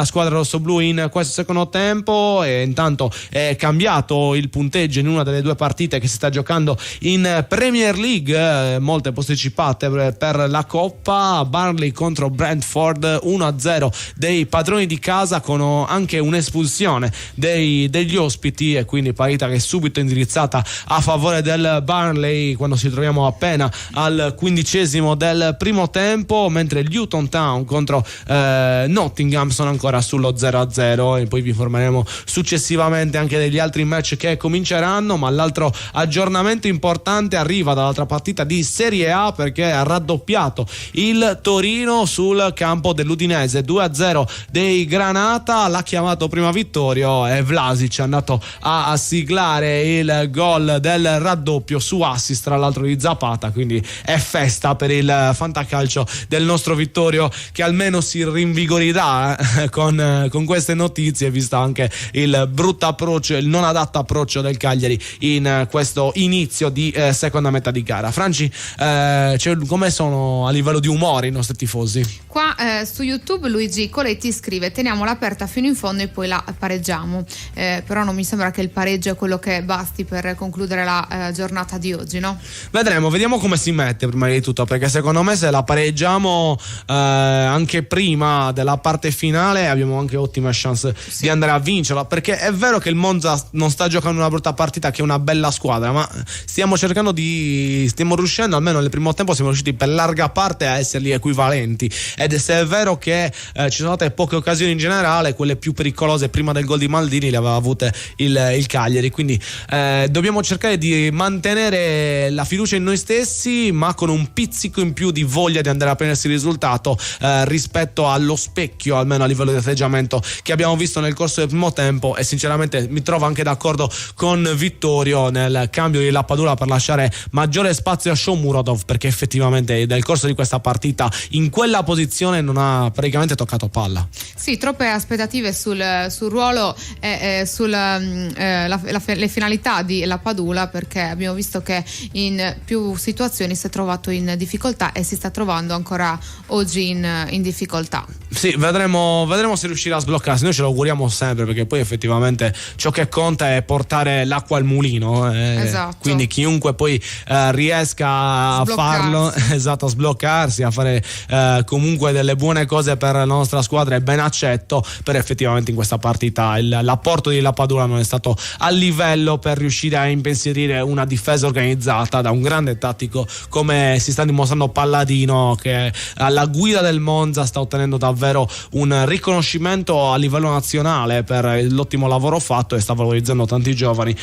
squadra rossoblù in questo secondo tempo. E intanto è cambiato il punteggio in una delle due partite che si sta giocando in Premier League, molte posticipate per la Coppa. Burnley contro Brentford 1-0 dei padroni di casa, con anche un'espulsione degli ospiti, e quindi parità che è subito indirizzata a favore del Burnley quando ci troviamo appena al 15° del primo tempo, mentre Luton Town contro Nottingham sono ancora sullo 0-0, e poi vi informeremo successivamente anche degli altri match che cominceranno. Ma l'altro aggiornamento importante arriva dall'altra partita di Serie A, perché ha raddoppiato il Torino sul campo dell'Udinese, 2-0 dei Granata. L'ha chiamato prima Vittorio e Vlasic è andato a siglare il gol del raddoppio su assist tra l'altro di Zapata, quindi è festa per per il fantacalcio del nostro Vittorio, che almeno si rinvigorirà con queste notizie, visto anche il brutto approccio, il non adatto approccio del Cagliari in questo inizio di seconda metà di gara. Franci, come sono a livello di umore i nostri tifosi? Qua su YouTube Luigi Coletti scrive: teniamola aperta fino in fondo e poi la pareggiamo, però non mi sembra che il pareggio è quello che basti per concludere la giornata di oggi, no? Vediamo come si mette prima di tutto, perché secondo me se la pareggiamo anche prima della parte finale abbiamo anche ottime chance di andare a vincerla, perché è vero che il Monza non sta giocando una brutta partita, che è una bella squadra, ma stiamo riuscendo, almeno nel primo tempo siamo riusciti per larga parte a esserli equivalenti, ed se è vero che ci sono state poche occasioni in generale, quelle più pericolose prima del gol di Maldini le aveva avute il Cagliari, quindi dobbiamo cercare di mantenere la fiducia in noi stessi, ma con un pizzico in più di voglia di andare a prendersi il risultato rispetto allo specchio, almeno a livello di atteggiamento, che abbiamo visto nel corso del primo tempo. E sinceramente mi trovo anche d'accordo con Vittorio nel cambio di Lappadula per lasciare maggiore spazio a Shomurodov, perché effettivamente nel corso di questa partita in quella posizione non ha praticamente toccato palla. Sì, troppe aspettative sul ruolo e le finalità di Lappadula, perché abbiamo visto che in più situazioni si è trovato in difficoltà e si sta trovando ancora oggi in difficoltà. Sì, vedremo se riuscirà a sbloccarsi. Noi ce lo auguriamo sempre, perché poi effettivamente ciò che conta è portare l'acqua al mulino, esatto. Quindi chiunque poi riesca a farlo, esatto, a sbloccarsi, a fare comunque delle buone cose per la nostra squadra è ben accetto, per effettivamente in questa partita l'apporto di Lappadula non è stato a livello per riuscire a impensierire una difesa organizzata da un grande tattico come si sta dimostrando Palladino, che alla guida del Monza sta ottenendo davvero un riconoscimento a livello nazionale per l'ottimo lavoro fatto, e sta valorizzando tanti giovani,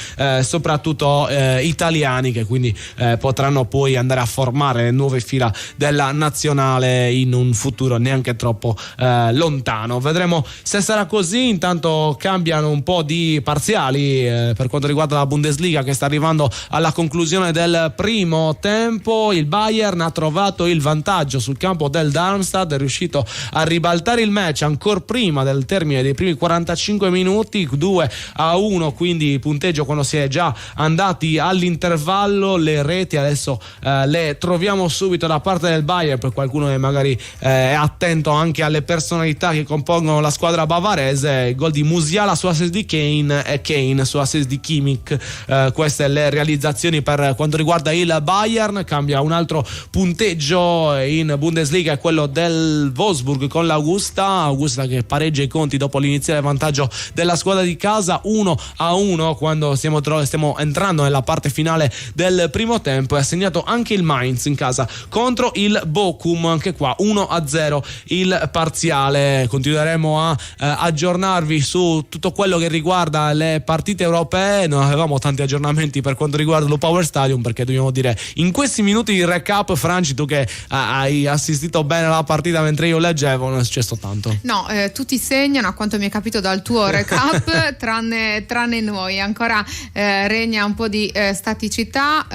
soprattutto italiani, che quindi potranno poi andare a formare le nuove fila della nazionale in un futuro neanche troppo lontano. Vedremo se sarà così. Intanto cambiano un po' di parziali per quanto riguarda la Bundesliga, che sta arrivando alla conclusione del primo tempo. Il Bayern ha trovato il vantaggio sul campo del Darmstadt, è riuscito a ribaltare il match ancora prima del termine dei primi 45 minuti, 2-1, quindi punteggio quando si è già andati all'intervallo. Le reti adesso le troviamo subito da parte del Bayern, per qualcuno che magari è attento anche alle personalità che compongono la squadra bavarese. Il gol di Musiala su assist di Kane e Kane su assist di Kimmich, queste le realizzazioni per quanto riguarda il Bayern. Cambia un altro punteggio in Bundesliga, è quello del Wolfsburg con l'Augusta che pareggia i conti dopo l'iniziale vantaggio della squadra di casa 1-1 quando stiamo entrando nella parte finale del primo tempo. E ha segnato anche il Mainz in casa contro il Bochum, anche qua 1-0 il parziale. Continueremo a aggiornarvi su tutto quello che riguarda le partite europee. Non avevamo tanti aggiornamenti per quanto riguarda lo Power Stadium, perché dobbiamo dire in questi minuti di recap, Franci, tu che hai assistito bene alla partita mentre io leggevo, non è successo tanto. No, tutti segnano, a quanto mi è capito dal tuo recap, tranne noi. Ancora regna un po' di staticità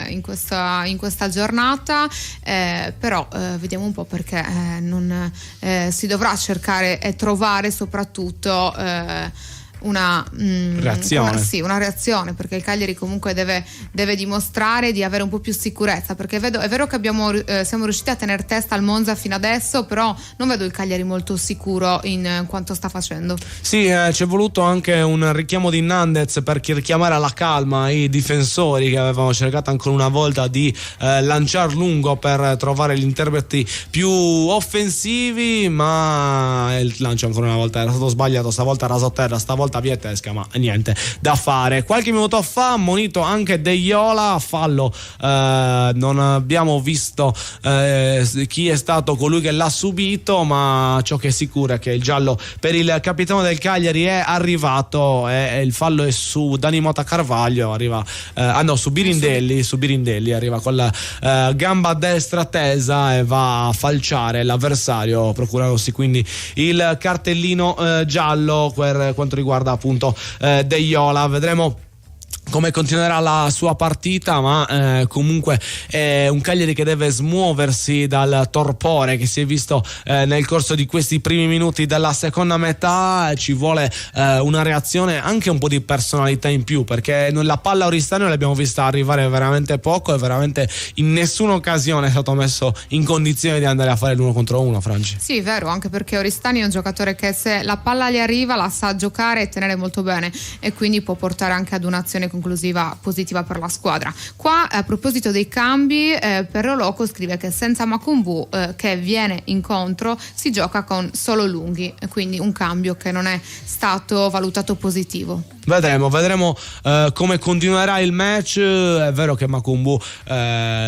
in questa giornata, però vediamo un po', perché non si dovrà cercare e trovare soprattutto una reazione, perché il Cagliari comunque deve dimostrare di avere un po' più sicurezza, perché è vero che siamo riusciti a tenere testa al Monza fino adesso, però non vedo il Cagliari molto sicuro in quanto sta facendo. Sì, c'è voluto anche un richiamo di Nandez per richiamare alla calma i difensori, che avevano cercato ancora una volta di lanciare lungo per trovare gli interpreti più offensivi, ma il lancio ancora una volta era stato sbagliato, stavolta raso a terra, stavolta Vietesca, ma niente da fare. Qualche minuto fa ammonito anche De Iola, fallo, non abbiamo visto chi è stato colui che l'ha subito, ma ciò che è sicuro è che il giallo per il capitano del Cagliari è arrivato, e il fallo è su Dani Mota Carvaglio, arriva su Birindelli, arriva con la gamba destra tesa e va a falciare l'avversario, procurandosi quindi il cartellino giallo per quanto riguarda appunto De Iola. Vedremo come continuerà la sua partita, ma comunque è un Cagliari che deve smuoversi dal torpore che si è visto nel corso di questi primi minuti della seconda metà. Ci vuole una reazione, anche un po' di personalità in più, perché la palla Oristano l'abbiamo vista arrivare veramente poco e veramente in nessuna occasione è stato messo in condizione di andare a fare l'1 contro 1, Franci. Sì, vero, anche perché Oristani è un giocatore che se la palla gli arriva la sa giocare e tenere molto bene, e quindi può portare anche ad un'azione conclusiva positiva per la squadra. Qua a proposito dei cambi, Perro Loco scrive che senza Makumbu che viene incontro si gioca con solo Lunghi, quindi un cambio che non è stato valutato positivo. Vedremo come continuerà il match. È vero che Makumbu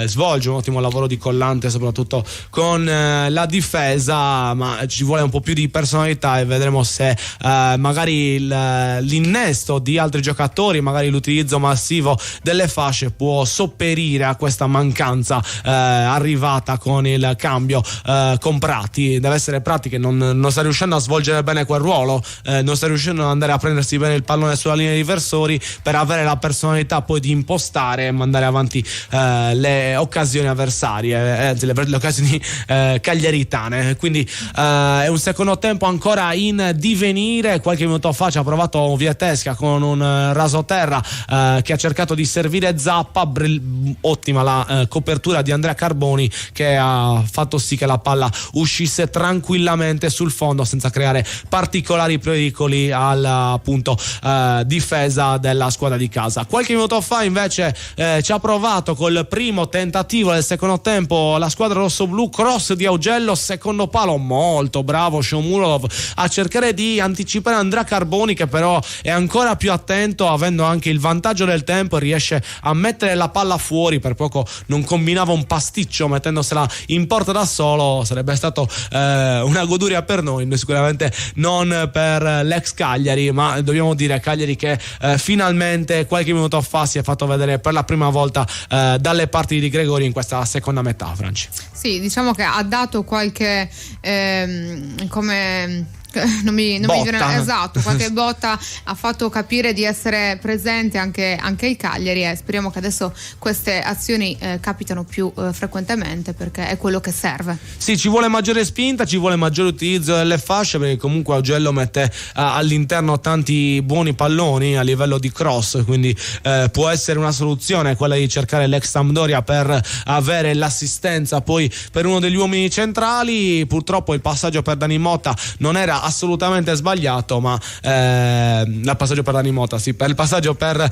svolge un ottimo lavoro di collante, soprattutto con la difesa, ma ci vuole un po' più di personalità, e vedremo se magari l'innesto di altri giocatori, magari l'utilizzo massivo delle fasce può sopperire a questa mancanza arrivata con il cambio con Prati. Deve essere Prati che non sta riuscendo a svolgere bene quel ruolo, non sta riuscendo ad andare a prendersi bene il pallone sulla linea di difensori per avere la personalità poi di impostare e mandare avanti le occasioni avversarie, le occasioni cagliaritane. Quindi è un secondo tempo ancora in divenire. Qualche minuto fa ci ha provato Vietesca con un rasoterra che ha cercato di servire Zappa. Ottima la copertura di Andrea Carboni, che ha fatto sì che la palla uscisse tranquillamente sul fondo senza creare particolari pericoli alla appunto difesa della squadra di casa. Qualche minuto fa invece ci ha provato col primo tentativo del secondo tempo la squadra rossoblu. Cross di Augello, secondo palo, molto bravo Shomurodov a cercare di anticipare Andrea Carboni, che però è ancora più attento, avendo anche il vantaggio del tempo, e riesce a mettere la palla fuori. Per poco non combinava un pasticcio mettendosela in porta da solo. Sarebbe stato una goduria per noi, sicuramente non per l'ex Cagliari, ma dobbiamo dire Cagliari che finalmente qualche minuto fa si è fatto vedere per la prima volta dalle parti di Gregori in questa seconda metà, Franci. Sì, diciamo che ha dato qualche come non mi viene esatto, qualche botta, ha fatto capire di essere presente anche il Cagliari, e speriamo che adesso queste azioni capitano più frequentemente, perché è quello che serve. Sì, ci vuole maggiore spinta, ci vuole maggiore utilizzo delle fasce, perché comunque Augello mette all'interno tanti buoni palloni a livello di cross, quindi può essere una soluzione quella di cercare l'ex Sampdoria per avere l'assistenza poi per uno degli uomini centrali. Purtroppo il passaggio per Dani Motta non era assolutamente sbagliato, ma il passaggio per Dani Motta, sì, per il passaggio per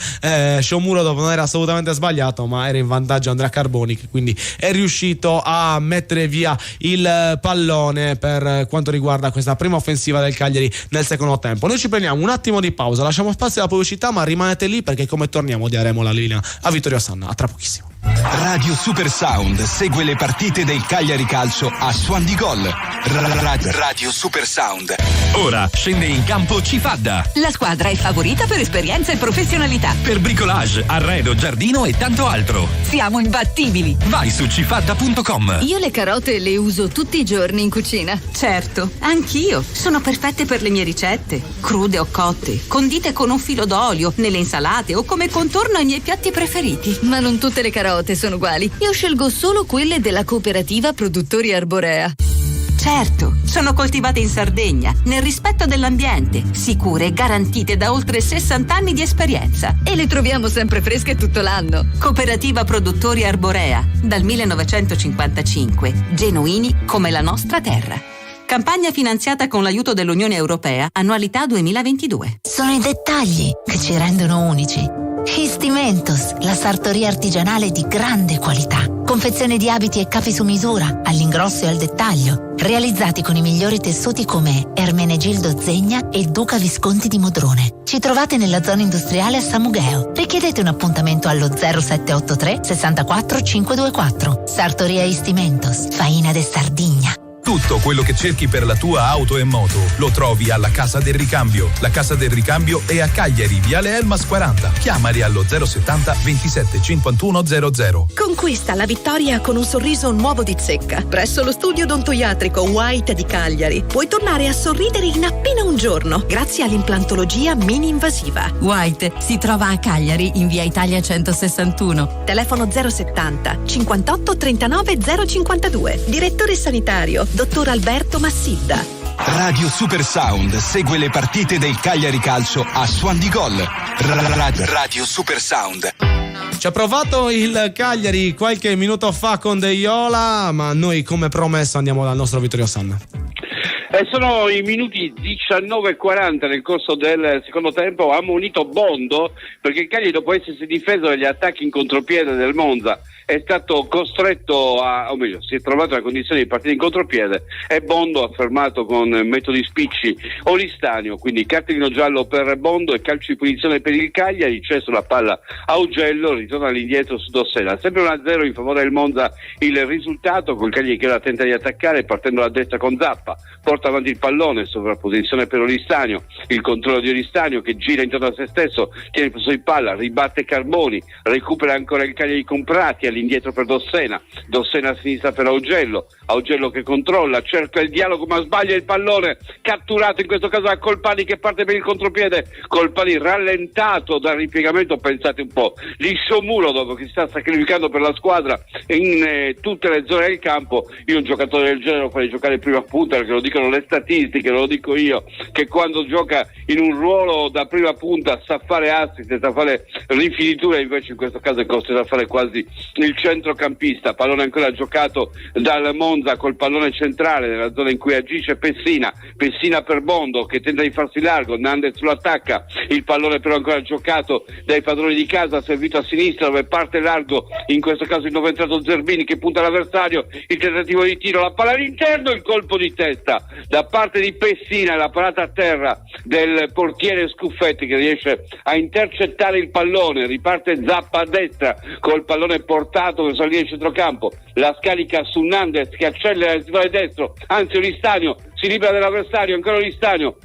Shomurodov non era assolutamente sbagliato, ma era in vantaggio Andrea Carboni, che quindi è riuscito a mettere via il pallone per quanto riguarda questa prima offensiva del Cagliari nel secondo tempo. Noi ci prendiamo un attimo di pausa, lasciamo spazio alla pubblicità, ma rimanete lì perché come torniamo daremo la linea a Vittorio Sanna. A tra pochissimo. Radio Super Sound segue le partite del Cagliari Calcio a Suon di Gol. Radio Super Sound. Ora scende in campo Cifadda. La squadra è favorita per esperienza e professionalità. Per bricolage, arredo, giardino e tanto altro. Siamo imbattibili. Vai su cifadda.com. Io le carote le uso tutti i giorni in cucina. Certo, anch'io. Sono perfette per le mie ricette. Crude o cotte, condite con un filo d'olio, nelle insalate o come contorno ai miei piatti preferiti. Ma non tutte le carote sono uguali. Io scelgo solo quelle della cooperativa Produttori Arborea. Certo, sono coltivate in Sardegna, nel rispetto dell'ambiente, sicure e garantite da oltre 60 anni di esperienza. E le troviamo sempre fresche tutto l'anno. Cooperativa Produttori Arborea, dal 1955, genuini come la nostra terra. Campagna finanziata con l'aiuto dell'Unione Europea, annualità 2022. Sono i dettagli che ci rendono unici. Istimentos, la sartoria artigianale di grande qualità. Confezione di abiti e capi su misura, all'ingrosso e al dettaglio, realizzati con i migliori tessuti come Ermenegildo Zegna e Duca Visconti di Modrone. Ci trovate nella zona industriale a Samugheo. Richiedete un appuntamento allo 0783 64 524. Sartoria Istimentos, Faina de Sardigna. Tu Tutto quello che cerchi per la tua auto e moto lo trovi alla Casa del Ricambio. La Casa del Ricambio è a Cagliari, Viale Elmas 40. Chiamali allo 070 27 51 00. Conquista la vittoria con un sorriso nuovo di Zecca. Presso lo studio odontoiatrico White di Cagliari puoi tornare a sorridere in appena un giorno grazie all'implantologia mini-invasiva. White si trova a Cagliari in via Italia 161. Telefono 070 58 39 052. Direttore sanitario dottor Alberto Massidda. Radio Super Sound segue le partite del Cagliari Calcio a Suon di Gol. Radio Super Sound. Ci ha provato il Cagliari qualche minuto fa con De Iola, ma noi come promesso andiamo dal nostro Vittorio Sanna. Sono i minuti 19:40 nel corso del secondo tempo. Ha ammonito Bondo perché il Cagliari, dopo essersi difeso dagli attacchi in contropiede del Monza, è stato costretto o meglio, si è trovato nella condizione di partire in contropiede e Bondo ha fermato con metodi spicci Oristanio, quindi cartellino giallo per Bondo e calcio di punizione per il Cagliari. C'è sulla palla Augello, ritorna all'indietro su Dossena, sempre 1-0 in favore del Monza il risultato, col Cagliari che ora tenta di attaccare partendo da destra con Zappa, porta avanti il pallone, sovrapposizione per Oristanio, il controllo di Oristanio che gira intorno a se stesso, tiene il possesso di palla, ribatte Carboni, recupera ancora il Cagliari con Prati, all'indietro per Dossena a sinistra per Augello che controlla, cerca il dialogo ma sbaglia il pallone, catturato in questo caso da Colpani che parte per il contropiede, Colpani rallentato dal ripiegamento, pensate un po', liscio muro dopo che si sta sacrificando per la squadra in tutte le zone del campo. Io un giocatore del genere lo farei giocare in prima punta, perché lo dicono le statistiche, lo dico io, che quando gioca in un ruolo da prima punta sa fare assist, sa fare rifiniture, invece in questo caso è costretto a fare quasi il centrocampista. Pallone ancora giocato dal Monza col pallone centrale nella zona in cui agisce Pessina per Bondo che tenta di farsi largo, Nandez lo attacca, il pallone però ancora giocato dai padroni di casa, servito a sinistra dove parte largo, in questo caso il nuovo entrato Zerbini che punta l'avversario, il tentativo di tiro, la palla all'interno, il colpo di testa da parte di Pessina e la parata a terra del portiere Scuffetti che riesce a intercettare il pallone. Riparte Zappa a destra col pallone portato verso la linea di centrocampo, la scarica su Nandez che accelera il titolare destro, anzi Oristanio si libera dell'avversario, ancora Oristanio,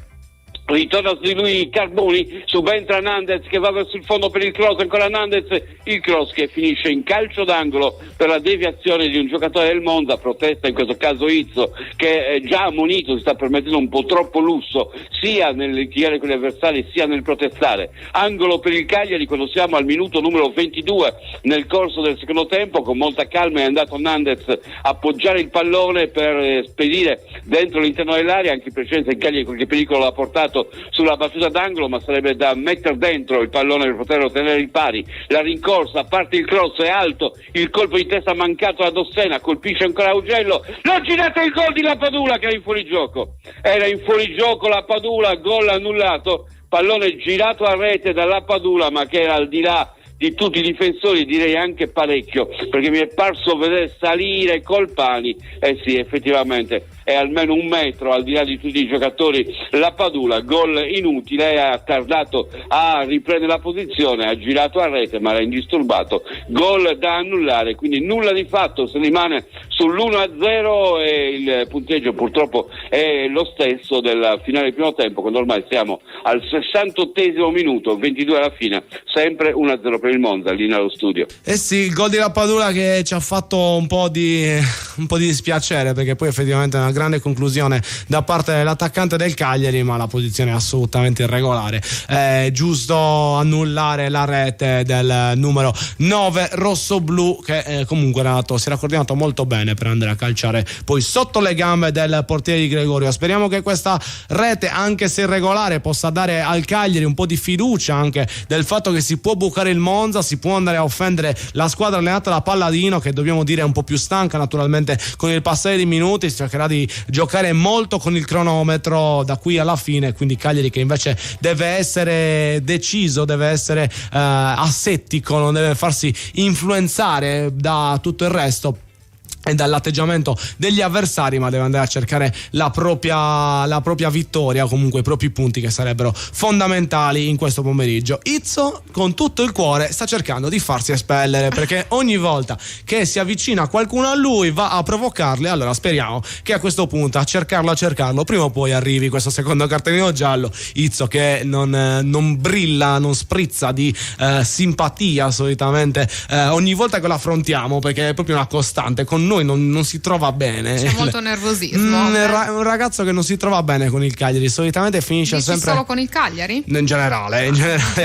ritorna su di lui Carboni, subentra Nandez che va verso il fondo per il cross, ancora Nandez, il cross che finisce in calcio d'angolo per la deviazione di un giocatore del Monza. Protesta in questo caso Izzo che è già ammonito, si sta permettendo un po' troppo lusso sia nel litigare con gli avversari sia nel protestare. Angolo per il Cagliari quando siamo al minuto numero 22 nel corso del secondo tempo. Con molta calma è andato Nandez a appoggiare il pallone per spedire dentro l'interno dell'area, anche in precedenza il Cagliari qualche pericolo l'ha portato sulla battuta d'angolo, ma sarebbe da mettere dentro il pallone per poterlo tenere in pari. La rincorsa, parte il cross, è alto, il colpo di testa mancato da Dossena, colpisce ancora Augello, l'ha girato il gol di Lapadula che era in fuorigioco, Lapadula, gol annullato, pallone girato a rete da Lapadula ma che era al di là di tutti i difensori, direi anche parecchio, perché mi è parso vedere salire Colpani, sì, effettivamente è almeno un metro al di là di tutti i giocatori. La Padula, gol inutile, ha tardato a riprendere la posizione, ha girato a rete ma era indisturbato, gol da annullare, quindi nulla di fatto, si rimane sull'1-0 e il punteggio purtroppo è lo stesso del finale del primo tempo, quando ormai siamo al 68esimo minuto, 22 alla fine, sempre 1-0 per il Monza, lì nello studio. Sì, il gol di Lapadula che ci ha fatto un po' di dispiacere, perché poi effettivamente è una grande conclusione da parte dell'attaccante del Cagliari, ma la posizione è assolutamente irregolare. È giusto annullare la rete del numero 9 rossoblu che comunque era andato, si era coordinato molto bene per andare a calciare poi sotto le gambe del portiere di Gregorio. Speriamo che questa rete, anche se irregolare, possa dare al Cagliari un po' di fiducia anche del fatto che si può bucare il Monza, si può andare a offendere la squadra allenata da Palladino, che dobbiamo dire è un po' più stanca naturalmente con il passare di minuti, si cercherà di giocare molto con il cronometro da qui alla fine, quindi Cagliari che invece deve essere deciso, deve essere asettico, non deve farsi influenzare da tutto il resto. e dall'atteggiamento degli avversari, ma deve andare a cercare la propria vittoria, o comunque i propri punti, che sarebbero fondamentali in questo pomeriggio. Izzo con tutto il cuore sta cercando di farsi espellere, perché ogni volta che si avvicina qualcuno a lui va a provocarli. Allora speriamo che a questo punto a cercarlo prima o poi arrivi questo secondo cartellino giallo. Izzo che non brilla, non sprizza di simpatia solitamente ogni volta che lo affrontiamo, perché è proprio una costante. Con noi non si trova bene. C'è molto nervosismo. Un ragazzo che non si trova bene con il Cagliari, solitamente finisce sempre solo con il Cagliari? In generale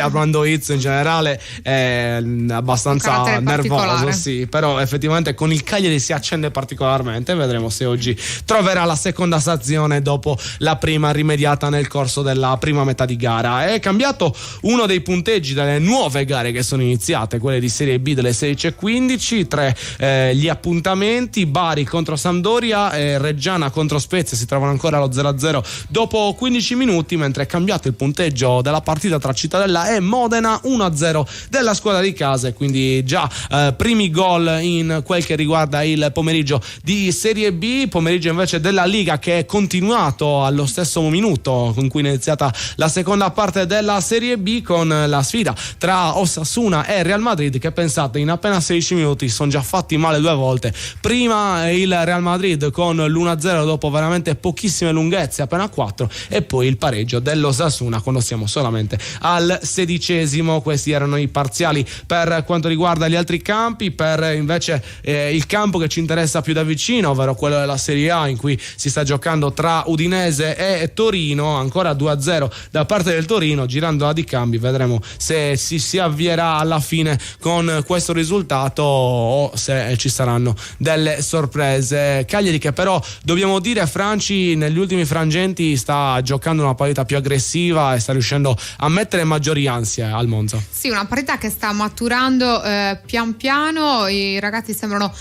Armando Izzo in generale è abbastanza nervoso, sì, però effettivamente con il Cagliari si accende particolarmente. Vedremo se oggi troverà la seconda stazione dopo la prima rimediata nel corso della prima metà di gara. È cambiato uno dei punteggi delle nuove gare che sono iniziate, quelle di Serie B delle 16:15. Gli appuntamenti: Bari contro Sampdoria e Reggiana contro Spezia si trovano ancora allo 0-0 dopo 15 minuti, mentre è cambiato il punteggio della partita tra Cittadella e Modena, 1-0 della squadra di casa, e quindi già primi gol in quel che riguarda il pomeriggio di Serie B. Pomeriggio invece della Liga, che è continuato allo stesso minuto in cui è iniziata la seconda parte della Serie B, con la sfida tra Osasuna e Real Madrid, che pensate in appena 16 minuti sono già fatti male due volte. Prima il Real Madrid con l'1-0 dopo veramente pochissime lunghezze, appena 4, e poi il pareggio dell'Osasuna quando siamo solamente al 16°. Questi erano i parziali per quanto riguarda gli altri campi. Per invece il campo che ci interessa più da vicino, ovvero quello della Serie A, in cui si sta giocando tra Udinese e Torino, ancora 2-0 da parte del Torino. Girando di cambi vedremo se si avvierà alla fine con questo risultato o se ci saranno delle sorprese. Cagliari che però, dobbiamo dire, Franci negli ultimi frangenti sta giocando una partita più aggressiva e sta riuscendo a mettere maggiori ansie al Monza. Sì, una partita che sta maturando pian piano. I ragazzi sembrano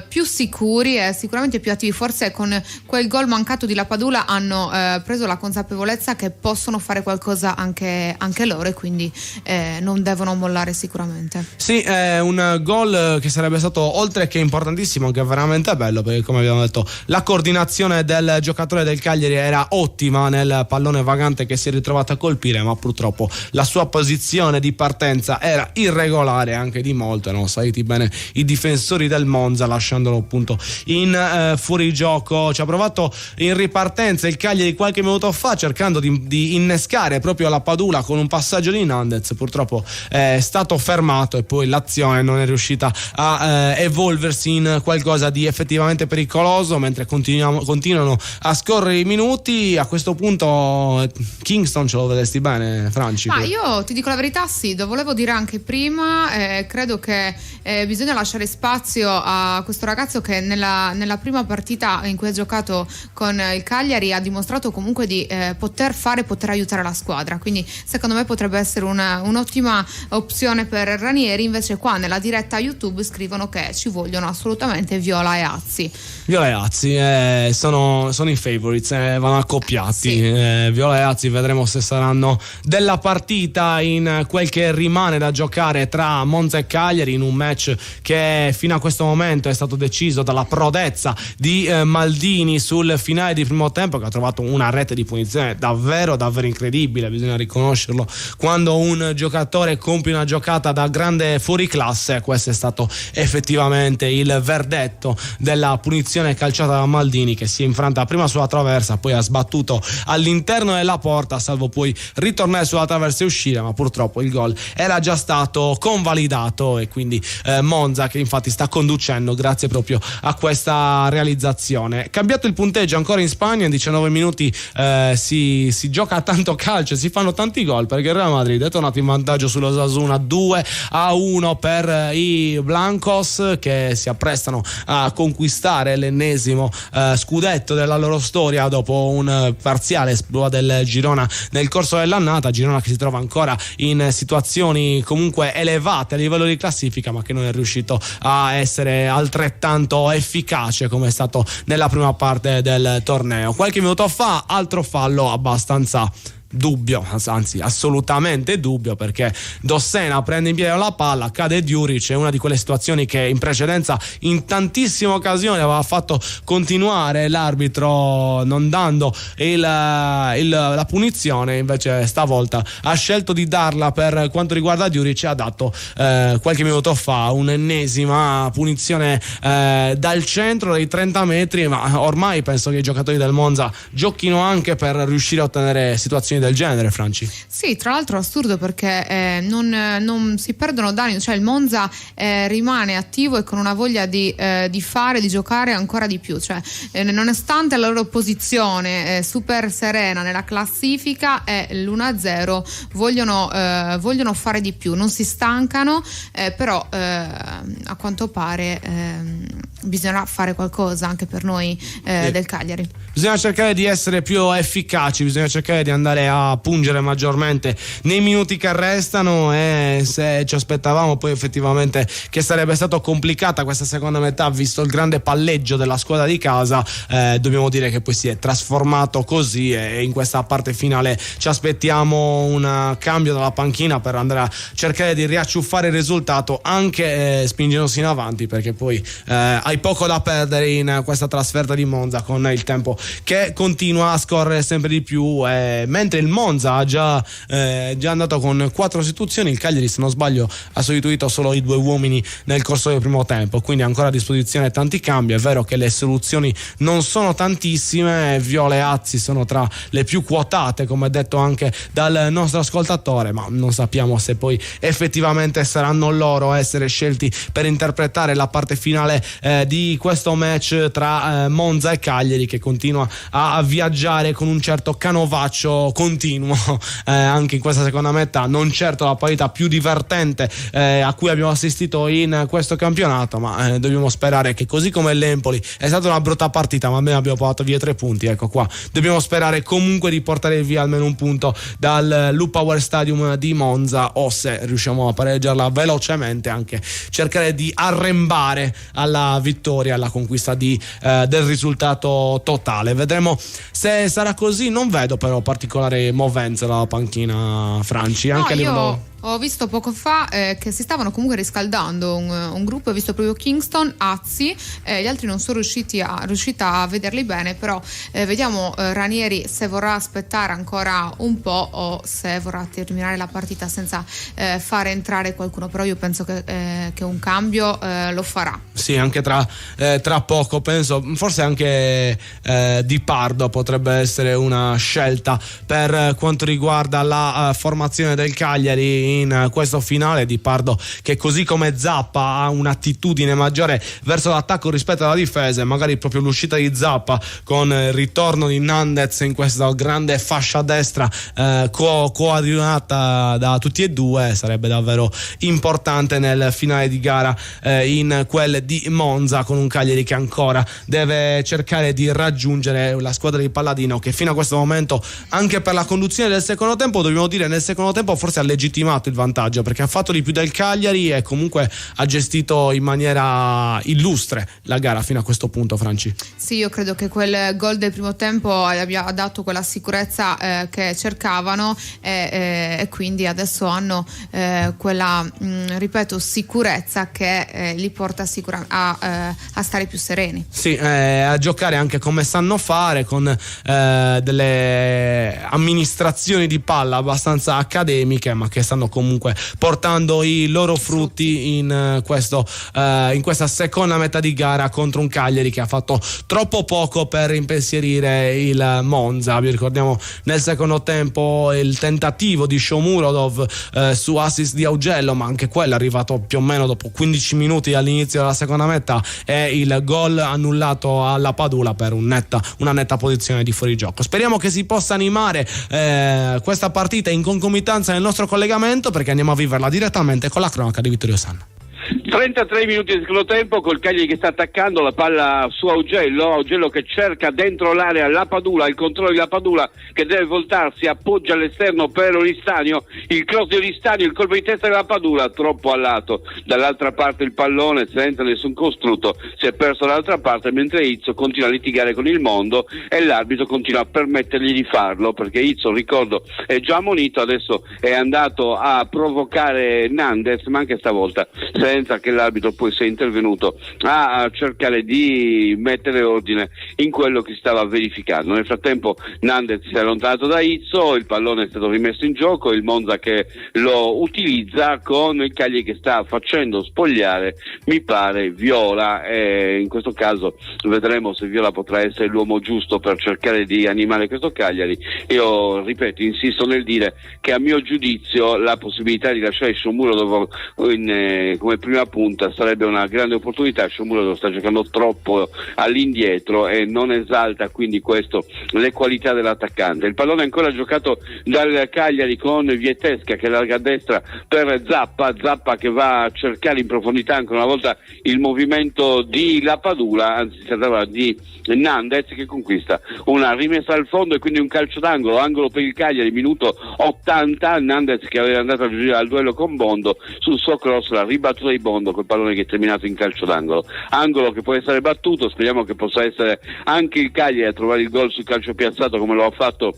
più sicuri e sicuramente più attivi. Forse con quel gol mancato di Lapadula hanno preso la consapevolezza che possono fare qualcosa anche loro, e quindi non devono mollare sicuramente. Sì, è un gol che sarebbe stato, oltre che importantissimo, anche veramente bello, perché come abbiamo detto la coordinazione del giocatore del Cagliari era ottima nel pallone vagante che si è ritrovato a colpire, ma purtroppo la sua posizione di partenza era irregolare anche di molto. Erano saliti bene i difensori del Monza, lasciandolo appunto in fuorigioco. Ci ha provato in ripartenza il Cagliari qualche minuto fa, cercando di innescare proprio la Padula con un passaggio di Nandez. Purtroppo è stato fermato e poi l'azione non è riuscita a evolversi in qualcosa di effettivamente pericoloso, mentre continuano a scorrere i minuti. A questo punto Kingston ce lo vedresti bene, Franci? Ma io ti dico la verità, sì, lo volevo dire anche prima. Credo che bisogna lasciare spazio a questo ragazzo che nella prima partita in cui ha giocato con il Cagliari ha dimostrato comunque di poter aiutare la squadra, quindi secondo me potrebbe essere un'ottima opzione per Ranieri. Invece qua nella diretta YouTube scrivono che ci vogliono assolutamente Viola e Azzi. Viola e Azzi sono i favorites, vanno accoppiati. Sì. Viola e Azzi vedremo se saranno della partita in quel che rimane da giocare tra Monza e Cagliari, in un match che fino a questo momento è stato deciso dalla prodezza di Maldini sul finale di primo tempo, che ha trovato una rete di punizione davvero incredibile, bisogna riconoscerlo. Quando un giocatore compie una giocata da grande fuoriclasse, questo è stato effettivamente il verdetto della punizione calciata da Maldini, che si è infranta prima sulla traversa, poi ha sbattuto all'interno della porta, salvo poi ritornare sulla traversa e uscire, ma purtroppo il gol era già stato convalidato, e quindi Monza che infatti sta conducendo grazie proprio a questa realizzazione. Cambiato il punteggio ancora in Spagna, in 19 minuti si gioca tanto calcio, si fanno tanti gol, perché il Real Madrid è tornato in vantaggio sull'Osasuna 2-1 per i Blancos, che si apprestano a conquistare l'ennesimo scudetto della loro storia dopo un parziale esploit del Girona nel corso dell'annata. Girona che si trova ancora in situazioni comunque elevate a livello di classifica, ma che non è riuscito a essere altrettanto efficace come è stato nella prima parte del torneo. Qualche minuto fa altro fallo abbastanza dubbio, anzi assolutamente dubbio, perché Dossena prende in piede la palla, cade Djuric, è una di quelle situazioni che in precedenza in tantissime occasioni aveva fatto continuare l'arbitro non dando la punizione, invece stavolta ha scelto di darla per quanto riguarda Djuric, ha dato qualche minuto fa un'ennesima punizione dal centro dei 30 metri, ma ormai penso che i giocatori del Monza giochino anche per riuscire a ottenere situazioni del genere, Franci. Sì, tra l'altro è assurdo perché non si perdono danni, cioè il Monza rimane attivo e con una voglia di fare, di giocare ancora di più, cioè nonostante la loro posizione super serena nella classifica e l'1-0 vogliono fare di più, non si stancano, però a quanto pare bisognerà fare qualcosa anche per noi del Cagliari. Bisogna cercare di essere più efficaci, bisogna cercare di andare a pungere maggiormente nei minuti che restano, e se ci aspettavamo poi effettivamente che sarebbe stato complicata questa seconda metà visto il grande palleggio della squadra di casa, dobbiamo dire che poi si è trasformato così, e in questa parte finale ci aspettiamo un cambio dalla panchina per andare a cercare di riacciuffare il risultato anche spingendosi in avanti, perché poi hai poco da perdere in questa trasferta di Monza con il tempo che continua a scorrere sempre di più, mentre il Monza ha già andato con 4 sostituzioni, il Cagliari, se non sbaglio, ha sostituito solo i 2 uomini nel corso del primo tempo, quindi ancora a disposizione tanti cambi. È vero che le soluzioni non sono tantissime, Viola e Azzi sono tra le più quotate, come detto anche dal nostro ascoltatore, ma non sappiamo se poi effettivamente saranno loro a essere scelti per interpretare la parte finale di questo match tra Monza e Cagliari, che continua a viaggiare con un certo canovaccio continuo anche in questa seconda metà, non certo la partita più divertente a cui abbiamo assistito in questo campionato, ma dobbiamo sperare che, così come l'Empoli è stata una brutta partita ma almeno abbiamo portato via 3 punti, ecco qua dobbiamo sperare comunque di portare via almeno un punto dal Lupower Stadium di Monza, o se riusciamo a pareggiarla velocemente anche cercare di arrembare alla vittoria, alla conquista del risultato totale. Vedremo se sarà così, non vedo però particolare movenza dalla panchina, Franci, anche a livello... Ho visto poco fa che si stavano comunque riscaldando un gruppo, ho visto proprio Kingston, Azzi, gli altri non sono riuscita a vederli bene, però vediamo Ranieri se vorrà aspettare ancora un po' o se vorrà terminare la partita senza fare entrare qualcuno, però io penso che un cambio lo farà. Sì, anche tra poco penso, forse anche Di Pardo potrebbe essere una scelta per quanto riguarda la formazione del Cagliari in questo finale. Di Pardo che, così come Zappa, ha un'attitudine maggiore verso l'attacco rispetto alla difesa, e magari proprio l'uscita di Zappa con il ritorno di Nandez in questa grande fascia destra coordinata da tutti e due sarebbe davvero importante nel finale di gara in quel di Monza, con un Cagliari che ancora deve cercare di raggiungere la squadra di Palladino, che fino a questo momento, anche per la conduzione del secondo tempo, dobbiamo dire nel secondo tempo forse ha legittimato il vantaggio, perché ha fatto di più del Cagliari e comunque ha gestito in maniera illustre la gara fino a questo punto, Franci. Sì, io credo che quel gol del primo tempo abbia dato quella sicurezza che cercavano, e quindi adesso hanno quella, ripeto, sicurezza che li porta a stare più sereni. Sì, a giocare anche come sanno fare, con delle amministrazioni di palla abbastanza accademiche, ma che stanno comunque portando i loro frutti in questa seconda metà di gara contro un Cagliari che ha fatto troppo poco per impensierire il Monza. Vi ricordiamo nel secondo tempo il tentativo di Shomurodov su assist di Augello, ma anche quello è arrivato più o meno dopo 15 minuti all'inizio della seconda metà, e il gol annullato alla Padula per una netta posizione di fuorigioco. Speriamo che si possa animare questa partita in concomitanza nel nostro collegamento, perché andiamo a viverla direttamente con la cronaca di Vittorio Sanna. 33 minuti di secondo tempo, col Cagliari che sta attaccando la palla su Augello che cerca dentro l'area la Padula, il controllo di la Padula che deve voltarsi, appoggia all'esterno per Oristanio, il cross di Oristanio, il colpo di testa della Padula troppo a lato, dall'altra parte il pallone senza nessun costrutto si è perso dall'altra parte, mentre Izzo continua a litigare con il Mondo e l'arbitro continua a permettergli di farlo, perché Izzo, ricordo, è già ammonito, adesso è andato a provocare Nandez, ma anche stavolta senza che l'arbitro poi sia intervenuto a cercare di mettere ordine in quello che stava verificando. Nel frattempo Nandez si è allontanato da Izzo, il pallone è stato rimesso in gioco, il Monza che lo utilizza con il Cagliari che sta facendo spogliare, mi pare, Viola, e in questo caso vedremo se Viola potrà essere l'uomo giusto per cercare di animare questo Cagliari. Io ripeto, insisto nel dire che a mio giudizio la possibilità di lasciare Shomurodov come prima punta sarebbe una grande opportunità. Shomurodov sta giocando troppo all'indietro e non esalta quindi questo le qualità dell'attaccante. Il pallone è ancora giocato dal Cagliari con Vietesca che allarga a destra per Zappa che va a cercare in profondità ancora una volta il movimento di Lapadula, anzi si trattava di Nandez che conquista una rimessa al fondo e quindi un calcio d'angolo, angolo per il Cagliari, minuto 80. Nandez che aveva andato al duello con Bondo, sul suo cross la ribattuta di Bondo col pallone che è terminato in calcio d'angolo, angolo che può essere battuto, speriamo che possa essere anche il Cagliari a trovare il gol sul calcio piazzato come lo ha fatto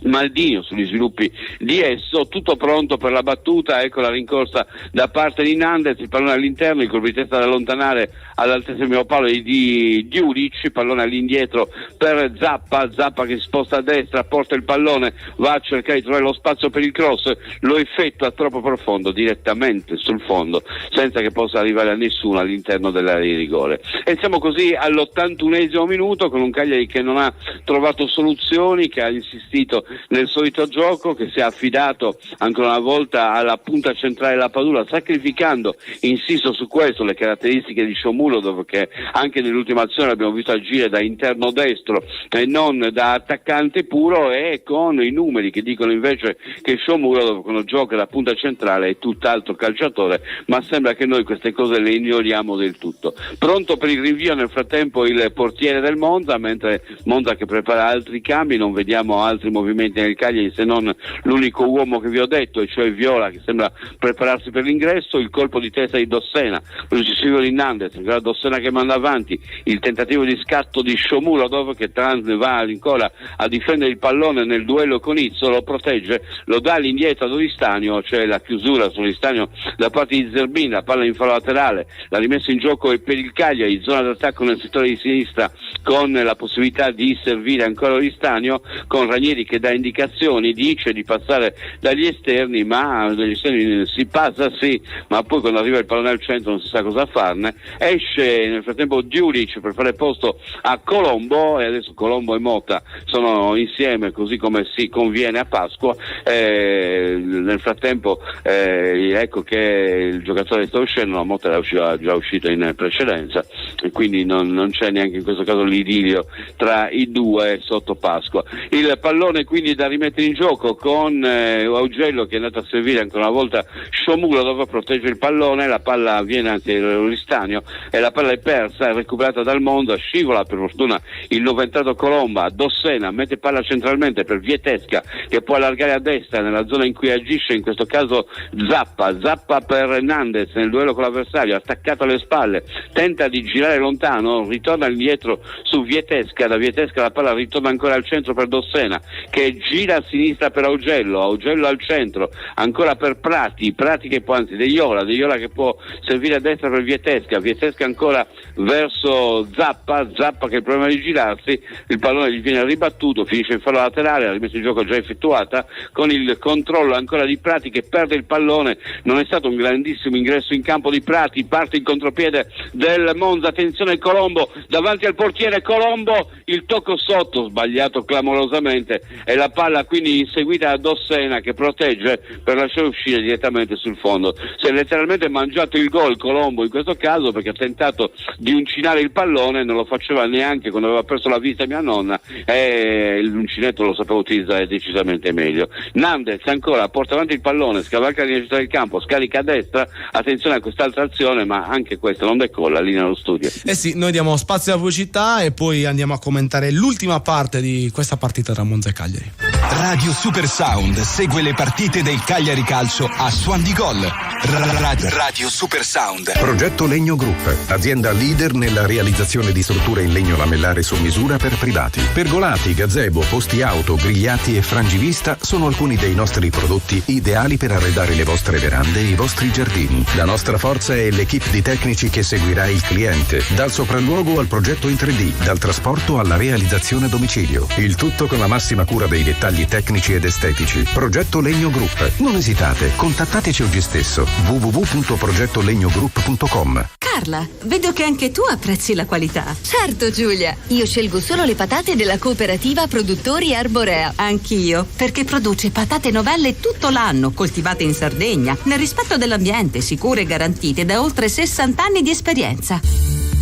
Maldini sugli sviluppi di esso. Tutto pronto per la battuta, ecco la rincorsa da parte di Nandez, il pallone all'interno, il colpo di testa da allontanare all'altesimo palo di Diuric, pallone all'indietro per Zappa che si sposta a destra, porta il pallone, va a cercare di trovare lo spazio per il cross, lo effettua troppo profondo direttamente sul fondo senza che possa arrivare a nessuno all'interno dell'area di rigore. E siamo così all'81esimo minuto con un Cagliari che non ha trovato soluzioni, che ha insistito nel solito gioco, che si è affidato ancora una volta alla punta centrale della Padula, sacrificando, insisto su questo, le caratteristiche di Shomurodov che anche nell'ultima azione l'abbiamo visto agire da interno destro e non da attaccante puro, e con i numeri che dicono invece che Shomurodov quando gioca da punta centrale è tutt'altro calciatore, ma sembra che noi queste cose le ignoriamo del tutto. Pronto per il rinvio nel frattempo il portiere del Monza, mentre Monza che prepara altri cambi, non vediamo altri movimenti nel Cagliari se non l'unico uomo che vi ho detto, e cioè Viola che sembra prepararsi per l'ingresso, il colpo di testa di Dossena, lo successivo di Nandez, Dossena che manda avanti, il tentativo di scatto di Shomurodov che va ancora a difendere il pallone nel duello con Izzo, lo protegge, lo dà all'indietro ad Oristanio, c'è la chiusura su Oristanio da parte di Zerbin, la palla in fallo laterale, la rimessa in gioco è per il Cagliari, zona d'attacco nel settore di sinistra con la possibilità di servire ancora Oristanio, con Ranieri che dà indicazioni, dice di passare dagli esterni, ma dagli esterni si passa sì, ma poi quando arriva il pallone al centro non si sa cosa farne. Esce nel frattempo Diuric per fare posto a Colombo, e adesso Colombo e Motta sono insieme così come si conviene a Pasqua. Nel frattempo ecco che il giocatore sta uscendo, la Motta era già uscita in precedenza e quindi non c'è neanche in questo caso l'idilio tra i due sotto Pasqua. Il pallone quindi da rimettere in gioco con Augello che è andato a servire ancora una volta Shomurodov, protegge il pallone, la palla viene anche Oristanio e la palla è persa, è recuperata dal Monza, scivola per fortuna il noventato Colomba, Dossena mette palla centralmente per Vietesca che può allargare a destra nella zona in cui agisce in questo caso Zappa per Nandez nel duello con l'avversario, attaccato alle spalle, tenta di girare lontano, ritorna indietro su Vietesca, da Vietesca la palla ritorna ancora al centro per Dossena che gira a sinistra per Augello al centro, ancora per Prati che può, anzi De Jola che può servire a destra per Vietesca ancora verso Zappa che ha il problema di girarsi, il pallone gli viene ribattuto, finisce in fallo laterale, la rimessa in gioco già effettuata, con il controllo ancora di Prati che perde il pallone, non è stato un grandissimo ingresso in campo di Prati, parte il contropiede del Monza, attenzione Colombo davanti al portiere, Colombo, il tocco sotto sbagliato clamorosamente e la palla quindi inseguita da Dossena che protegge per lasciare uscire direttamente sul fondo. Si è letteralmente mangiato il gol Colombo in questo caso, perché ha tentato di uncinare il pallone, non lo faceva neanche quando aveva perso la vista mia nonna, e l'uncinetto lo sapeva utilizzare decisamente meglio. Nandez ancora porta avanti il pallone, scavalca la linea del campo, scarica a destra, attenzione a quest'altra azione, ma anche questa non decolla, linea allo studio. Eh sì, noi diamo spazio alla pubblicità e poi andiamo a commentare l'ultima parte di questa partita tra Monza e Cagliari. Radio Super Sound segue le partite del Cagliari Calcio a Suon di Gol. Radio Super Sound. Progetto Legno Group, azienda leader nella realizzazione di strutture in legno lamellare su misura per privati. Pergolati, gazebo, posti auto, grigliati e frangivista sono alcuni dei nostri prodotti ideali per arredare le vostre verande e i vostri giardini. La nostra forza è l'equipe di tecnici che seguirà il cliente, dal sopralluogo al progetto in 3D, dal trasporto alla realizzazione a domicilio. Il tutto con la massima cura dei dettagli tecnici ed estetici. Progetto Legno Group. Non esitate, contattateci oggi stesso. www.progettolegnogroup.com. Carla, vedo che anche tu apprezzi la qualità. Certo Giulia, io scelgo solo le patate della cooperativa Produttori Arborea. Anch'io, perché produce patate novelle tutto l'anno, coltivate in Sardegna, nel rispetto dell'ambiente, sicure e garantite da oltre 60 anni di esperienza.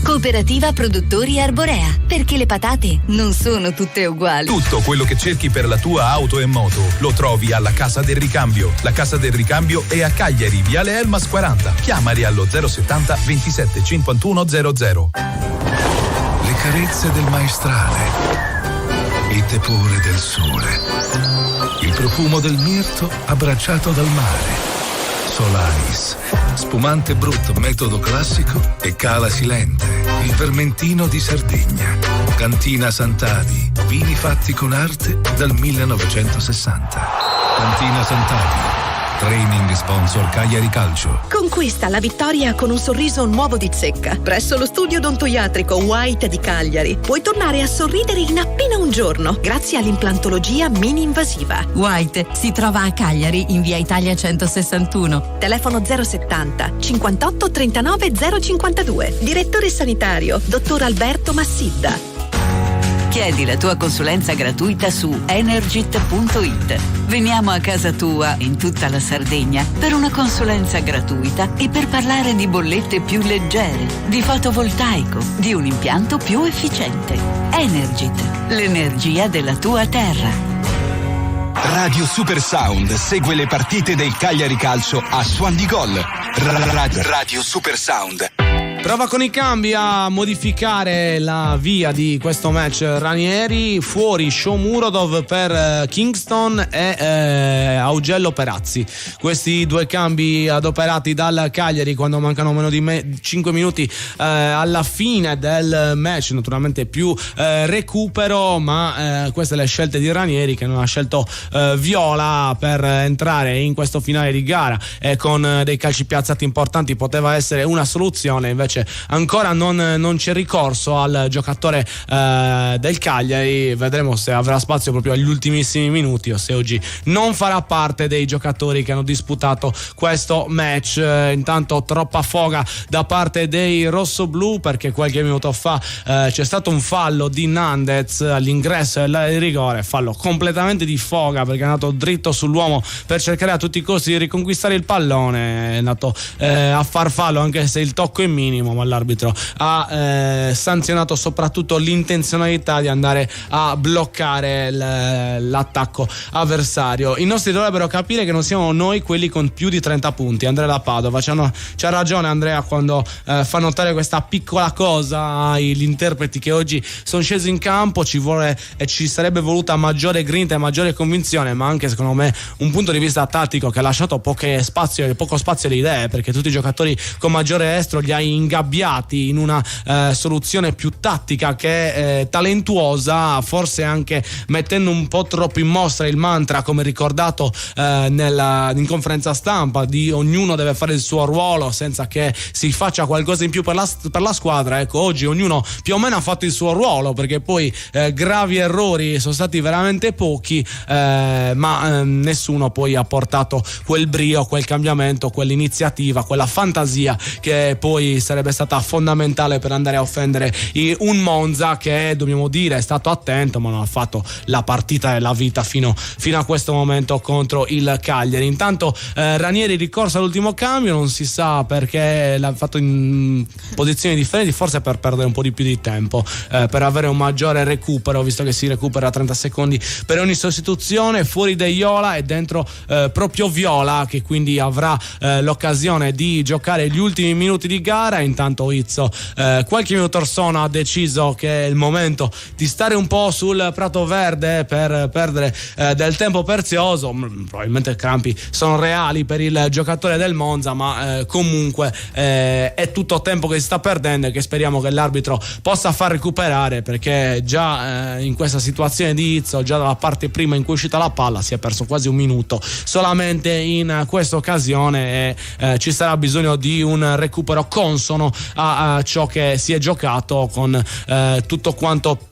Cooperativa Produttori Arborea, perché le patate non sono tutte uguali. Tutto quello che cerchi per la tua auto e moto lo trovi alla Casa del Ricambio. La Casa del Ricambio è a Cagliari, Viale Elmas 40. Chiamali allo 070 27 51 00. Le carezze del maestrale, il tepore del sole, il profumo del mirto abbracciato dal mare. Solaris, spumante Brut metodo classico e Cala Silente, il vermentino di Sardegna. Cantina Sant'Adi, vini fatti con arte dal 1960. Cantina Sant'Adi, training sponsor Cagliari Calcio. Conquista la vittoria con un sorriso nuovo di Zecca. Presso lo studio odontoiatrico White di Cagliari puoi tornare a sorridere in appena un giorno grazie all'implantologia mini-invasiva. White si trova a Cagliari in via Italia 161. Telefono 070 58 39 052. Direttore sanitario dottor Alberto Massidda. Chiedi la tua consulenza gratuita su energit.it. Veniamo a casa tua in tutta la Sardegna per una consulenza gratuita e per parlare di bollette più leggere, di fotovoltaico, di un impianto più efficiente. Energit, l'energia della tua terra. Radio Super Sound segue le partite del Cagliari Calcio a Suon di Gol. Radio Super Sound. Prova con i cambi a modificare la via di questo match Ranieri. Fuori Shomurodov per Kingston e Augello Perazzi. Questi due cambi adoperati dal Cagliari quando mancano meno di 5 minuti alla fine del match. Naturalmente più recupero, ma queste le scelte di Ranieri, che non ha scelto Viola per entrare in questo finale di gara e con dei calci piazzati importanti poteva essere una soluzione. Invece ancora non c'è ricorso al giocatore del Cagliari. Vedremo se avrà spazio proprio agli ultimissimi minuti o se oggi non farà parte dei giocatori che hanno disputato questo match. Intanto troppa foga da parte dei rossoblù, perché qualche minuto fa c'è stato un fallo di Nandez all'ingresso del rigore, fallo completamente di foga perché è andato dritto sull'uomo per cercare a tutti i costi di riconquistare il pallone. È andato a far fallo anche se il tocco è minimo, ma l'arbitro ha sanzionato soprattutto l'intenzionalità di andare a bloccare l'attacco avversario. I nostri dovrebbero capire che non siamo noi quelli con più di 30 punti. Andrea da Padova c'ha ragione Andrea quando fa notare questa piccola cosa agli interpreti che oggi sono scesi in campo. Ci sarebbe voluta maggiore grinta e maggiore convinzione, ma anche secondo me un punto di vista tattico che ha lasciato poco spazio alle idee, perché tutti i giocatori con maggiore estro li hai ingabbiati in una soluzione più tattica che talentuosa, forse anche mettendo un po' troppo in mostra il mantra, come ricordato in conferenza stampa, di ognuno deve fare il suo ruolo senza che si faccia qualcosa in più per la squadra. Ecco, oggi ognuno più o meno ha fatto il suo ruolo, perché poi gravi errori sono stati veramente pochi, ma nessuno poi ha portato quel brio, quel cambiamento, quell'iniziativa, quella fantasia che poi sarebbe sarebbe stata fondamentale per andare a offendere un Monza che, dobbiamo dire, è stato attento ma non ha fatto la partita della vita fino a questo momento contro il Cagliari. Intanto Ranieri ricorso all'ultimo cambio, non si sa perché l'ha fatto in posizioni differenti, forse per perdere un po' di più di tempo, per avere un maggiore recupero, visto che si recupera 30 secondi per ogni sostituzione. Fuori De Iola e dentro proprio Viola, che quindi avrà l'occasione di giocare gli ultimi minuti di gara. Intanto Izzo qualche minuto or sono ha deciso che è il momento di stare un po' sul prato verde per perdere del tempo prezioso. Probabilmente crampi sono reali per il giocatore del Monza, ma comunque è tutto tempo che si sta perdendo e che speriamo che l'arbitro possa far recuperare, perché già in questa situazione di Izzo, già dalla parte prima in cui è uscita la palla, si è perso quasi un minuto solamente in questa occasione e ci sarà bisogno di un recupero consono a ciò che si è giocato, con tutto quanto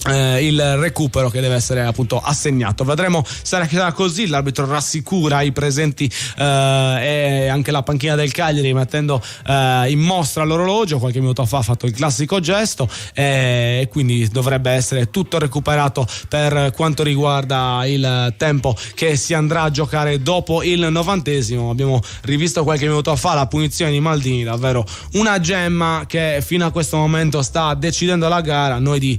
il recupero che deve essere appunto assegnato. Vedremo se sarà così. L'arbitro rassicura i presenti e anche la panchina del Cagliari, mettendo in mostra l'orologio. Qualche minuto fa ha fatto il classico gesto e quindi dovrebbe essere tutto recuperato per quanto riguarda il tempo che si andrà a giocare dopo il 90°. Abbiamo rivisto qualche minuto fa la punizione di Maldini, davvero una gemma che fino a questo momento sta decidendo la gara. Noi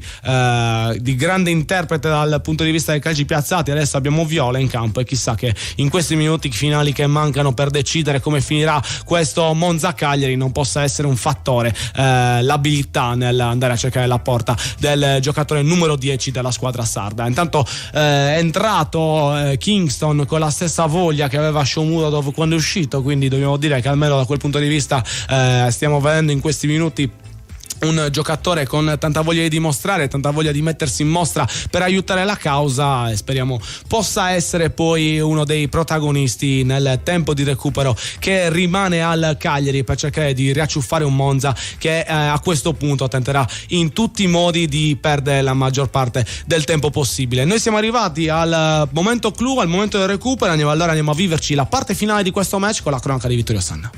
di grande interprete dal punto di vista dei calci piazzati adesso abbiamo Viola in campo, e chissà che in questi minuti finali che mancano per decidere come finirà questo Monza-Cagliari non possa essere un fattore l'abilità nell'andare a cercare la porta del giocatore numero 10 della squadra sarda. Intanto è entrato Kingston con la stessa voglia che aveva Shomudo quando è uscito, quindi dobbiamo dire che almeno da quel punto di vista stiamo vedendo in questi minuti un giocatore con tanta voglia di dimostrare, tanta voglia di mettersi in mostra per aiutare la causa, e speriamo possa essere poi uno dei protagonisti nel tempo di recupero che rimane al Cagliari per cercare di riacciuffare un Monza che a questo punto tenterà in tutti i modi di perdere la maggior parte del tempo possibile. Noi siamo arrivati al momento clou, al momento del recupero. Andiamo a viverci la parte finale di questo match con la cronaca di Vittorio Sanna.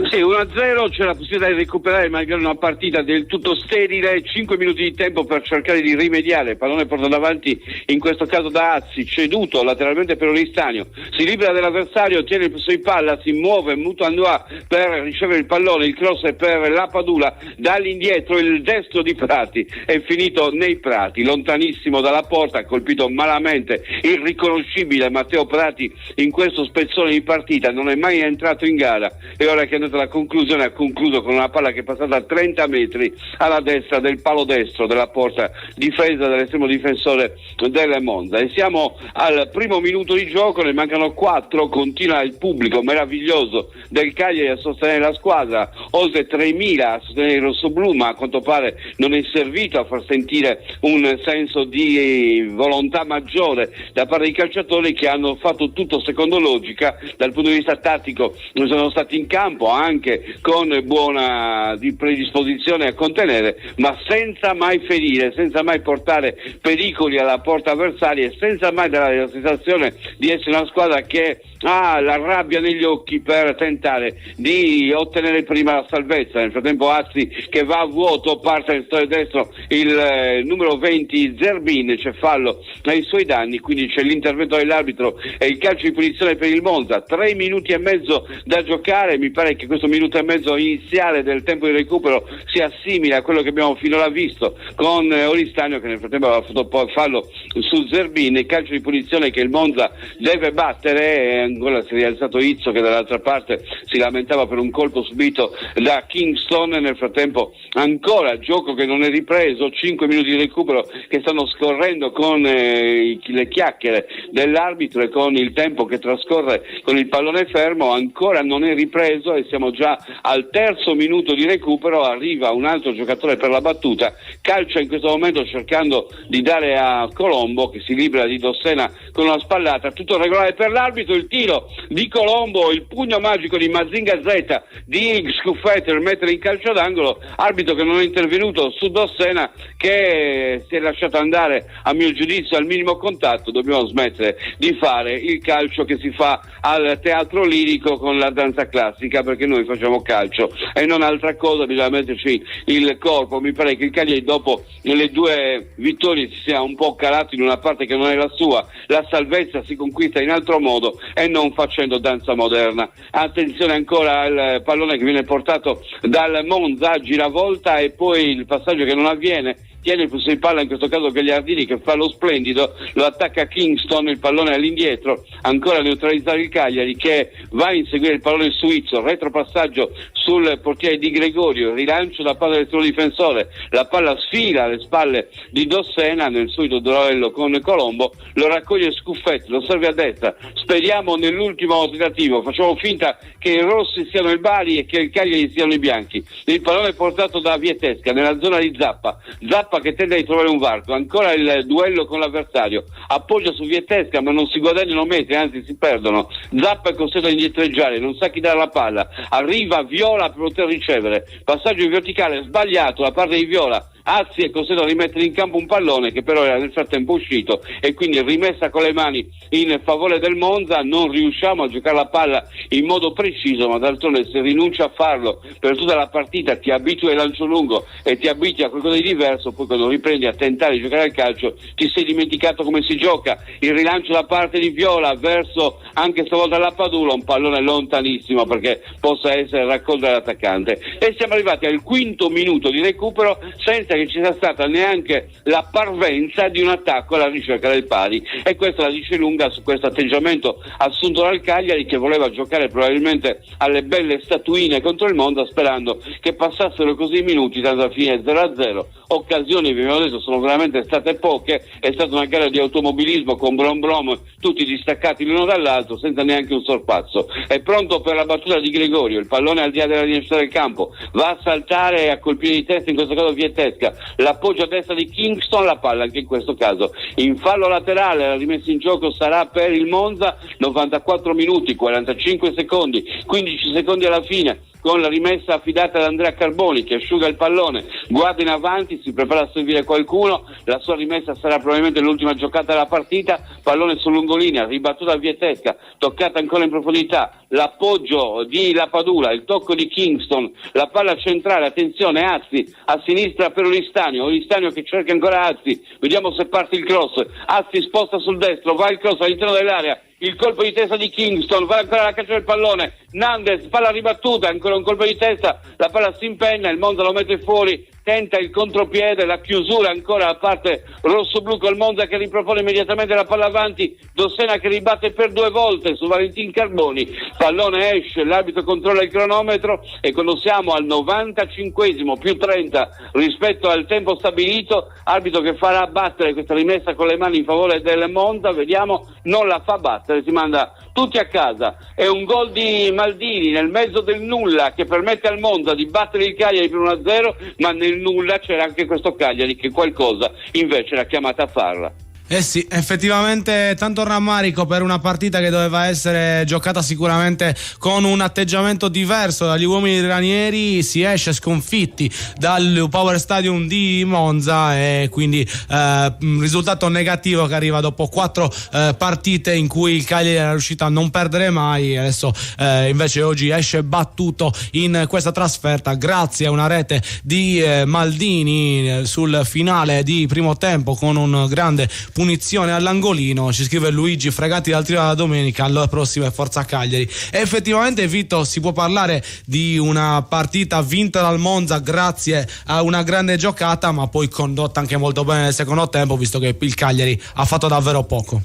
Sì, 1-0, c'è la possibilità di recuperare magari una partita del tutto sterile, 5 minuti di tempo per cercare di rimediare. Pallone portato avanti in questo caso da Azzi, ceduto lateralmente per Oristanio, si libera dell'avversario, tiene il possesso di palla, si muove Mutandoa per ricevere il pallone, il cross è per la Padula, dall'indietro il destro di Prati è finito nei Prati, lontanissimo dalla porta, ha colpito malamente irriconoscibile Matteo Prati in questo spezzone di partita, non è mai entrato in gara e ora che è andata alla conclusione ha concluso con una palla che è passata a 30 metri alla destra del palo destro della porta difesa dall'estremo difensore del Monza. E siamo al primo minuto di gioco, ne mancano 4, continua il pubblico meraviglioso del Cagliari a sostenere la squadra, oltre 3.000 a sostenere il rossoblù, ma a quanto pare non è servito a far sentire un senso di volontà maggiore da parte dei calciatori, che hanno fatto tutto secondo logica. Dal punto di vista tattico sono stati in campo anche con buona predisposizione a contenere, ma senza mai ferire, senza mai portare pericoli alla porta avversaria e senza mai dare la sensazione di essere una squadra che ha la rabbia negli occhi per tentare di ottenere prima la salvezza. Nel frattempo Azzi che va a vuoto, parte nel settore destro il numero 20 Zerbin, c'è fallo ai suoi danni, quindi c'è l'intervento dell'arbitro e il calcio di punizione per il Monza. 3 minuti e mezzo da giocare, mi pare che questo minuto e mezzo iniziale del tempo di recupero sia simile a quello che abbiamo finora visto con Oristanio, che nel frattempo aveva fatto fallo su Zerbin. Il calcio di punizione che il Monza deve battere, ancora si è rialzato Izzo che dall'altra parte si lamentava per un colpo subito da Kingston. Nel frattempo ancora gioco che non è ripreso, 5 minuti di recupero che stanno scorrendo con le chiacchiere dell'arbitro e con il tempo che trascorre con il pallone fermo, ancora non è ripreso e siamo già al terzo minuto di recupero. Arriva un altro giocatore per la battuta, calcia in questo momento cercando di dare a Colombo che si libera di Dossena con una spallata, tutto regolare per l'arbitro, il tiro di Colombo, il pugno magico di Mazinga Z di Scuffetti per mettere in calcio d'angolo, arbitro che non è intervenuto su Dossena che si è lasciato andare a mio giudizio al minimo contatto. Dobbiamo smettere di fare il calcio che si fa al teatro lirico con la danza classica, perché noi facciamo calcio e non altra cosa, bisogna metterci il corpo. Mi pare che il Cagliari dopo le 2 vittorie si sia un po' calato in una parte che non è la sua. La salvezza si conquista in altro modo e non facendo danza moderna. Attenzione ancora al pallone che viene portato dal Monza, giravolta e poi il passaggio che non avviene. Tiene il possesso di palla in questo caso Gagliardini, che fa lo splendido, lo attacca Kingston, il pallone all'indietro, ancora a neutralizzare il Cagliari che va a inseguire il pallone suizzo, retropassaggio sul portiere Di Gregorio, rilancio da parte del suo difensore, la palla sfila alle spalle di Dossena nel solito duello con Colombo, lo raccoglie Scuffetti, lo serve a destra, speriamo nell'ultimo tentativo, facciamo finta che i rossi siano il Bari e che il Cagliari siano i bianchi. Il pallone è portato da Vietesca nella zona di Zappa che tende a ritrovare un varco, ancora il duello con l'avversario, appoggia su Vietesca ma non si guadagnano metri, anzi si perdono. Zappa è costretto a indietreggiare, non sa chi dare la palla, arriva Viola per poter ricevere, passaggio in verticale sbagliato da parte di Viola. Azzi è costretto a rimettere in campo un pallone che però era nel frattempo uscito e quindi rimessa con le mani in favore del Monza. Non riusciamo a giocare la palla in modo preciso, ma d'altronde se rinuncia a farlo per tutta la partita, ti abitui al lancio lungo e ti abitui a qualcosa di diverso, poi quando riprendi a tentare di giocare al calcio ti sei dimenticato come si gioca. Il rilancio da parte di Viola verso anche stavolta la Padula, un pallone lontanissimo perché possa essere raccolto dall'attaccante, e siamo arrivati al 5° minuto di recupero senza che ci sia stata neanche la parvenza di un attacco alla ricerca del pari, e questa la dice lunga su questo atteggiamento assunto dal Cagliari, che voleva giocare probabilmente alle belle statuine contro il Monza sperando che passassero così i minuti tanto alla fine 0-0. Occasioni, vi abbiamo detto, sono veramente state poche, è stata una gara di automobilismo con Brom tutti distaccati l'uno dall'altro senza neanche un sorpasso. È pronto per la battuta di Gregorio, il pallone al di là della linea del campo, va a saltare e a colpire di testa, in questo caso Vietesca, l'appoggio a destra di Kingston, la palla anche in questo caso in fallo laterale, la rimessa in gioco sarà per il Monza. 94 minuti, 45 secondi, 15 secondi alla fine, con la rimessa affidata ad Andrea Carboni che asciuga il pallone, guarda in avanti, si prepara a servire qualcuno, la sua rimessa sarà probabilmente l'ultima giocata della partita, pallone su lungolinea, ribattuta a Vietesca, toccata ancora in profondità, l'appoggio di Lapadula, il tocco di Kingston, la palla centrale, attenzione Azzi a sinistra per Olistanio che cerca ancora Azzi, vediamo se parte il cross, Azzi sposta sul destro, va il cross all'interno dell'area, il colpo di testa di Kingston, va ancora alla caccia del pallone, Nandes, palla ribattuta, ancora un colpo di testa, la palla si impenna, il Monza lo mette fuori, tenta il contropiede, la chiusura ancora a parte rosso-blu col Monza che ripropone immediatamente la palla avanti, Dossena che ribatte per 2 volte su Valentin Carboni, pallone esce, l'arbitro controlla il cronometro e quando siamo al 95esimo più 30 rispetto al tempo stabilito, arbitro che farà battere questa rimessa con le mani in favore del Monza, vediamo, non la fa battere, si manda tutti a casa. È un gol di Maldini nel mezzo del nulla che permette al Monza di battere il Cagliari per 1-0, ma nel nulla c'era anche questo Cagliari che qualcosa invece l'ha chiamata a farla. Eh sì, effettivamente tanto rammarico per una partita che doveva essere giocata sicuramente con un atteggiamento diverso dagli uomini iranieri. Si esce sconfitti dal Power Stadium di Monza e quindi un risultato negativo che arriva dopo 4 partite in cui il Cagliari era riuscito a non perdere mai. Adesso invece oggi esce battuto in questa trasferta grazie a una rete di Maldini sul finale di primo tempo con un grande punizione all'angolino. Ci scrive Luigi Fregati dal Trio della domenica, alla prossima è Forza Cagliari. E effettivamente, Vito, si può parlare di una partita vinta dal Monza grazie a una grande giocata, ma poi condotta anche molto bene nel secondo tempo, visto che il Cagliari ha fatto davvero poco.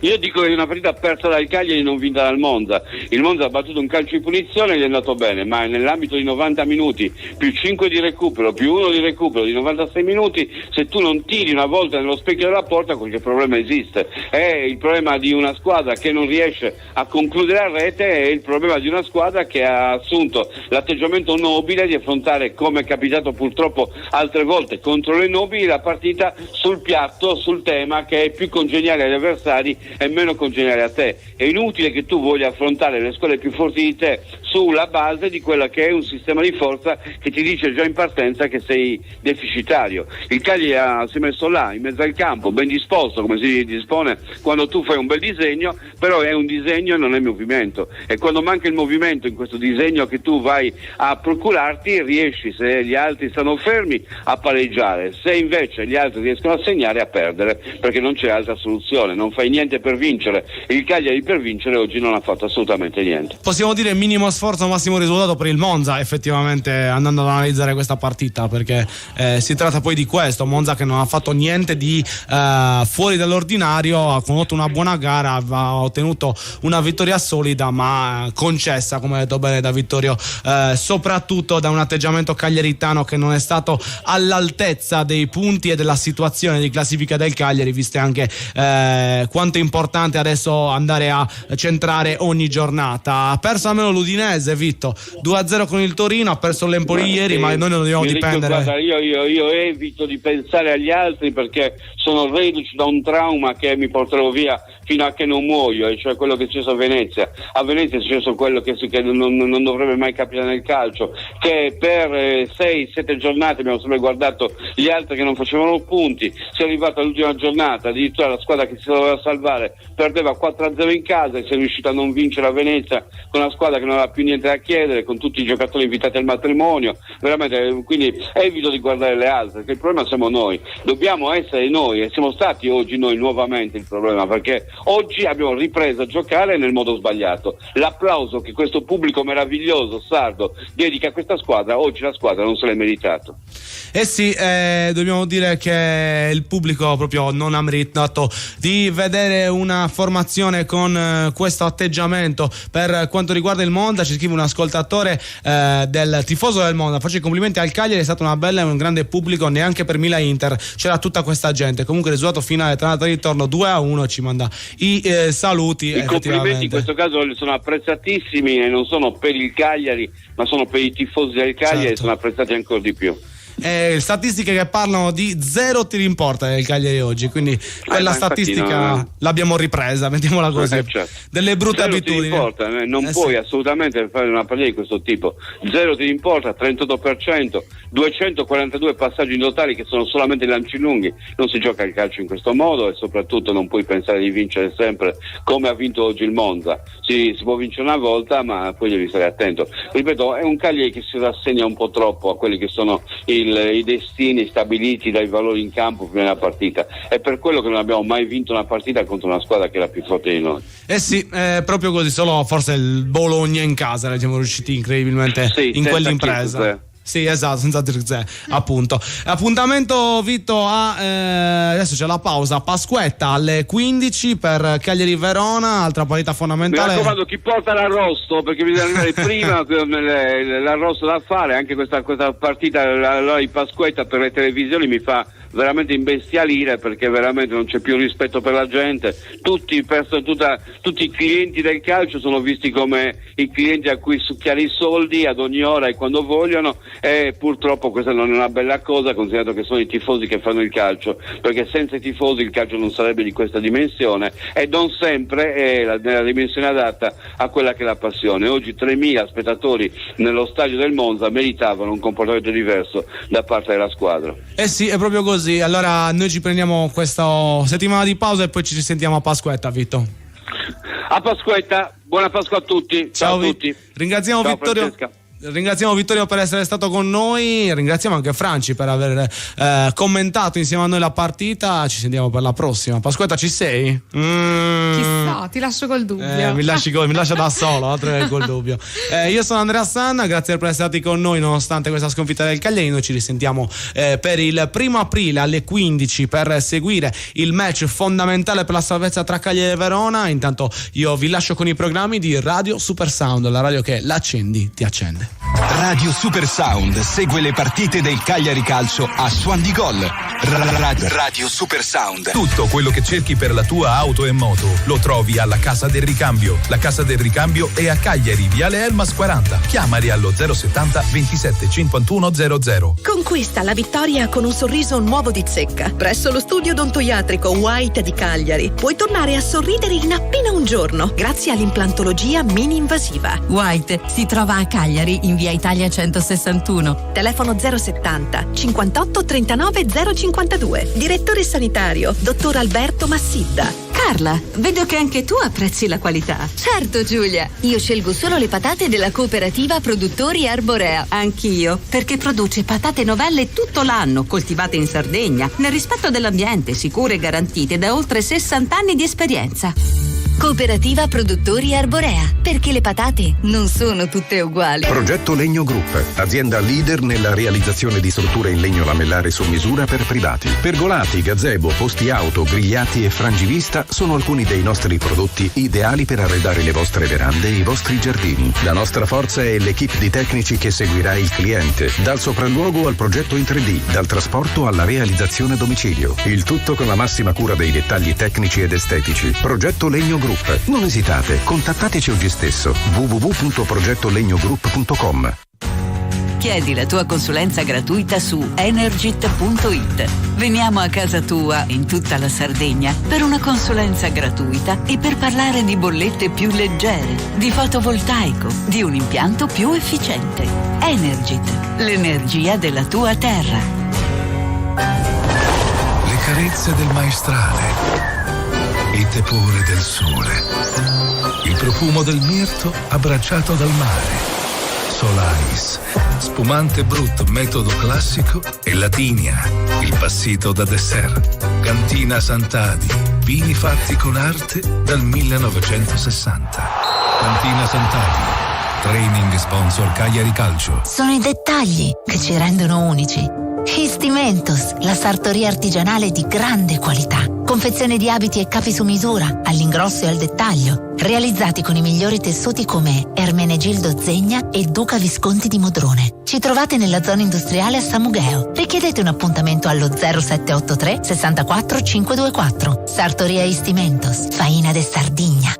Io dico che è una partita persa dal Cagliari, non vinta dal Monza. Il Monza ha battuto un calcio di punizione e gli è andato bene, ma nell'ambito di 90 minuti più 5 di recupero più 1 di recupero di 96 minuti, se tu non tiri una volta nello specchio della porta, qualche problema esiste. È il problema di una squadra che non riesce a concludere a rete, è il problema di una squadra che ha assunto l'atteggiamento nobile di affrontare, come è capitato purtroppo altre volte contro le nobili, la partita sul piatto, sul tema che è più congeniale agli avversari e meno congeniale a te. È inutile che tu voglia affrontare le squadre più forti di te sulla base di quella che è un sistema di forza che ti dice già in partenza che sei deficitario. Il Cagliari si è messo là in mezzo al campo, ben disposto, come si dispone quando tu fai un bel disegno, però è un disegno e non è movimento, e quando manca il movimento in questo disegno che tu vai a procurarti, riesci, se gli altri stanno fermi, a pareggiare, se invece gli altri riescono a segnare, a perdere, perché non c'è altra soluzione. Non fai niente per vincere. Il Cagliari per vincere oggi non ha fatto assolutamente niente. Possiamo dire minimo sforzo, massimo risultato per il Monza, effettivamente, andando ad analizzare questa partita, perché si tratta poi di questo. Monza che non ha fatto niente di fuori dall'ordinario, ha condotto una buona gara, ha ottenuto una vittoria solida, ma concessa, come ha detto bene da Vittorio, soprattutto da un atteggiamento cagliaritano che non è stato all'altezza dei punti e della situazione di classifica del Cagliari, viste anche quanto è importante adesso andare a centrare ogni giornata. Ha perso almeno l'Udinese, Vitto, 2-0 con il Torino, ha perso l'Empoli ieri, ma noi non dobbiamo dipendere. Guarda, io evito di pensare agli altri, perché sono reduce da un trauma che mi porterò via fino a che non muoio, e cioè quello che è successo a Venezia. A Venezia è successo quello che non dovrebbe mai capitare nel calcio, che per 6-7 giornate abbiamo sempre guardato gli altri che non facevano punti. Si è arrivato all'ultima giornata, addirittura la squadra che si doveva salvare perdeva 4-0 in casa, e si è riuscita a non vincere a Venezia con una squadra che non aveva più niente da chiedere, con tutti i giocatori invitati al matrimonio. Veramente, quindi evito di guardare le altre, che il problema siamo noi, dobbiamo essere noi, e siamo stati oggi noi nuovamente il problema, perché oggi abbiamo ripreso a giocare nel modo sbagliato. L'applauso che questo pubblico meraviglioso sardo dedica a questa squadra, oggi la squadra non se l'è meritato. Sì, dobbiamo dire che il pubblico proprio non ha meritato di vedere una formazione con questo atteggiamento. Per quanto riguarda il Monza, ci scrive un ascoltatore del tifoso del Monza: faccio i complimenti al Cagliari, è stata una bella e un grande pubblico, neanche per Milan Inter c'era tutta questa gente. Comunque il risultato finale tra andata e ritorno 2-1, ci manda i saluti. I complimenti in questo caso sono apprezzatissimi, e non sono per il Cagliari, ma sono per i tifosi del Cagliari, certo. Sono apprezzati ancora di più. Statistiche che parlano di 0 tiri in porta del Cagliari oggi, quindi quella statistica l'abbiamo ripresa, mettiamola così. Certo. Delle brutte 0 abitudini. Tiri in porta, non puoi assolutamente fare una partita di questo tipo. 0 tiri in porta, 38%, 242 passaggi in totali, che sono solamente lanci lunghi. Non si gioca il calcio in questo modo, e soprattutto non puoi pensare di vincere sempre come ha vinto oggi il Monza. Si può vincere una volta, ma poi devi stare attento. Ripeto, è un Cagliari che si rassegna un po' troppo a quelli che sono i destini stabiliti dai valori in campo prima della partita. È per quello che non abbiamo mai vinto una partita contro una squadra che era più forte di noi. Sì, proprio così, solo forse il Bologna in casa siamo riusciti incredibilmente in quell'impresa. Sì, esatto, senza Zirkzee, appunto. Appuntamento, Vitto, adesso c'è la pausa. Pasquetta alle 15 per Cagliari Verona, altra partita fondamentale. Mi raccomando, chi porta l'arrosto, perché bisogna arrivare prima l'arrosto da fare. Anche questa partita di Pasquetta per le televisioni mi fa veramente imbestialire, perché veramente non c'è più rispetto per la gente. Tutti i clienti del calcio sono visti come i clienti a cui succhiare i soldi ad ogni ora e quando vogliono, e purtroppo questa non è una bella cosa, considerato che sono i tifosi che fanno il calcio, perché senza i tifosi il calcio non sarebbe di questa dimensione, e non sempre è nella dimensione adatta a quella che è la passione. Oggi 3.000 spettatori nello stadio del Monza meritavano un comportamento diverso da parte della squadra. Sì, è proprio così. Allora noi ci prendiamo questa settimana di pausa e poi ci risentiamo a Pasquetta, Vitto. A Pasquetta, buona Pasqua a tutti. Ciao a tutti. Ringraziamo Vittorio. Francesca. Ringraziamo Vittorio per essere stato con noi, ringraziamo anche Franci per aver commentato insieme a noi la partita. Ci sentiamo per la prossima. Pasquetta, ci sei? Chissà, ti lascio col dubbio. Mi lascia da solo, altro che col dubbio. Io sono Andrea Sanna, grazie per essere stati con noi nonostante questa sconfitta del Cagliari. Noi ci risentiamo per il 1 aprile alle 15 per seguire il match fondamentale per la salvezza tra Cagliari e Verona. Intanto io vi lascio con i programmi di Radio Super Sound, la radio che l'accendi ti accende. Radio Super Sound segue le partite del Cagliari Calcio a Suon di Gol. Radio Super Sound. Tutto quello che cerchi per la tua auto e moto lo trovi alla Casa del Ricambio. La Casa del Ricambio è a Cagliari, Viale Elmas 40. Chiamali allo 070 27 51 00. Conquista la vittoria con un sorriso nuovo di Zecca. Presso lo studio odontoiatrico White di Cagliari puoi tornare a sorridere in appena un giorno grazie all'implantologia mini-invasiva. White si trova a Cagliari in via Italia 161. Telefono 070 58 39 052. Direttore sanitario, dottor Alberto Massidda. Carla, vedo che anche tu apprezzi la qualità. Certo Giulia, io scelgo solo le patate della cooperativa Produttori Arborea. Anch'io, perché produce patate novelle tutto l'anno, coltivate in Sardegna, nel rispetto dell'ambiente, sicure e garantite da oltre 60 anni di esperienza. Cooperativa Produttori Arborea, perché le patate non sono tutte uguali. Progetto Legno Group, azienda leader nella realizzazione di strutture in legno lamellare su misura per privati. Pergolati, gazebo, posti auto, grigliati e frangivista sono alcuni dei nostri prodotti ideali per arredare le vostre verande e i vostri giardini. La nostra forza è l'equipe di tecnici che seguirà il cliente, dal sopralluogo al progetto in 3D, dal trasporto alla realizzazione a domicilio. Il tutto con la massima cura dei dettagli tecnici ed estetici. Progetto Legno Group. Non esitate, contattateci oggi stesso. www.progettolegnogroup.com. Chiedi la tua consulenza gratuita su Energit.it. Veniamo a casa tua in tutta la Sardegna per una consulenza gratuita e per parlare di bollette più leggere, di fotovoltaico, di un impianto più efficiente. Energit, l'energia della tua terra. Le carezze del maestrale, il tepore del sole, il profumo del mirto abbracciato dal mare. Solais, spumante Brut metodo classico e Latinia, il passito da dessert. Cantina Sant'Adi, vini fatti con arte dal 1960. Cantina Sant'Adi, training sponsor Cagliari Calcio. Sono i dettagli che ci rendono unici. Istimentos, la sartoria artigianale di grande qualità. Confezione di abiti e capi su misura, all'ingrosso e al dettaglio, realizzati con i migliori tessuti come Ermenegildo Zegna e Duca Visconti di Modrone. Ci trovate nella zona industriale a Samugheo. Richiedete un appuntamento allo 0783 64 524. Sartoria Istimentos, Faina de Sardigna.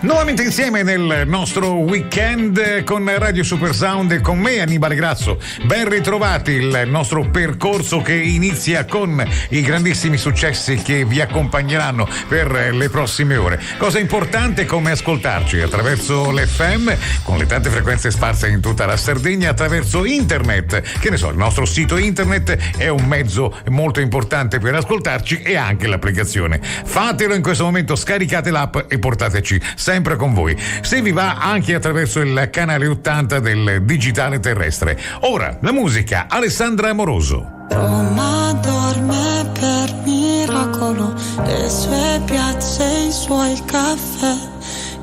Nuovamente insieme nel nostro weekend con Radio Supersound e con me Annibale Grasso. Ben ritrovati, il nostro percorso che inizia con i grandissimi successi che vi accompagneranno per le prossime ore. Cosa importante come ascoltarci attraverso l'FM con le tante frequenze sparse in tutta la Sardegna, attraverso internet, che ne so, il nostro sito internet è un mezzo molto importante per ascoltarci, e anche l'applicazione. Fatelo in questo momento, scaricate l'app e portateci sempre con voi. Se vi va, anche attraverso il canale 80 del digitale terrestre. Ora la musica, Alessandra Amoroso. Roma dorme per miracolo, le sue piazze, i suoi caffè,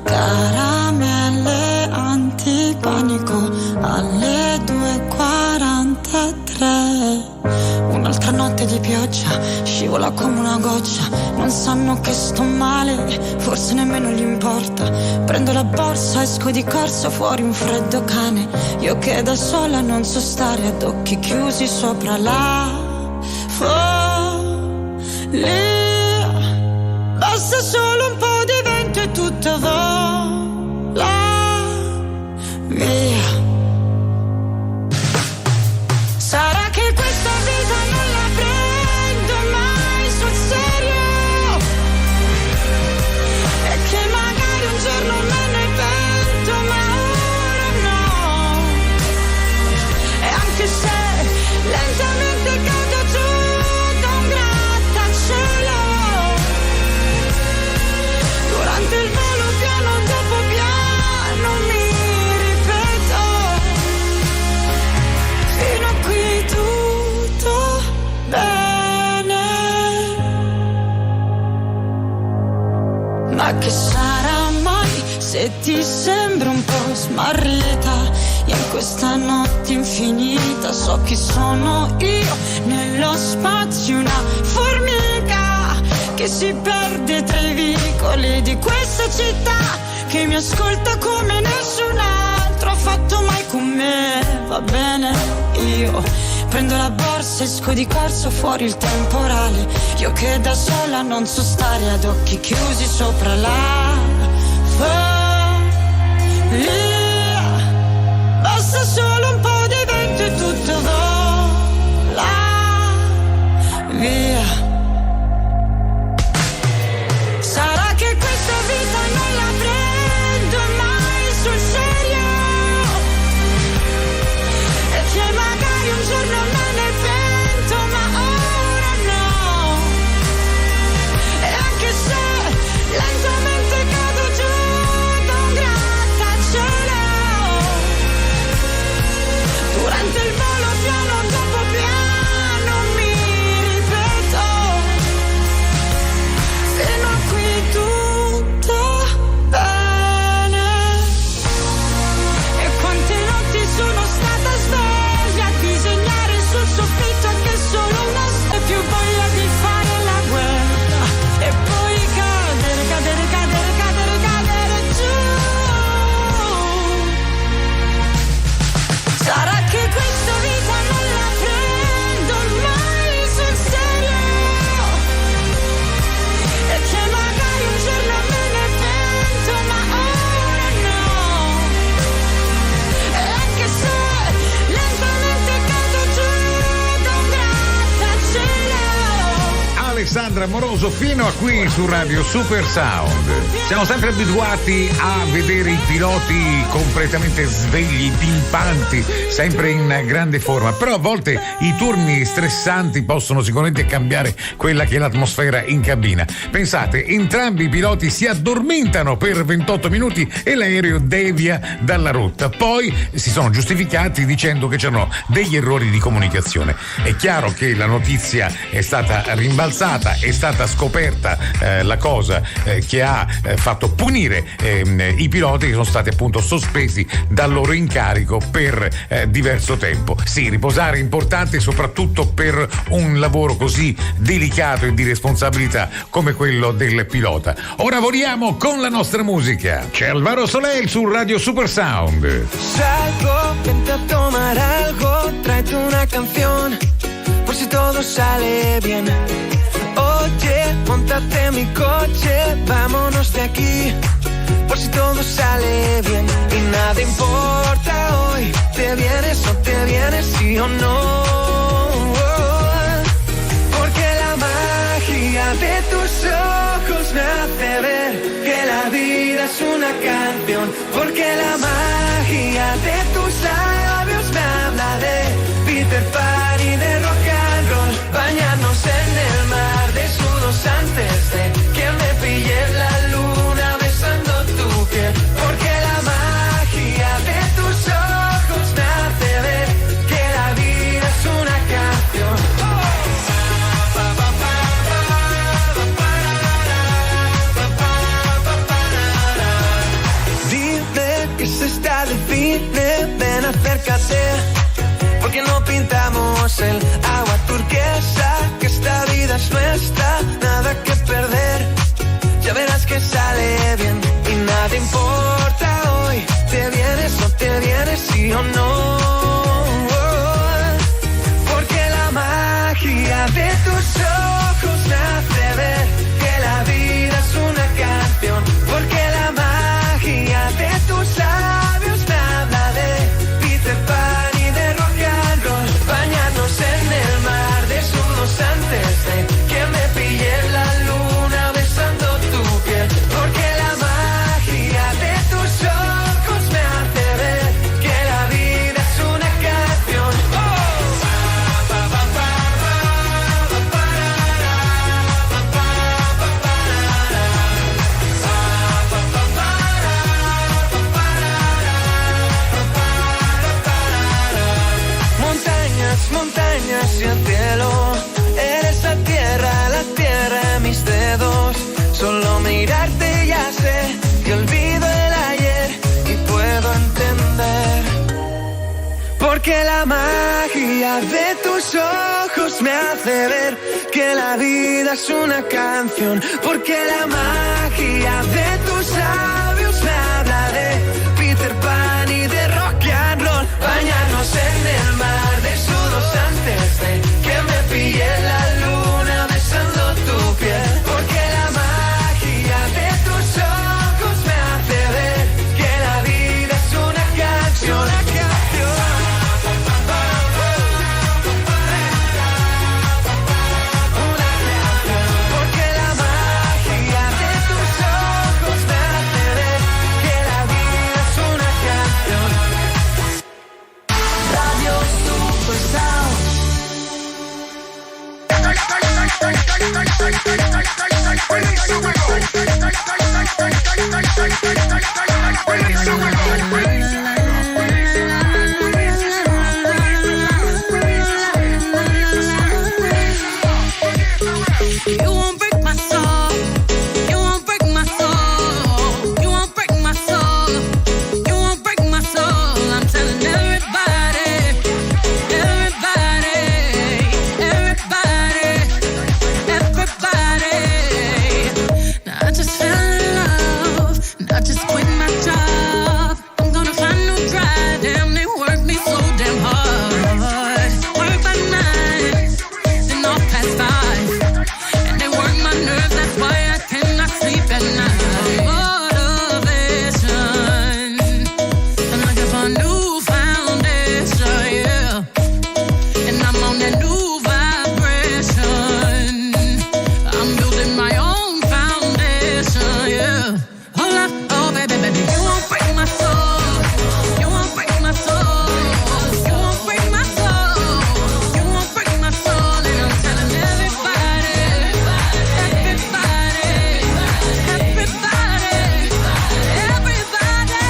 caramelle antipanico alle 2:43. Un'altra notte di pioggia, scivola come una goccia, non sanno che sto male, forse nemmeno gli importa. Prendo la borsa, esco di corsa, fuori un freddo cane, io che da sola non so stare, ad occhi chiusi sopra la follia. Basta solo un po' di vento e tutto vola via. Sarà che questa vita non la prendo mai sul serio, e che magari un giorno me ne pento, ma ora no. E anche se lentamente cado giù da un grattacielo, durante il volo piano dopo piano mi ripeto, fino a qui tutto bene. Ma che sarà mai se ti sembra un po' smarrita in questa notte infinita? So chi sono io nello spazio, una formica che si perde tra i vicoli di questa città, che mi ascolta come nessun altro ha fatto mai con me. Va bene, io prendo la borsa, esco di corsa, fuori il temporale, io che da sola non so stare, ad occhi chiusi sopra la follia. Basta solo un po' di vento e tutto vola via. Sarà che questa vita non la prendo mai sul serio, e che magari un giorno me ne pento, ma ora no. E anche se lentamente cado giù da un grattacielo, durante il volo piano dopo piano mi ripeto, fino a qui tutto bene. E quante notti sono stata sveglia a disegnare sul soffitto anche solo una e più voglia di fare la guerra, e poi cadere, cadere, cadere, cadere, cadere giù. Sarà che questa vita non la prendo mai sul serio, e che magari un giorno me ne pento, ma ora no. E anche se lentamente cado giù da un grattacielo. Alessandra Amoroso fino a qui su Radio Supersound. Siamo sempre abituati a vedere i piloti completamente svegli, pimpanti, sempre in grande forma, però a volte i turni stressanti possono sicuramente cambiare quella che è l'atmosfera in cabina. Pensate, entrambi i piloti si addormentano per 28 minuti e l'aereo devia dalla rotta, poi si sono giustificati dicendo che c'erano degli errori di comunicazione. È chiaro che la notizia è stata rimbalzata, è stata scoperta la cosa che ha fatto punire i piloti che sono stati appunto sospesi dal loro incarico per diverso tempo. Sì, riposare è importante soprattutto per un lavoro così delicato e di responsabilità come quello del pilota. Ora voliamo con la nostra musica. C'è Alvaro Soler su Radio Supersound. Salgo, vente a tomar algo, tráete una canción, por si todo sale bien. Oye, montate en mi coche, vámonos de aquí, por por si todo sale bien y nada importa hoy. ¿Te vienes o te vienes, sí o no? Porque la magia de tus ojos me hace ver que la vida es una canción. Porque la magia de tus labios me habla de Peter Pan y de rock and roll. Bañarnos en el mar desnudos antes de que me pille la luna besando tu piel. Porque la magia de tus ojos me hace ver que la vida es una canción. Dime que se está de cine, ven acércate. Porque no pintamos el agua turquesa, que esta vida es nuestra, nada que perder. Ya verás que sale bien y nada importa hoy. ¿Te vienes o te vienes, sí o no? Porque la magia de tus ojos me hace ver que la vida es una canción. Porque la magia de tus labios me habla de Peter Pan y de rock and roll. Bañarnos en el mar desnudos antes de que me pille la luna besando tu piel. Porque la magia de tus ojos me hace ver que la vida es una canción. Montañas, montañas y el cielo, eres la tierra de mis dedos. Solo mirarte ya sé que olvido el ayer y puedo entender. Porque la magia de tus ojos me hace ver que la vida es una canción. Porque la magia de tus labios me habla de Peter Pan y de rock and roll. Bañarnos en el mar desnudos antes de que me pille la luna besando tu piel. Porque la magia de tus ojos me hace ver que la vida es una canción. Una canción. Porque la magia de tus ojos me hace ver que la vida es una canción. Radio Super Sound. You won't break my soul. You won't break my soul. You won't break my soul. You won't break my soul. I'm telling everybody, everybody, everybody, everybody. Now I just fell in love. And I just quit my job. I'm gonna find no drive. Damn, they work me so damn hard. Work by 9, then off past 5. And they work my nerves, that's why I cannot sleep at night. Motivation, I'm looking for a new foundation, yeah. And I'm on that new vibration. I'm building my own foundation, yeah. Hold up, oh baby, baby, you won't break my soul. You won't break my soul. You won't break my soul. You won't break my soul. And I'm telling everybody, everybody, everybody, everybody,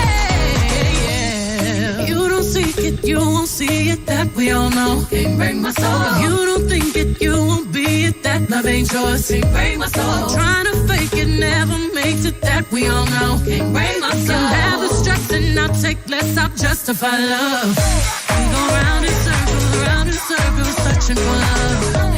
yeah. You don't seek it, you won't see it, that we all know. Can't break my soul. If you don't think it, you won't be it, that love ain't yours. Can't break my soul. Trying to fake it never makes it, that we all know. Can't break my soul. Can have the stress and I'll take less, I'll justify love. We go round in circles, searching for love.